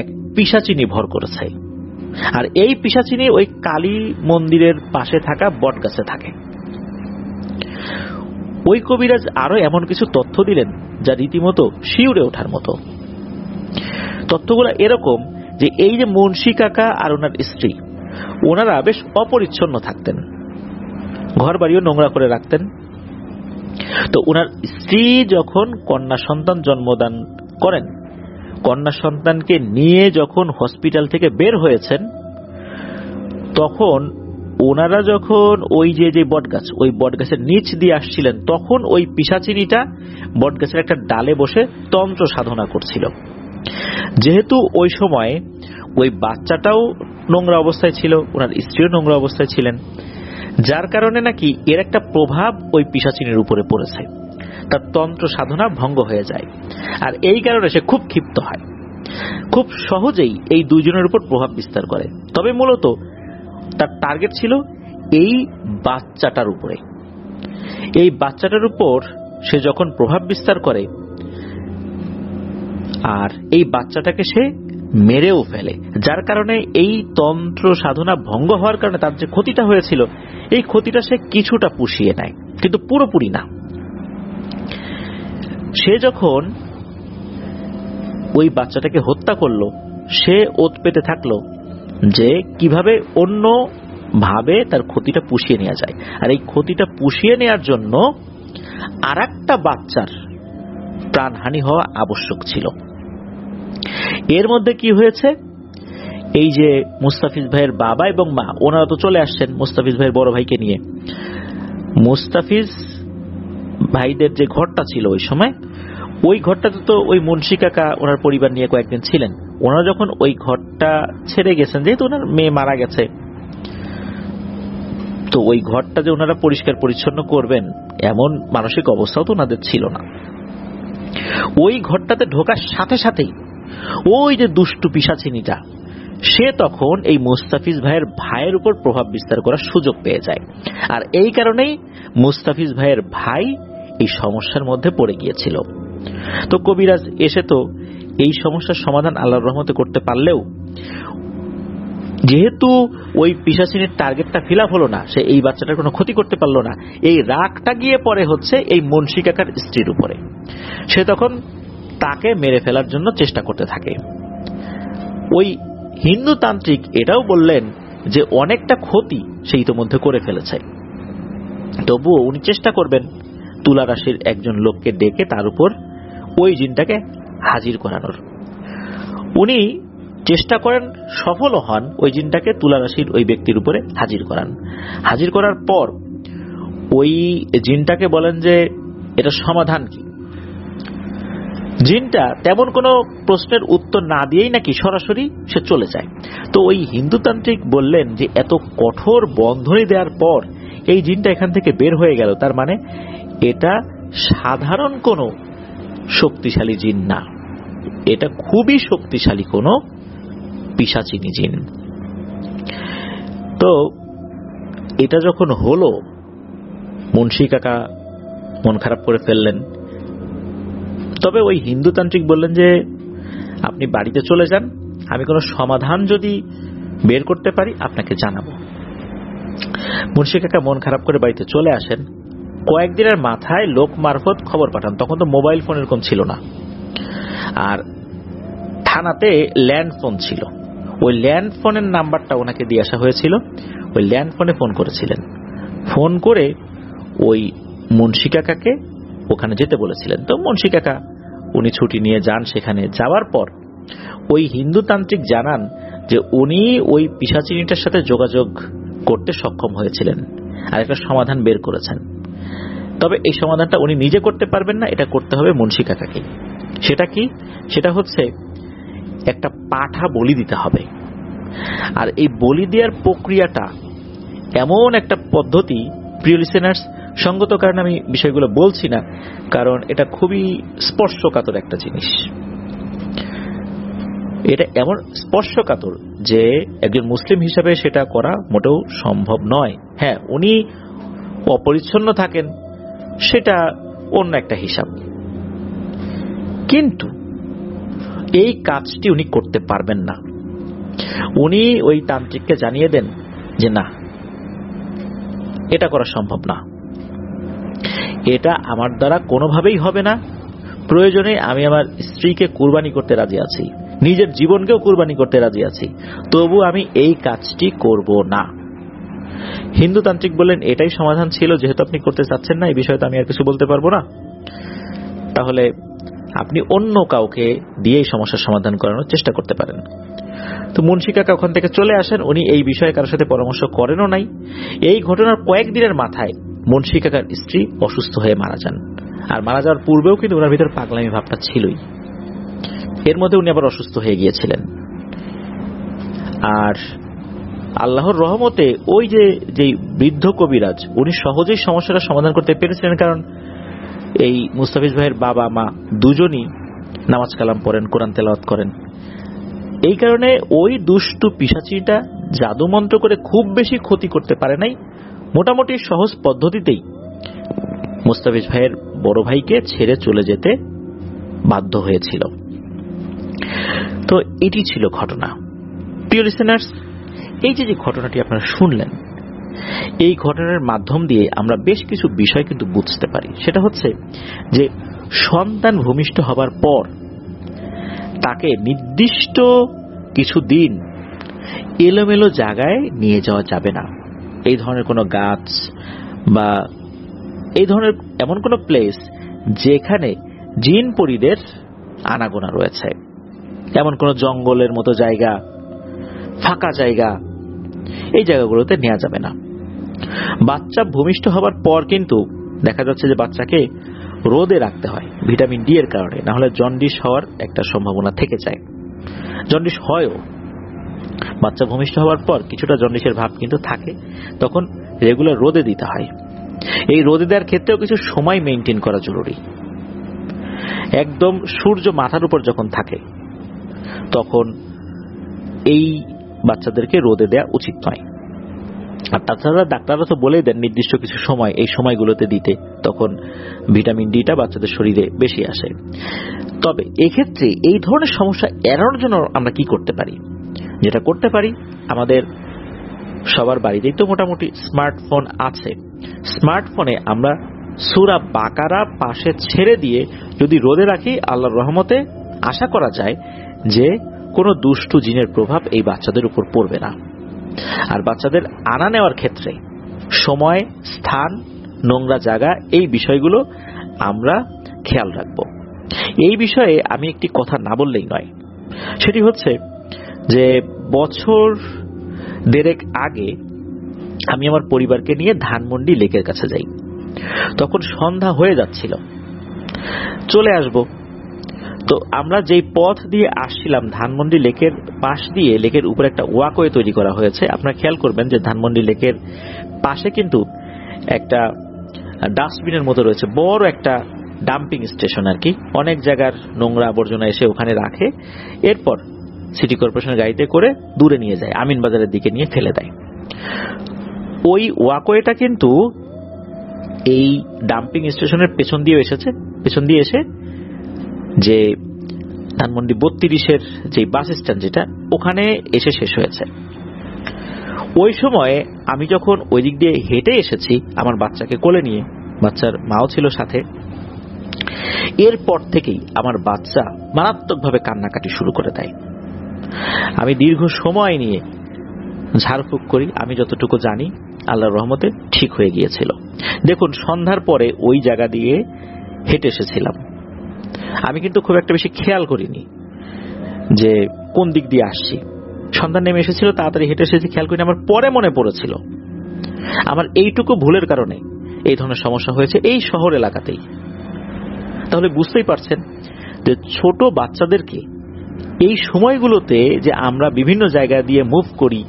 এক পিশাচিনী ভর করেছে, আর এই পিশাচিনী ওই কালী মন্দিরের পাশে থাকা বট গাছে থাকে। ওই কবিরাজ আরো এমন কিছু তথ্য দিলেন যা রীতিমতো শিউরে ওঠার মতো। তথ্যগুলো এরকম যে এই যে মুন্সি কাকা আর ওনার স্ত্রী, ওনারা বেশ অপরিচ্ছন্ন থাকতেন, ঘর বাড়িও নোংরা করে রাখতেন। তো ওনার স্ত্রী যখন কন্যা সন্তান জন্মদান করেন, কন্যা সন্তানকে নিয়ে যখন হসপিটাল থেকে বের হয়েছেন, তখন ওনারা যখন ওই যে বটগাছ, ওই বটগাছের নিচ দিয়ে আসছিলেন, তখন ওই পিশাচিনীটা বটগাছের একটা ডালে বসে তন্ত্র সাধনা করছিল। যেহেতু ওই সময় ওই বাচ্চাটাও নোংরা অবস্থায় ছিল, ওনার স্ত্রীও নোংরা অবস্থায় ছিলেন, যার কারণে নাকি এর একটা প্রভাব ওই পিশাচিনীর উপরে পড়েছে, তার তন্ত্র সাধনা ভঙ্গ হয়ে যায়। আর এই কারণে সে খুব ক্ষিপ্ত হয়, খুব সহজেই এই দুইজনের উপর প্রভাব বিস্তার করে। তবে মূলত তার টার্গেট ছিল এই বাচ্চাটার উপরে। এই বাচ্চাটার উপর সে যখন প্রভাব বিস্তার করে, আর এই বাচ্চাটাকে সে মেরেও ফেলে, যার কারণে এই তন্ত্র সাধনা ভঙ্গ হওয়ার কারণে তার যে ক্ষতিটা হয়েছিল, এই ক্ষতিটা সে কিছুটা পুষিয়ে নেয়, কিন্তু পুরোপুরি না। সে যখন ওই বাচ্চাটাকে হত্যা করলো, সে ওত পেতে থাকলো যে কিভাবে অন্য ভাবে তার ক্ষতিটা পুষিয়ে নেওয়া যায়। আর এই ক্ষতিটা পুষিয়ে নেওয়ার জন্য আরেকটা বাচ্চার প্রাণহানি হওয়া আবশ্যক ছিল। এর মধ্যে কি হয়েছে, এই যে মুস্তাফিজ ভাইয়ের বাবা এবং মা, ওনারা তো চলে আসছেন মুস্তাফিজ ভাইয়ের বড় ভাইকে নিয়ে। মুস্তাফিজ ভাইদের যে ঘরটা ছিল ওই সময়, ওই ঘরটাতে তো ওই মুন্সি কাকা ওনার পরিবার নিয়ে কয়েকদিন ছিলেন। ওনারা যখন ওই ঘরটা ছেড়ে গেছেন, যেহেতু ওনার মেয়ে মারা গেছে, তো ওই ঘরটা যে ওনারা পরিষ্কার পরিচ্ছন্ন করবেন এমন মানসিক অবস্থাও তো ওনাদের ছিল না। ওই ঘরটাতে ঢোকার সাথে সাথেই ওই যে দুষ্টু পিশাচিনীটা, সে তখন এই মুস্তাফিজ ভাইয়ের ভাইয়ের উপর প্রভাব বিস্তার করার সুযোগ পেয়ে যায়। আর এই কারণেই মুস্তাফিজ ভাইয়ের ভাই এই সমস্যার মধ্যে পড়ে গিয়েছিল। তো কবিরাজ এসে তো এই সমস্যার সমাধান আল্লাহর রহমতে করতে পারলেও, যেহেতু ওই পিশাচিনীর টার্গেটটা ফিল আপ হলো না, সে এই বাচ্চাটার কোনো ক্ষতি করতে পারলো না, এই রাগটা গিয়ে পড়ে হচ্ছে এই মুন্সি কাকার স্ত্রীর উপরে। সে তখন তাকে মেরে ফেলার জন্য চেষ্টা করতে থাকে। ওই হিন্দু তান্ত্রিক এটাও বললেন যে অনেকটা ক্ষতি সে ইতোমধ্যে করে ফেলেছে, তবুও উনি চেষ্টা করবেন তুলা রাশির একজন লোককে ডেকে তার উপর ওই জিনটাকে হাজির করানোর। উনি চেষ্টা করেন, সফলও হন, ওই জিনটাকে তুলা রাশির ওই ব্যক্তির উপরে হাজির করান। হাজির করার পর ওই জিনটাকে বলেন যে এটা সমাধান কি। জিনটা তেমন কোনো প্রশ্নের উত্তর না দিয়েই নাকি সরাসরি সে চলে যায়। তো ওই হিন্দুতান্ত্রিক বললেন যে এত কঠোর বন্ধনী দেওয়ার পর এই জিনটা এখান থেকে বের হয়ে গেল, তার মানে এটা সাধারণ কোনো শক্তিশালী জিন না, এটা খুবই শক্তিশালী কোনো পিশাচিনী জিন। তো এটা যখন হলো, মুন্সি কাকা মন খারাপ করে ফেললেন। তবে ওই হিন্দুতান্ত্রিক বললেন যে আপনি বাড়িতে চলে যান, আমি কোনো সমাধান যদি বের করতে পারি আপনাকে জানাবো। মুন্সি কাকা মন খারাপ করে বাড়িতে চলে আসেন। কয়েকদিনের মাথায় লোক মারফত খবর পাঠান। তখন তো মোবাইল ফোন এরকম ছিল না, আর থানাতে ল্যান্ড ফোন ছিল। ওই ল্যান্ড ফোনের নাম্বারটা ওনাকে দিয়ে আসা হয়েছিল। ওই ল্যান্ড ফোনে ফোন করেছিলেন, ফোন করে ওই মুন্সি কাকাকে ওখানে যেতে বলেছিলেন। তো মুন্সি কাকা উনি ছুটি নিয়ে যান। সেখানে যাওয়ার পর ওই হিন্দু তান্ত্রিক জানান যে উনি ওই পিশাচিনীটার সাথে যোগাযোগ করতে সক্ষম হয়েছিলেন আর একটা সমাধান বের করেছেন। তবে এই সমাধানটা উনি নিজে করতে পারবেন না, এটা করতে হবে মুন্সি কাকাকে। সেটা কি? সেটা হচ্ছে একটা পাঠা বলি দিতে হবে। আর এই বলি দেওয়ার প্রক্রিয়াটা এমন একটা পদ্ধতি, প্রিয় লিসেনার্স, সঙ্গত কারণে আমি বিষয়গুলো বলছি না, কারণ এটা খুবই স্পর্শকাতর একটা জিনিস। এটা এমন স্পর্শকাতর যে একজন মুসলিম হিসাবে সেটা করা মোটেও সম্ভব নয়। হ্যাঁ, উনি অপরিচ্ছন্ন থাকেন, সেটা অন্য একটা হিসাব, কিন্তু এই কাজটি উনি করতে পারবেন না। উনি ওই তান্ত্রিককে জানিয়ে দেন যে না, এটা করা সম্ভব না, এটা আমার দ্বারা কোনোভাবেই হবে না। প্রয়োজনে আমি আমার স্ত্রীকে কুরবানি করতে রাজি আছি, নিজের জীবনকেও কুরবানি করতে রাজি আছি, তবু আমি এই কাজটি করব না। হিন্দু তান্ত্রিক বললেন এটাই সমাধান ছিল, যেহেতু আপনি করতে চাচ্ছেন না, এই বিষয়ে তো আমি আর কিছু বলতে পারবো না, তাহলে আপনি অন্য কাউকে দিয়ে এই সমস্যার সমাধান করানোর চেষ্টা করতে পারেন। তো মুন্সি কাকা ওখান থেকে চলে আসেন। উনি এই বিষয়ে কারোর সাথে পরামর্শ করেনও নাই। এই ঘটনার কয়েকদিনের মাথায় মুন্সি কাকার স্ত্রী অসুস্থ হয়ে মারা যান। আর মারা যাওয়ার পূর্বেও কিন্তু ওনার ভিতর পাগলামি ভাবটা ছিলই। এর মধ্যে উনি আবার অসুস্থ হয়ে গিয়েছিলেন। আর আল্লাহর রহমতে ওই যে বৃদ্ধ কবিরাজ, উনি সহজেই সমস্যাটা সমাধান করতে পেরেছিলেন, কারণ এই মুস্তাফিজ ভাইয়ের বাবা মা দুজনই নামাজ কালাম পড়েন, কোরআন তেলাওয়াত করেন। এই কারণে ওই দুষ্টু পিশাচিটা জাদু মন্ত্র করে খুব বেশি ক্ষতি করতে পারে নাই। মোটামুটি সহজ পদ্ধতিতেই মুস্তাফিজ ভাইয়ের বড় ভাইকে ছেড়ে চলে যেতে বাধ্য হয়েছিল। তো এটি ছিল ঘটনা। প্রিয় লিসেনার্স, এই যে ঘটনাটি আপনারা শুনলেন, এই ঘটনার মাধ্যম দিয়ে আমরা বেশ কিছু বিষয় কিন্তু বুঝতে পারি। সেটা হচ্ছে যে সন্তান ভূমিষ্ঠ হবার পর তাকে নির্দিষ্ট কিছু দিন এলোমেলো জায়গায় নিয়ে যাওয়া যাবে না। এই ধরনের কোনো গাছ বা এই ধরনের এমন কোনো প্লেস যেখানে জিন পরীদের আনাগোনা রয়েছে, এমন কোনো জঙ্গলের মতো জায়গা, ফাঁকা জায়গা, এই জায়গাগুলোতে নেওয়া যাবে না। বাচ্চা ভূমিষ্ঠ হবার পর কিন্তু দেখা যাচ্ছে যে বাচ্চাকে রোদে রাখতে হয় ভিটামিন ডি এর কারণে, না হলে জন্ডিস হওয়ার একটা সম্ভাবনা থেকে যায়। জন্ডিস হয়ও, বাচ্চা ভূমিষ্ঠ হওয়ার পর কিছুটা জন্ডিসের ভাব কিন্তু থাকে, তখন রেগুলার রোদে দিতে হয়। এই রোদে দেওয়ার ক্ষেত্রেও কিছু সময় মেনটেন করা জরুরি। একদম সূর্য মাথার উপর যখন থাকে তখন এই বাচ্চাদেরকে রোদে দেওয়া উচিত নয়। আর তাছাড়া ডাক্তাররা তো বলেই দেন নির্দিষ্ট কিছু সময়, এই সময়গুলোতে দিতে, তখন ভিটামিন ডিটা বাচ্চাদের শরীরে বেশি আসে। তবে এক্ষেত্রে এই ধরনের সমস্যা এড়ানোর জন্য আমরা কি করতে পারি? যেটা করতে পারি, আমাদের সবার বাড়িতেই তো মোটামুটি স্মার্টফোন আছে। স্মার্টফোনে আমরা সূরা বাকারা পাশে ছেড়ে দিয়ে যদি রোদে রাখি, আল্লাহর রহমতে আশা করা যায় যে কোনো দুষ্টু জিনের প্রভাব এই বাচ্চাদের উপর পড়বে না। আর বাচ্চাদের আনা নেওয়ার ক্ষেত্রে সময়, স্থান, নোংরা জায়গা, এই বিষয়গুলো আমরা খেয়াল রাখব। এই বিষয়ে আমি একটি কথা না বললেই নয়। সেটি হচ্ছে যে বছর দেড়েক আগে আমি আমার পরিবারকে নিয়ে ধানমন্ডি লেকের কাছে যাই। তখন সন্ধ্যা হয়ে যাচ্ছিল, চলে আসব। তো আমরা যেই পথ দিয়ে আসছিলাম, ধানমন্ডি লেকের পাশ দিয়ে, লেকের উপরে একটা ওয়াকওয়ে তৈরি করা হয়েছে। আপনারা খেয়াল করবেন যে ধানমন্ডি লেকের পাশে কিন্তু একটা ডাস্টবিনের মতো রয়েছে, বড় একটা ডাম্পিং স্টেশন আর কি। অনেক জায়গার নোংরা আবর্জনা এসে ওখানে রাখে, এরপর সিটি কর্পোরেশনের গাড়িতে করে দূরে নিয়ে যায়, আমিন বাজারের দিকে নিয়ে ফেলে দেয়। ওই ওয়াকওয়েটা কিন্তু এই ডাম্পিং স্টেশনের পেছন দিয়ে এসেছে, পেছন দিয়ে এসে যে ধানমন্ডি 32-এর যে বাস স্ট্যান্ড, যেটা ওখানে এসে শেষ হয়েছে। ওই সময়ে আমি যখন ওই দিক দিয়ে হেঁটে এসেছি আমার বাচ্চাকে কোলে নিয়ে, বাচ্চার মাও ছিল সাথে, এরপর থেকেই আমার বাচ্চা মারাত্মকভাবে কান্নাকাটি শুরু করে দেয়। আমি দীর্ঘ সময় নিয়ে ঝাড়ফুঁক করি, আমি যতটুকু জানি আল্লাহর রহমতে ঠিক হয়ে গিয়েছিল। দেখুন, সন্ধ্যার পরে ওই জায়গা দিয়ে হেঁটে এসেছিলাম, আমি কিন্তু খুব একটা বেশি খেয়াল করিনি যে কোন দিক দিয়ে আসছি। সন্ধ্যা নেমে এসেছিল, তাড়াতাড়ি হেঁটে এসেছি, খেয়াল করিনি। আমার পরে মনে পড়েছিল আমার এইটুকু ভুলের কারণে এই ধরনের সমস্যা হয়েছে এই শহর এলাকাতেই। তাহলে বুঝতেই পারছেন যে ছোট বাচ্চাদেরকে এই সময়গুলোতে যে আমরা বিভিন্ন জায়গা দিয়ে মুভ করি,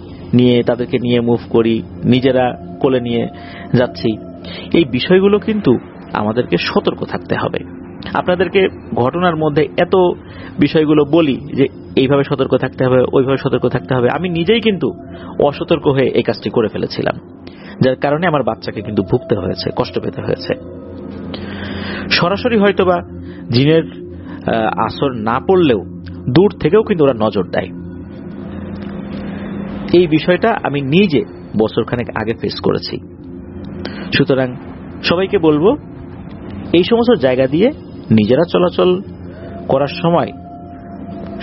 তাদেরকে নিয়ে মুভ করি, নিজেরা কোলে নিয়ে যাচ্ছি, এই বিষয়গুলো কিন্তু আমাদেরকে সতর্ক থাকতে হবে। আপনাদেরকে ঘটনার মধ্যে এত বিষয়গুলো বলি যে এইভাবে সতর্ক থাকতে হবে, ওইভাবে সতর্ক থাকতে হবে। আমি নিজেই কিন্তু অসতর্ক হয়ে এই কাজটি করে ফেলেছিলাম, যার কারণে আমার বাচ্চাকে কিন্তু ভুগতে হয়েছে, কষ্ট পেতে হয়েছে। সরাসরি হয়তোবা জিনের আসর না পড়লেও দূর থেকেও কিন্তু ওরা নজর দেয়। এই বিষয়টা আমি নিজে বছরখানেক আগে ফেস করেছি। সুতরাং সবাইকে বলবো, এই সমস্ত জায়গা দিয়ে নিজেরা চলাচল করার সময়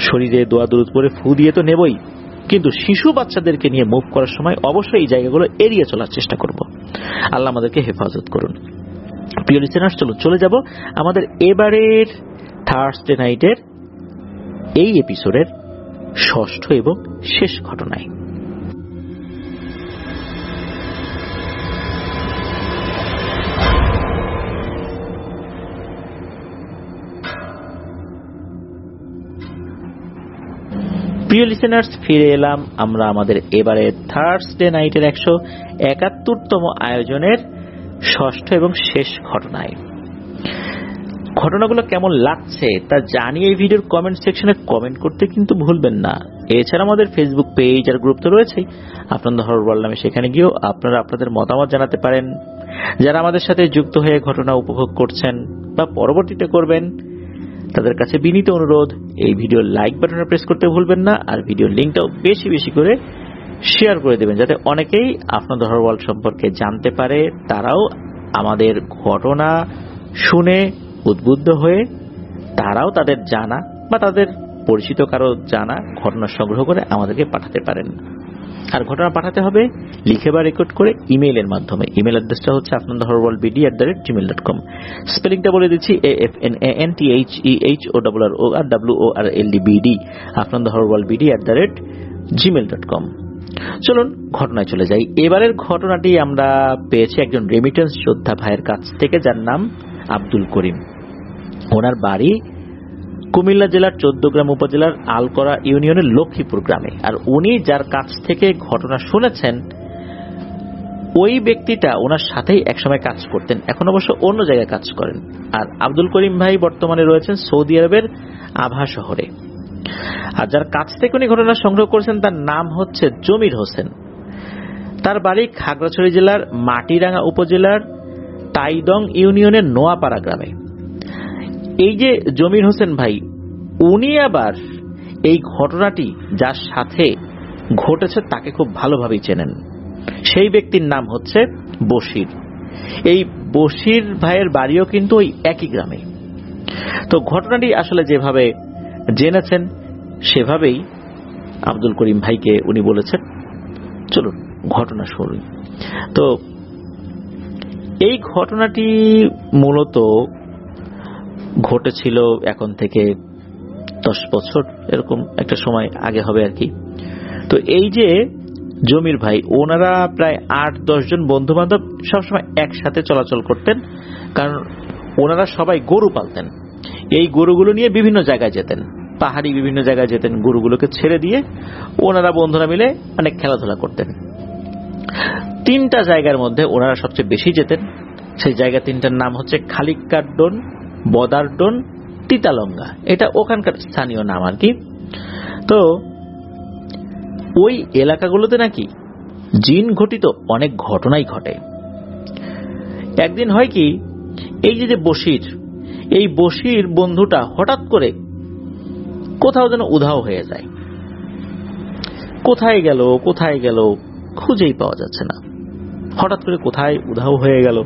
শরীরে দোয়া দুরূদ পড়ে ফু দিয়ে তো নেবই, কিন্তু শিশু বাচ্চাদেরকে নিয়ে মুভ করার সময় অবশ্যই এই জায়গাগুলো এড়িয়ে চলার চেষ্টা করব। আল্লাহ আমাদেরকে হেফাজত করুন। প্রিয় লিসেনার্স, চলে যাব আমাদের এবারের থার্সডে নাইটের এই এপিসোডের ষষ্ঠ এবং শেষ ঘটনায়। প্রিয় লিসেনার্স, ফিরে এলাম আমরা আমাদের এবারে থার্সডে নাইটের 171তম আয়োজনের ষষ্ঠ এবং শেষ ঘটনায়। ঘটনাগুলো কেমন লাগছে তা জানিয়ে এই ভিডিওর কমেন্ট সেকশনে কমেন্ট করতে কিন্তু ভুলবেন না। এছাড়া আমাদের ফেসবুক পেজ আর গ্রুপ তো রয়েছেই, আপনাদের হরর ওয়ার্ল্ড নামে, সেখানে গিয়েও আপনারা আপনাদের মতামত জানাতে পারেন। যারা আমাদের সাথে যুক্ত হয়ে ঘটনা উপভোগ করছেন বা পরবর্তীতে করবেন, তাদের কাছে বিনীত অনুরোধ, এই ভিডিও লাইক বাটনে প্রেস করতে ভুলবেন না, আর ভিডিওর লিঙ্কটাও বেশি বেশি করে শেয়ার করে দেবেন, যাতে অনেকেই আপনাদের হরর ওয়ার্ল্ড সম্পর্কে জানতে পারে। তারাও আমাদের ঘটনা শুনে উদ্বুদ্ধ হয়ে তারাও তাদের জানা বা তাদের পরিচিত কারো জানা ঘটনা সংগ্রহ করে আমাদেরকে পাঠাতে পারেন। আর ঘটনা পাঠাতে হবে লিখে বা রেকর্ড করে ইমেইলের মাধ্যমে। ইমেল অ্যাড্রেসটা হচ্ছে afnanthehorrorworldbd@gmail.com। স্পেলিংটা বলে দিচ্ছি, afnanthehorrorworldbd, afnanthehorrorworldbd@gmail.com। চলুন ঘটনায় চলে যাই। এবারের ঘটনাটি আমরা পেয়েছি একজন রেমিটেন্স যোদ্ধা ভাইয়ের কাছ থেকে, যার নাম আব্দুল করিম। ওনার বাড়ি কুমিল্লা জেলার 14গ্রাম উপজেলার আলকরা ইউনিয়নের লক্ষ্মীপুর গ্রামে। আর উনি যার কাছ থেকে ঘটনা শুনেছেন, ওই ব্যক্তিটা ওনার সাথেই একসময় কাজ করতেন, এখন অবশ্য অন্য জায়গায় কাজ করেন। আর আব্দুল করিম ভাই বর্তমানে রয়েছেন সৌদি আরবের আভা শহরে। আর যার কাছ থেকে উনি ঘটনা সংগ্রহ করেছেন তার নাম হচ্ছে জমির হোসেন। তার বাড়ি খাগড়াছড়ি জেলার মাটিরাঙ্গা উপজেলার টাইদং ইউনিয়নের নোয়াপাড়া গ্রামে। এই যে জমির হোসেন ভাই, উনি আবার এই ঘটনাটি যার সাথে ঘটেছে তাকে খুব ভালোভাবেই চেনেন। সেই ব্যক্তির নাম হচ্ছে বশির। এই বশির ভাইয়ের বাড়িও কিন্তু ওই একই গ্রামে। তো ঘটনাটি আসলে যেভাবে জেনেছেন সেভাবেই আব্দুল করিম ভাইকে উনি বলেছেন, চলুন ঘটনা শুনুন। তো এই ঘটনাটি মূলত ঘটেছিল এখন থেকে 10 বছর এরকম একটা সময় আগে হবে আর কি। তো এই যে জমির ভাই, ওনারা প্রায় 8-10 জন বন্ধু বান্ধব সবসময় একসাথে চলাচল করতেন, কারণ ওনারা সবাই গরু পালতেন। এই গরুগুলো নিয়ে বিভিন্ন জায়গায় যেতেন, পাহাড়ি বিভিন্ন জায়গায় যেতেন। গরুগুলোকে ছেড়ে দিয়ে ওনারা বন্ধুরা মিলে অনেক খেলাধুলা করতেন। 3টা জায়গার মধ্যে ওনারা সবচেয়ে বেশি যেতেন। সেই জায়গা 3টার নাম হচ্ছে খালিকারডন, বদারডন, তিতালঙ্গা। এটা ওখানকার স্থানীয় নাম আর কি। তো ওই এলাকাগুলোতে নাকি জিন ঘটিত অনেক ঘটনাই ঘটে। একদিন হয় কি, এই যে বশির, এই বশির বন্ধুটা হঠাৎ করে কোথাও যেন উধাও হয়ে যায়। কোথায় গেল খুঁজেই পাওয়া যাচ্ছে না। হঠাৎ করে কোথায় উধাও হয়ে গেল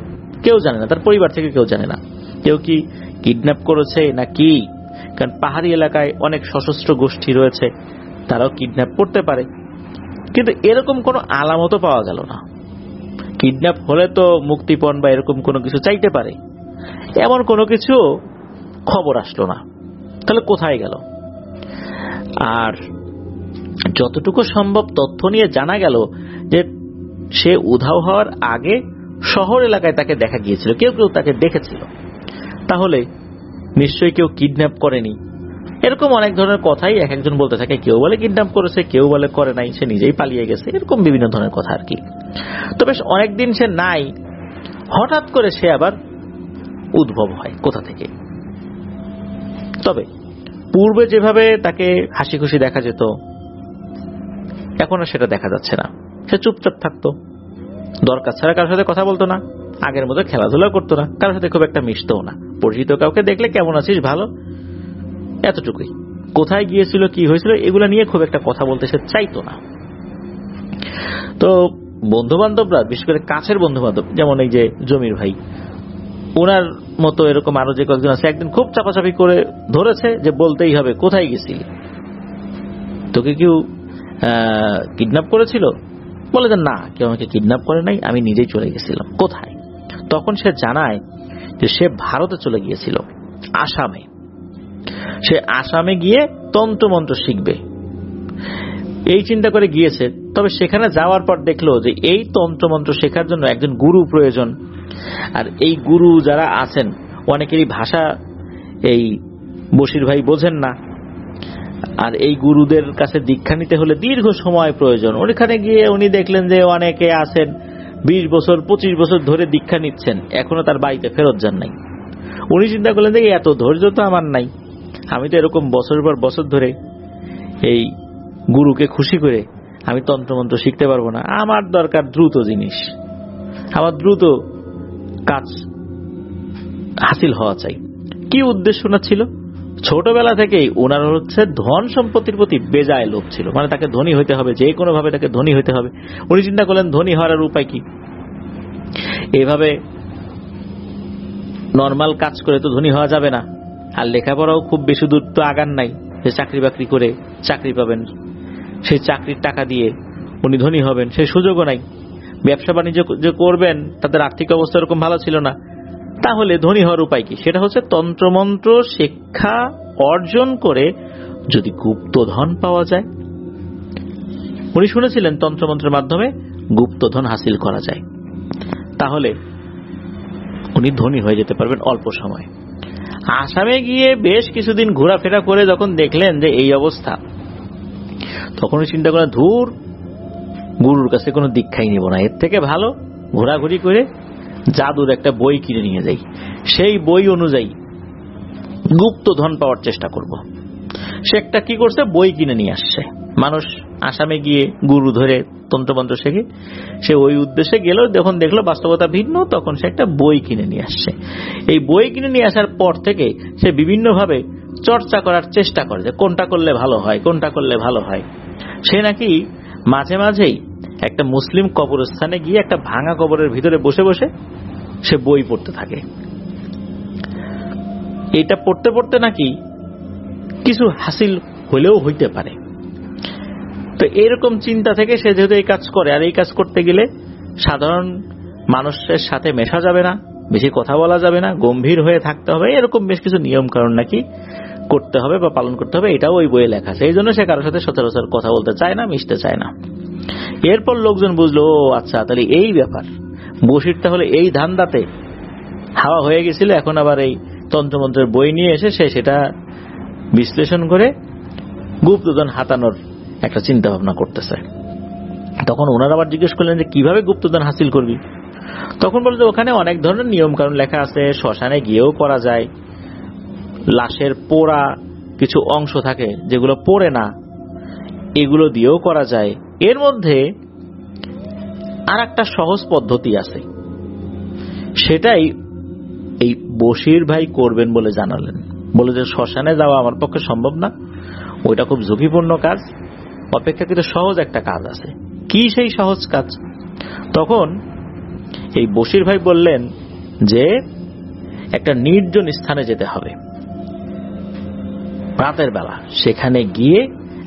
কেউ জানে না, তার পরিবার থেকে কেউ জানে না। কেউ কি কিডন্যাপ করেছে না কি, কারণ পাহাড়ি এলাকায় অনেক সশস্ত্র গোষ্ঠী রয়েছে, তারাও কিডন্যাপ করতে পারে, কিন্তু এরকম কোনো আলামতও পাওয়া গেল না। কিডন্যাপ হলে তো মুক্তিপণ বা এরকম কোনো কিছু চাইতে পারে, এমন কোনো কিছু খবর আসলো না। তাহলে কোথায় গেল? আর যতটুকু সম্ভব তথ্য নিয়ে জানা গেল যে সে উধাও হওয়ার আগে শহর এলাকায় তাকে দেখা গিয়েছিল, কেউ কেউ তাকে দেখেছিল। তাহলে নিশ্চয়ই কেউ কিডন্যাপ করেনি। এরকম অনেক ধরনের কথাই এক একজন বলতে থাকে, কেউ বলে কিডন্যাপ করেছে, কেউ বলে করে নাই, সে নিজেই পালিয়ে গেছে, এরকম বিভিন্ন ধরনের কথা আর কি। তো বেশ অনেকদিন সে নাই, হঠাৎ করে সে আবার উদ্ভব হয় কোথা থেকে। তবে পূর্বে যেভাবে তাকে হাসি খুশি দেখা যেত, এখন আর সেটা দেখা যাচ্ছে না। সে চুপচাপ থাকতো, দরকার ছাড়া কারোর সাথে কথা বলতো না, আগের মতো খেলাধুলা করতো না, কারোর সাথে খুব একটা মিশতো না। পরিচিত কাউকে দেখলে কেমন আছিস, ভালো, এতটুকুই। কোথায় গিয়েছিল, কি হয়েছিল, এগুলো নিয়ে খুব একটা কথা বলতে সে চাইতো না। তো বন্ধু বান্ধবরা, বিশেষ করে কাছের বন্ধু বান্ধব, যেমন এই যে জমির ভাই, ওনার মতো এরকম আরো যে কয়েকজন আছে, একদিন খুব চাপাচাপি করে ধরেছে যে বলতেই হবে, কোথায় গেছিলি, তোকে কেউ কিডন্যাপ করেছিল? বলে যে না, কেউ আমাকে কিডন্যাপ করে নাই, আমি নিজেই চলে গেছিলাম। কোথায়? তখন সে জানায় যে সে ভারতে চলে গিয়েছিল, আসামে। সে আসামে গিয়ে তন্ত্রমন্ত্র শিখবে এই চিন্তা করে গিয়েছে। তবে সেখানে যাওয়ার পর দেখলো যে এই তন্ত্রমন্ত্র শেখার জন্য একজন গুরু প্রয়োজন। আর এই গুরু যারা আছেন, অনেকেরই ভাষা এই বশির ভাই বোঝেন না, আর এই গুরুদের কাছে দীক্ষা নিতে হলে দীর্ঘ সময় প্রয়োজন। ওখানে গিয়ে উনি দেখলেন যে অনেকে আছেন 20 বছর 25 বছর ধরে দীক্ষা নিচ্ছেন, এখনো তার বাড়িতে ফেরত যান নাই। উনি চিন্তা করলেন যে এত ধৈর্য তো আমার নাই, আমি তো এরকম বছরের পর বছর ধরে এই গুরুকে খুশি করে আমি তন্ত্রমন্ত্র শিখতে পারবো না। আমার দরকার দ্রুত জিনিস, আমার দ্রুত কাজ হাসিল হওয়া চাই। কি উদ্দেশ্য না ছিল? ছোটবেলা থেকেই ওনার হচ্ছে ধন সম্পত্তির প্রতি বেজায় লোভ ছিল, মানে তাকে ধনী হইতে হবে, যে কোনো ভাবে তাকে ধনী হইতে হবে। উনি চিন্তা করলেন ধনী হওয়ার উপায় কি, এইভাবে নর্মাল কাজ করে তো ধনী হওয়া যাবে না। আর লেখাপড়াও খুব বেশি দূর তো আগান নাই যে চাকরি বাকরি করে চাকরি পাবেন, সেই চাকরির টাকা দিয়ে উনি ধনী হবেন, সেই সুযোগও নাই। ব্যবসা বাণিজ্য যে করবেন, তাদের আর্থিক অবস্থা এরকম ভালো ছিল না। তাহলে ধনী হওয়ার উপায় কি? সেটা হচ্ছে তন্ত্রমন্ত্র শিক্ষা অর্জন করে যদি গুপ্তধন পাওয়া যায়। উনি শুনেছিলেন তন্ত্রমন্ত্রের মাধ্যমে গুপ্তধন হাসিল করা যায়, তাহলে উনি ধনী হয়ে যেতে পারবেন অল্প সময়। আসামে গিয়ে বেশ কিছুদিন ঘোরাফেরা করে যখন দেখলেন যে এই অবস্থা, তখন চিন্তা করেন ধুর, গুরুর কাছে কোনো দীক্ষাই নেব না, এর থেকে ভালো ঘোরাঘুরি করে জাদুর একটা বই কিনে নিয়ে যাই, সেই বই অনুযায়ী গুপ্তধন পাওয়ার চেষ্টা করব। সে একটা কি করছে, বই কিনে নিয়ে আসছে। মানুষ আসামে গিয়ে গুরু ধরে তন্ত্রমন্ত্র শেখে, সে ওই উদ্দেশ্যে গেল, যখন দেখলো বাস্তবতা ভিন্ন, তখন সে একটা বই কিনে নিয়ে আসছে। এই বই কিনে নিয়ে আসার পর থেকে সে বিভিন্নভাবে চর্চা করার চেষ্টা করে যে কোনটা করলে ভালো হয়, কোনটা করলে ভালো হয়। সে নাকি মাঝে মাঝেই একটা মুসলিম কবরস্থানে গিয়ে একটা ভাঙা কবরের ভিতরে বসে বসে সে বই পড়তে থাকে। এটা পড়তে পড়তে নাকি কিছু হাসিল হলেও হইতে পারে। তো এরকম চিন্তা থেকে সে যেহেতু এই কাজ করে, আর এই কাজ করতে গেলে সাধারণ মানুষের সাথে মেশা যাবে না, বেশি কথা বলা যাবে না, গম্ভীর হয়ে থাকতে হবে, এরকম বেশ কিছু নিয়ম কারণ নাকি করতে হবে বা পালন করতে হবে, এটাও ওই বইয়ে লেখা আছে। এই জন্য সে কারোর সাথে সচরাচর কথা বলতে চায় না, মিশতে চায় না। এরপর লোকজন বুঝলো, ও আচ্ছা, তাহলে এই ব্যাপার, বশির তাহলে এই ধান্দাতে হাওয়া হয়ে গেছিল, এখন আবার এই তন্ত্রমন্ত্রের বই নিয়ে এসে সে সেটা বিশ্লেষণ করে গুপ্তধন হাতানোর একটা চিন্তা ভাবনা করতেছে। তখন ওনারা আবার জিজ্ঞেস করলেন যে কিভাবে গুপ্তধন হাসিল করবি? তখন বলছে ওখানে অনেক ধরনের নিয়ম কারণ লেখা আছে, শ্মশানে গিয়েও করা যায়, লাশের পোড়া কিছু অংশ থাকে যেগুলো পোড়ে না, এগুলো দিয়েও করা যায়। এর মধ্যে আর একটা সহজ পদ্ধতি আছে, সেটাই এই বশির ভাই করবেন বলে জানালেন। বলে যে শ্মশানে যাওয়া আমার পক্ষে সম্ভব না, ওইটা খুব ঝুঁকিপূর্ণ কাজ, অপেক্ষাকৃত সহজ একটা কাজ আছে। কি সেই সহজ কাজ? তখন এই বশির ভাই বললেন যে একটা নির্জন স্থানে যেতে হবে রাতের বেলা, সেখানে গিয়ে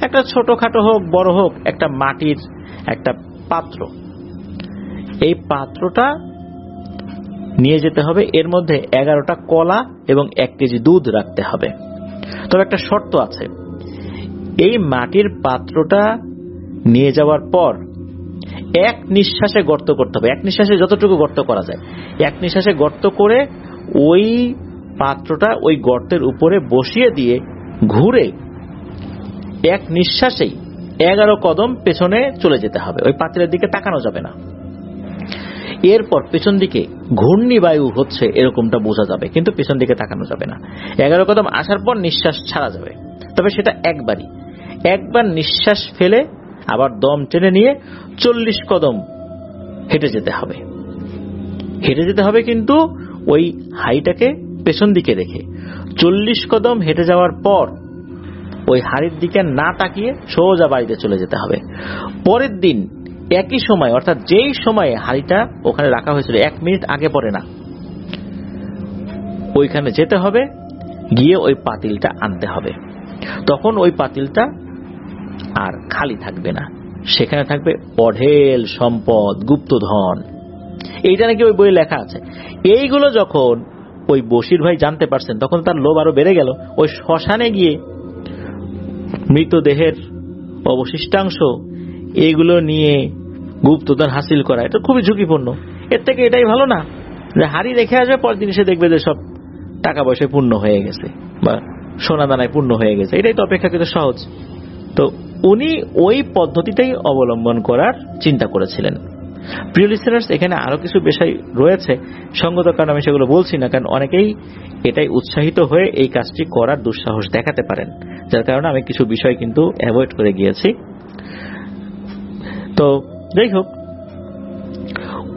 একটা ছোটখাটো হোক বড় হোক একটা মাটির একটা পাত্র, এই পাত্রটা নিয়ে যেতে হবে, এর মধ্যে 11টা কলা এবং 1 কেজি দুধ রাখতে হবে। তবে একটা শর্ত আছে, এই মাটির পাত্রটা নিয়ে যাওয়ার পর এক নিঃশ্বাসে গর্ত করতে হবে, এক নিঃশ্বাসে যতটুকু গর্ত করা যায়, এক নিঃশ্বাসে গর্ত করে ওই পাত্রটা ওই গর্তের উপরে বসিয়ে দিয়ে ঘুরে এক নিঃশ্বাসেই 11 কদম পেছনে চলে যেতে হবে, ওই পাত্রের দিকে তাকানো যাবে না। এরপর পেছন দিকে ঘূর্ণি বায়ু হচ্ছে এরকমটা বোঝা যাবে, কিন্তু পেছন দিকে তাকানো যাবে না। 11 কদম আসার পর নিঃশ্বাস ছাড়া যাবে, তবে সেটা একবারই। একবার নিঃশ্বাস ফেলে আবার দম টেনে নিয়ে 40 কদম হেঁটে যেতে হবে। হেঁটে যেতে হবে কিন্তু ওই হাড়িটাকে পেছন দিকে রেখে। 40 কদম হেঁটে যাওয়ার পর ওই হাড়ির দিকে না তাকিয়ে সোজা বাড়িতে চলে যেতে হবে। পরের দিন একই সময়, অর্থাৎ যেই সময়ে হাড়িটা ওখানে রাখা হয়েছিল 1 মিনিট আগে পরে না, ওইখানে যেতে হবে, গিয়ে ওই পাতিলটা আনতে হবে। তখন ওই পাতিলটা আর খালি থাকবে না, সেখানে থাকবে অঢেল সম্পদ, গুপ্তধন। এইটা নাকি ওই বইয়ে লেখা আছে। এইগুলো যখন ওই বশির ভাই জানতে পারছেন, তখন তার লোভ আরো বেড়ে গেল। ওই শ্মশানে গিয়ে মৃতদেহের অবশিষ্টাংশ এগুলো নিয়ে গুপ্তধন হাসিল করা, এটা খুবই ঝুঁকিপূর্ণ। এর থেকে এটাই ভালো না যে হাড়ি রেখে আসবে, পরের দিন এসে দেখবে যে সব টাকা পয়সায় পূর্ণ হয়ে গেছে বা সোনা দানায় পূর্ণ হয়ে গেছে। এটাই তো অপেক্ষাকৃত সহজ। তো উনি ওই পদ্ধতিটাই অবলম্বন করার চিন্তা করেছিলেন। প্রিয় লিসেনার্স, এখানে আরো কিছু বিষয় রয়েছে, সঙ্গত কারণে আমি সেগুলো বলছি না, কারণ অনেকেই এটাই উৎসাহিত হয়ে এই কাজটি করার দুঃসাহস দেখাতে পারেন, যার কারণে আমি কিছু বিষয় কিন্তু অ্যাভয়েড করে গিয়েছি। তো যাই হোক,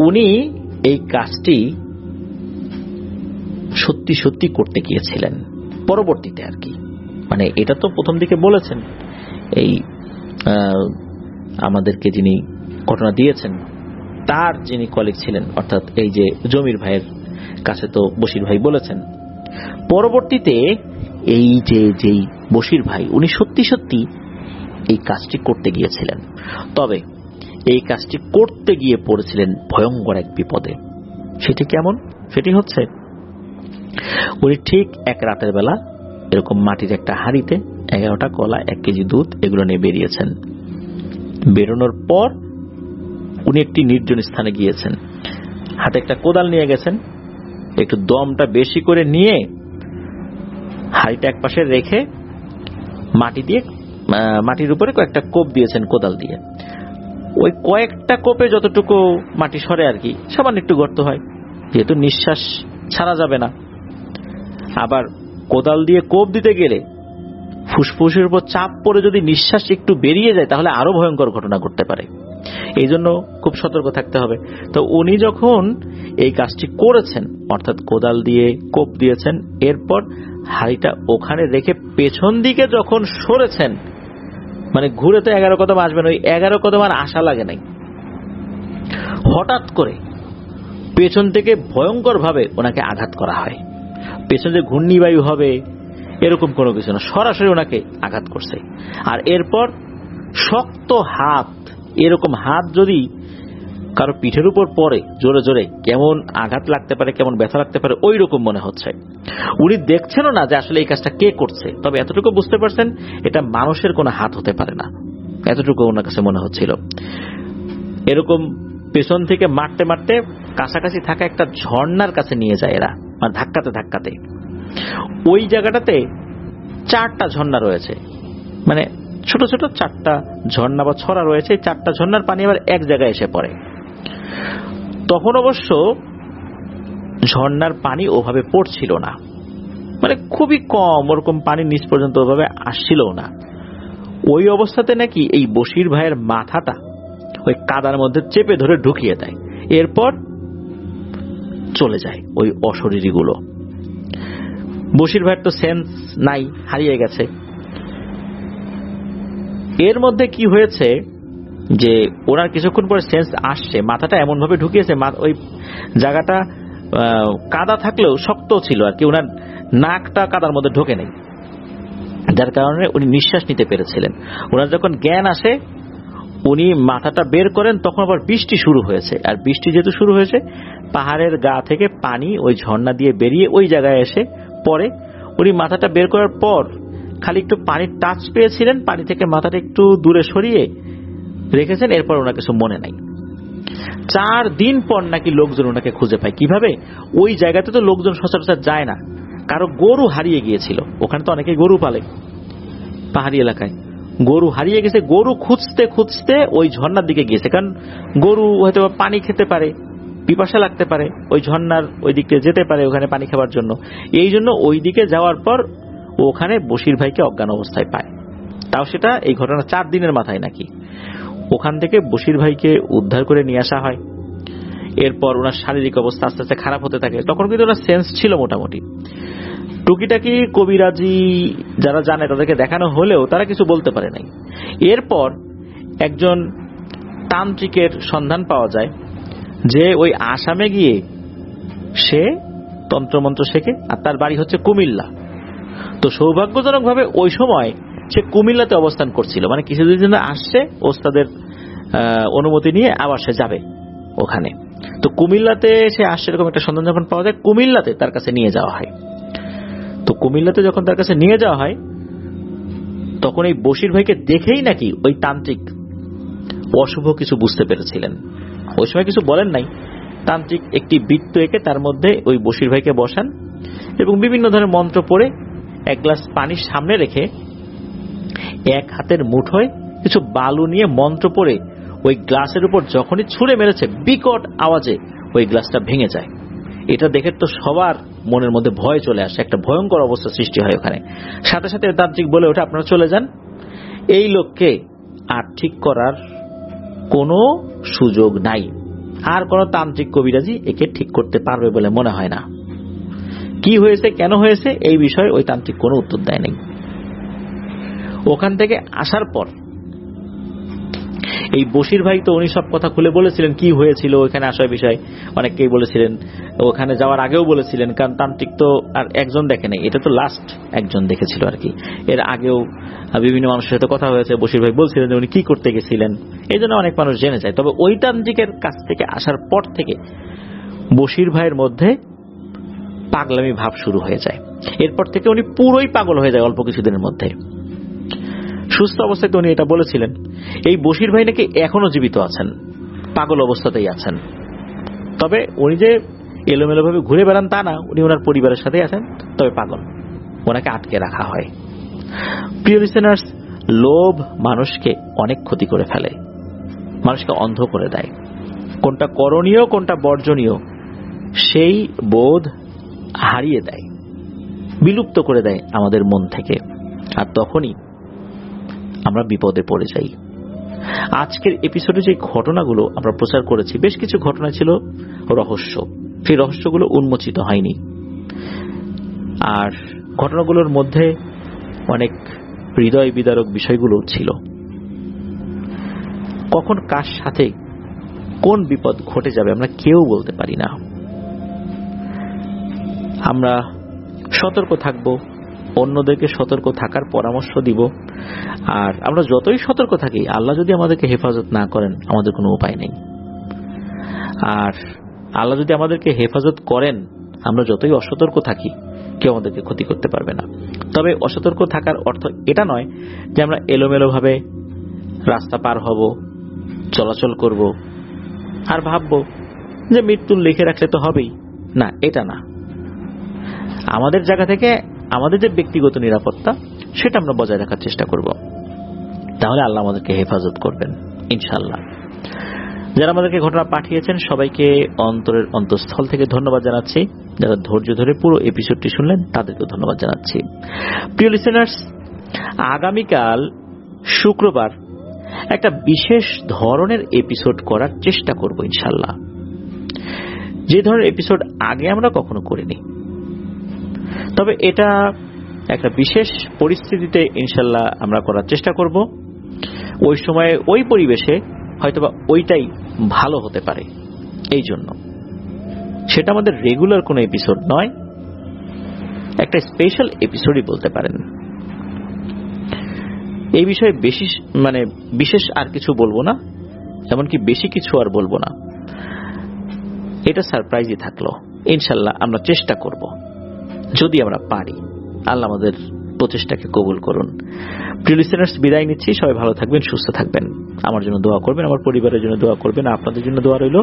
উনি এই কাজটি সত্যি সত্যি করতে গিয়েছিলেন পরবর্তীতে আর কি। মানে এটা তো প্রথম দিকে বলেছেন, এই আমাদেরকে যিনি ঘটনা দিয়েছেন তার যিনি কলিগ ছিলেন, অর্থাৎ এই যে জমির ভাইয়ের কাছে তো বশির ভাই বলেছেন। পরবর্তীতে এই যে যেই বশির ভাই, উনি সত্যি সত্যি এই কাজটি করতে গিয়েছিলেন। তবে এই কাজটি করতে গিয়ে পড়েছিলেন ভয়ঙ্কর এক বিপদে। সেটি কেমন? সেটি হচ্ছে, উনি ঠিক এক রাতের বেলা এরকম মাটির একটা হাঁড়িতে 11টা কলা, 1 কেজি দুধ এগুলো নিয়ে বেরিয়েছেন। বেরোনোর পর উনি একটি নির্জন স্থানে গিয়েছেন, হাতে একটা কোদাল নিয়ে গেছেন, একটু দমটা বেশি করে নিয়ে হাঁড়িটা এক পাশে রেখে মাটির উপরে কয়েকটা কোপ দিয়েছেন কোদাল দিয়ে। ওই কয়েকটা কোপে যতটুকু মাটি সরে আর কি, সামান্য একটু গর্ত হয়, যেহেতু নিঃশ্বাস ছাড়া যাবে না। আবার কোদাল দিয়ে কোপ দিতে গেলে ফুসফুসের উপর চাপ পড়ে যদি নিঃশ্বাস একটু বেরিয়ে যায়, তাহলে আরো ভয়ঙ্কর ঘটনা ঘটতে পারে। এই জন্য খুব সতর্ক থাকতে হবে। তো উনি যখন এই কাজটি করেছেন, অর্থাৎ কোদাল দিয়ে কোপ দিয়েছেন, এরপর হাড়িটা ওখানে রেখে পেছন দিকে যখন সরেছেন, মানে ঘুরে তো 11 কদম আসবেন, ওই 11 কদম আর আশা লাগে নাই। হঠাৎ করে পেছন থেকে ভয়ঙ্কর ভাবে ওনাকে আঘাত করা হয়। পেছন যে ঘূর্ণিবায়ু হবে এরকম কোনো কিছু না, সরাসরি ওনাকে আঘাত করছে। আর এরপর শক্ত হাত, এরকম হাত যদি কারো পিঠের উপর পড়ে জোরে জোরে, কেমন আঘাত লাগতে পারে, কেমন ব্যথা লাগতে পারে, ওই রকম মনে হচ্ছে। উনি দেখছেনও না যে আসলে এই কাজটা কে করছে, তবে এতটুকু বুঝতে পারছেন এটা মানুষের কোনো হাত হতে পারে না, এতটুকু ওনার কাছে মনে হচ্ছিল। এরকম পেছন থেকে মারতে মারতে কাছাকাছি থাকা একটা ঝর্ণার কাছে নিয়ে যায় এরা, মানে ধাক্কাতে ধাক্কাতে। ওই জায়গাটাতে 4টা ঝর্ণা রয়েছে, মানে ছোট ছোট 4টা ঝর্ণা বা ছড়া রয়েছে। 4টা ঝর্ণার পানি আবার এক জায়গায় এসে পড়ে। তখন অবশ্য ঝর্ণার পানি ওভাবে পড়ছিল না, মানে খুবই কম, ওরকম পানি নিচ পর্যন্ত ওভাবে আসছিল না। ওই অবস্থাতে নাকি এই বশির ভাইয়ের মাথাটা ওই কাদার মধ্যে চেপে ধরে ঢুকিয়ে দেয়, এরপর চলে যায় ওই অশরীরীগুলো। বশির ভাইয়ের তো সেন্স নাই, হারিয়ে গেছে। এর মধ্যে কি হয়েছে, যে ওনার কিছুক্ষণ পরে সেন্স আসছে, মাথাটা এমন ভাবে ঢুকিয়েছে, ওই জায়গাটা কাদা থাকলেও শক্ত ছিল আর কি, ওনার নাকটা কাদার মধ্যে ঢোকে নেই, যার কারণে উনি নিঃশ্বাস নিতে পেরেছিলেন। ওনার যখন জ্ঞান আসে উনি মাথাটা বের করেন, তখন আবার বৃষ্টি শুরু হয়েছে। আর বৃষ্টি যেহেতু শুরু হয়েছে, পাহাড়ের গা থেকে পানি ওই ঝর্ণা দিয়ে বেরিয়ে ওই জায়গায় এসে পরে উনি মাথাটা বের করার পর খালি একটু পানির টাচ পেয়েছিলেন, পানি থেকে মাথাটা একটু দূরে সরিয়ে রেখেছেন, এরপর ওনার কিছু মনে নাই। 4 দিন পর নাকি লোকজন ওনাকে খুঁজে পায়। কিভাবে? ওই জায়গাতে তো লোকজন সচরাচর যায় না, কারো গরু হারিয়ে গিয়েছিল, ওখানে তো অনেকে গরু পালে পাহাড়ি এলাকায়, গরু হারিয়ে গেছে, গরু খুঁজতে খুঁজতে ওই ঝর্ণার দিকে গিয়েছে, কারণ গরু হয়তো পানি খেতে পারে, পিপাসা লাগতে পারে, ওই ঝর্ণার ওই দিকে যেতে পারে ওখানে পানি খাওয়ার জন্য। এই জন্য ওই দিকে যাওয়ার পর ওখানে বশির ভাইকে অজ্ঞান অবস্থায় পায়। তাও সেটা এই ঘটনা 4 দিনের মাথায় নাকি। ওখান থেকে বশির ভাইকে উদ্ধার করে নিয়ে আসা হয়। এরপর ওনার শারীরিক অবস্থা আস্তে আস্তে খারাপ হতে থাকে। তখন কিন্তু ওনার সেন্স ছিল মোটামুটি, টুকিটাকি কবিরাজি যারা জানে তাদেরকে দেখানো হলেও তারা কিছু বলতে পারে নাই। এরপর একজন তান্ত্রিকের সন্ধান পাওয়া যায়, যে ওই আসামে গিয়ে সে তন্ত্রমন্ত্র শেখে, আর তার বাড়ি হচ্ছে কুমিল্লা। তো সৌভাগ্যজনকভাবে ওই সময় সে কুমিল্লাতে অবস্থান করছিল, মানে কিছুদিন জন্য আসছে, ওস্তাদের অনুমতি নিয়ে আবার সে যাবে ওখানে। তো কুমিল্লাতে সে আসছে, এরকম একটা সন্ধান যখন পাওয়া যায়, কুমিল্লাতে তার কাছে নিয়ে যাওয়া হয়। তো কুমিল্লাতে যখন তার কাছে নিয়ে যাওয়া হয়, তখন এই বশির ভাইকে দেখেই নাকি ওই তান্ত্রিক অশুভ কিছু বুঝতে পেরেছিলেন। ওই সময় কিছু বলেন নাই, তান্ত্রিক একটি বৃত্ত এঁকে তার মধ্যে ওই বশির ভাইকে বসান এবং বিভিন্ন ধরনের মন্ত্র পড়ে এক গ্লাস পানির সামনে রেখে এক হাতের মুঠোয় কিছু বালু নিয়ে মন্ত্র পড়ে ওই গ্লাসের উপর যখনই ছুঁড়ে মেরেছে, বিকট আওয়াজে ওই গ্লাসটা ভেঙে যায়। এটা দেখে তো সবার মনের মধ্যে ভয় চলে আসে, একটা ভয়ঙ্কর অবস্থা সৃষ্টি হয় ওখানে। সাথে সাথে তান্ত্রিক বলে ওঠে, আপনারা চলে যান, এই লোককে আর ঠিক করার কোনো সুযোগ নাই, আর কোন তান্ত্রিক কবিরাজি একে ঠিক করতে পারবে বলে মনে হয় না। কি হয়েছে, কেন হয়েছে, এই বিষয়ে ওই তান্ত্রিক কোনো উত্তর দেয় নাই। ওখান থেকে আসার পর এই বশির ভাই তো উনি সব কথা খুলে বলেছিলেন, কি হয়েছিল ওখানে আসার বিষয় অনেককেই বলেছিলেন, ওখানে যাওয়ার আগেও বলেছিলেন, কারণ তান্ত্রিক তো আর একজন দেখে নাই, এটা তো লাস্ট একজন দেখেছিল আর কি। এর আগেও বিভিন্ন মানুষের সাথে কথা হয়েছে, বশির ভাই বলছিলেন যে উনি কি করতে গেছিলেন, এই জন্য অনেক মানুষ জেনে যায়। তবে ওই তান্ত্রিকের কাছ থেকে আসার পর থেকে বশির ভাইয়ের মধ্যে পাগলামি ভাব শুরু হয়ে যায়। এরপর থেকে উনি পুরোই পাগল হয়ে যায় অল্প কিছুদিনের মধ্যে। সুস্থ অবস্থায় তো উনি এটা বলেছিলেন। এই বশির ভাই নাকি এখনো জীবিত আছেন, পাগল অবস্থাতেই আছেন। তবে উনি যে এলোমেলো ভাবে ঘুরে বেড়ান তা না, উনি ওনার পরিবারের সাথে আছেন, তবে পাগল, ওনাকে আটকে রাখা হয়। প্রিয় লিসেনার্স, লোভ মানুষকে অনেক ক্ষতি করে ফেলে, মানুষকে অন্ধ করে দেয়, কোনটা করণীয় কোনটা বর্জনীয় সেই বোধ হারিয়ে দেয়, বিলুপ্ত করে দেয় আমাদের মন থেকে, আর তখনই আমরা বিপদে পড়ে যাই। আজকের এপিসোডে যে ঘটনাগুলো আমরা প্রচার করেছি, বেশ কিছু ঘটনা ছিল রহস্য, সেই রহস্যগুলো উন্মোচিত হয়নি। আর ঘটনাগুলোর মধ্যে অনেক হৃদয় বিদারক বিষয়গুলো ছিল। কখন কার সাথে কোন বিপদ ঘটে যাবে আমরা কেউ বলতে পারি না। আমরা সতর্ক থাকব, অন্যদেরকে সতর্ক থাকার পরামর্শ দিব। আর আমরা যতই সতর্ক থাকি, আল্লাহ যদি আমাদেরকে হেফাজত না করেন আমাদের কোনো উপায় নেই। আর আল্লাহ যদি আমাদেরকে হেফাজত করেন, আমরা যতই অসতর্ক থাকি কেউ আমাদেরকে ক্ষতি করতে পারবে না। তবে অসতর্ক থাকার অর্থ এটা নয় যে আমরা এলোমেলো ভাবে রাস্তা পার হব, চলাচল করব আর ভাববো যে মৃত্যুর লিখে রাখলে তো হবেই না, এটা না। আমাদের জায়গা থেকে আমাদের যে ব্যক্তিগত নিরাপত্তা সেটা আমরা বজায় রাখার চেষ্টা করব, তাহলে আল্লাহ আমাদেরকে হেফাজত করবেন ইনশাআল্লাহ। যারা আমাদেরকে ঘটনা পাঠিয়েছেন সবাইকে অন্তরের অন্তঃস্থল থেকে ধন্যবাদ জানাচ্ছি। যারা ধৈর্য ধরে পুরো এপিসোডটি শুনলেন তাদেরকে ধন্যবাদ জানাচ্ছি। প্রিয় লিসেনার্স, আগামীকাল শুক্রবার একটা বিশেষ ধরনের এপিসোড করার চেষ্টা করব ইনশাআল্লাহ, যে ধরনের এপিসোড আগে আমরা কখনো করিনি। তবে এটা একটা বিশেষ পরিস্থিতিতে ইনশাআল্লাহ আমরা করার চেষ্টা করব। ওই সময়ে ওই পরিবেশে হয়তোবা ওইটাই ভালো হতে পারে। এই জন্য সেটা আমাদের রেগুলার কোনো এপিসোড নয়, একটা স্পেশাল এপিসোডই বলতে পারেন। এই বিষয়ে বিশেষ আর কিছু বলবো না, এমনকি বেশি কিছু আর বলবো না। এটা সারপ্রাইজই থাকলো। ইনশাল্লাহ আমরা চেষ্টা করব, যদি আমরা পারি। আল্লাহ আমাদের প্রচেষ্টাকে কবুল করুন। প্রিয় লিসেনার্স, বিদায় নিচ্ছি। সবাই ভালো থাকবেন, সুস্থ থাকবেন। আমার জন্য দোয়া করবেন, আমার পরিবারের জন্য দোয়া করবেন, আপনাদের জন্য দোয়া রইল,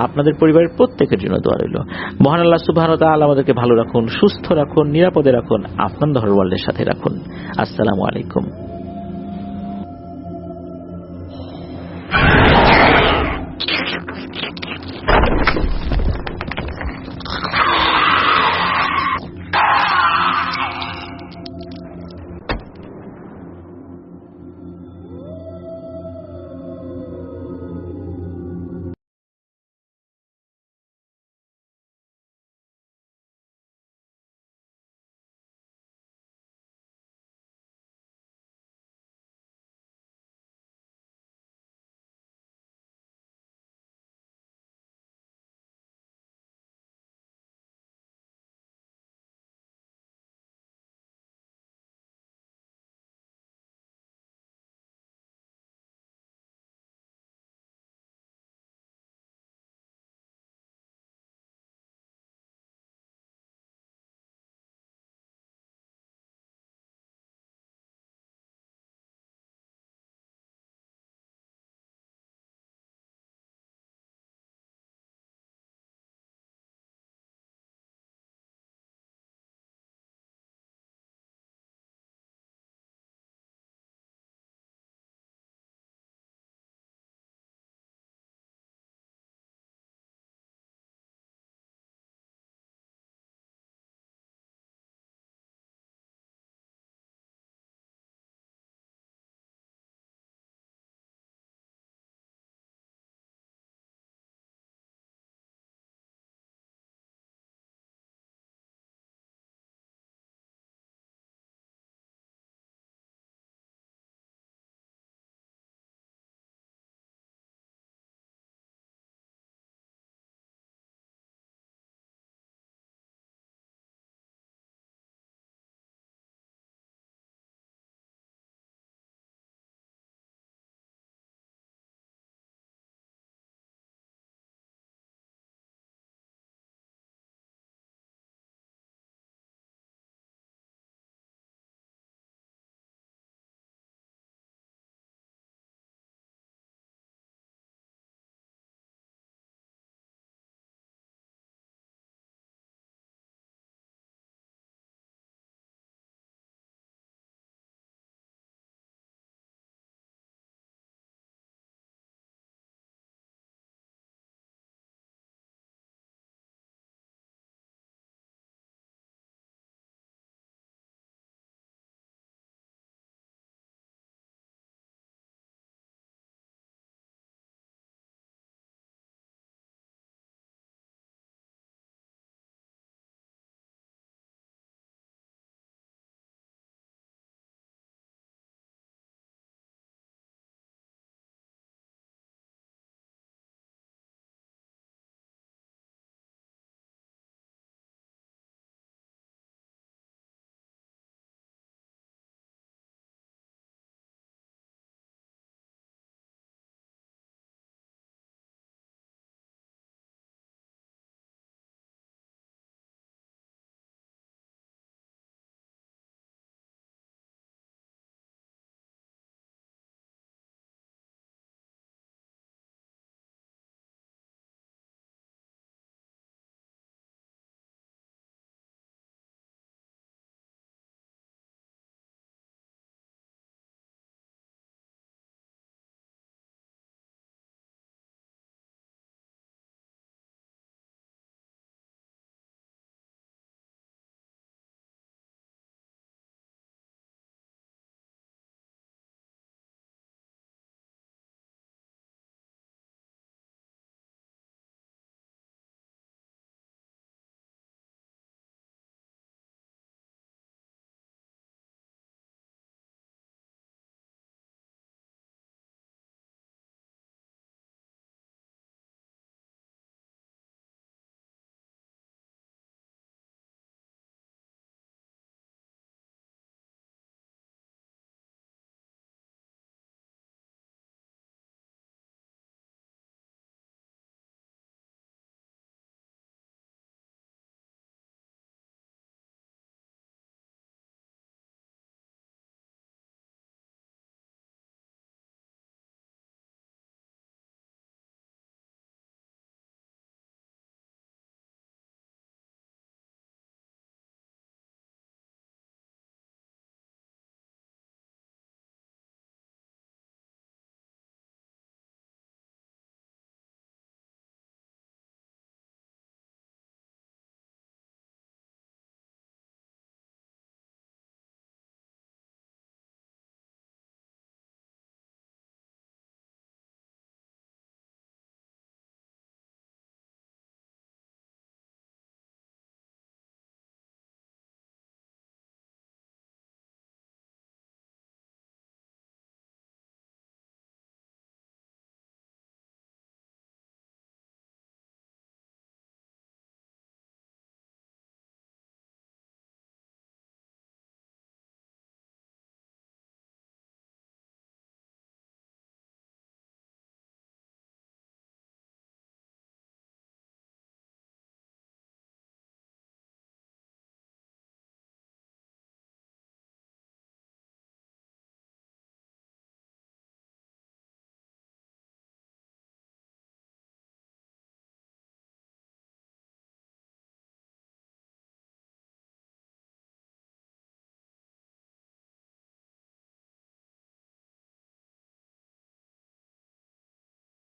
আপনাদের পরিবারের প্রত্যেকের জন্য দোয়া রইল। মহান আল্লাহ সুবহানাহু ওয়া তাআলা আমাদেরকে ভালো রাখুন, সুস্থ রাখুন, নিরাপদে রাখুন, আপনার ওয়ার্ল্ডের সাথে রাখুন। আসসালামু আলাইকুম।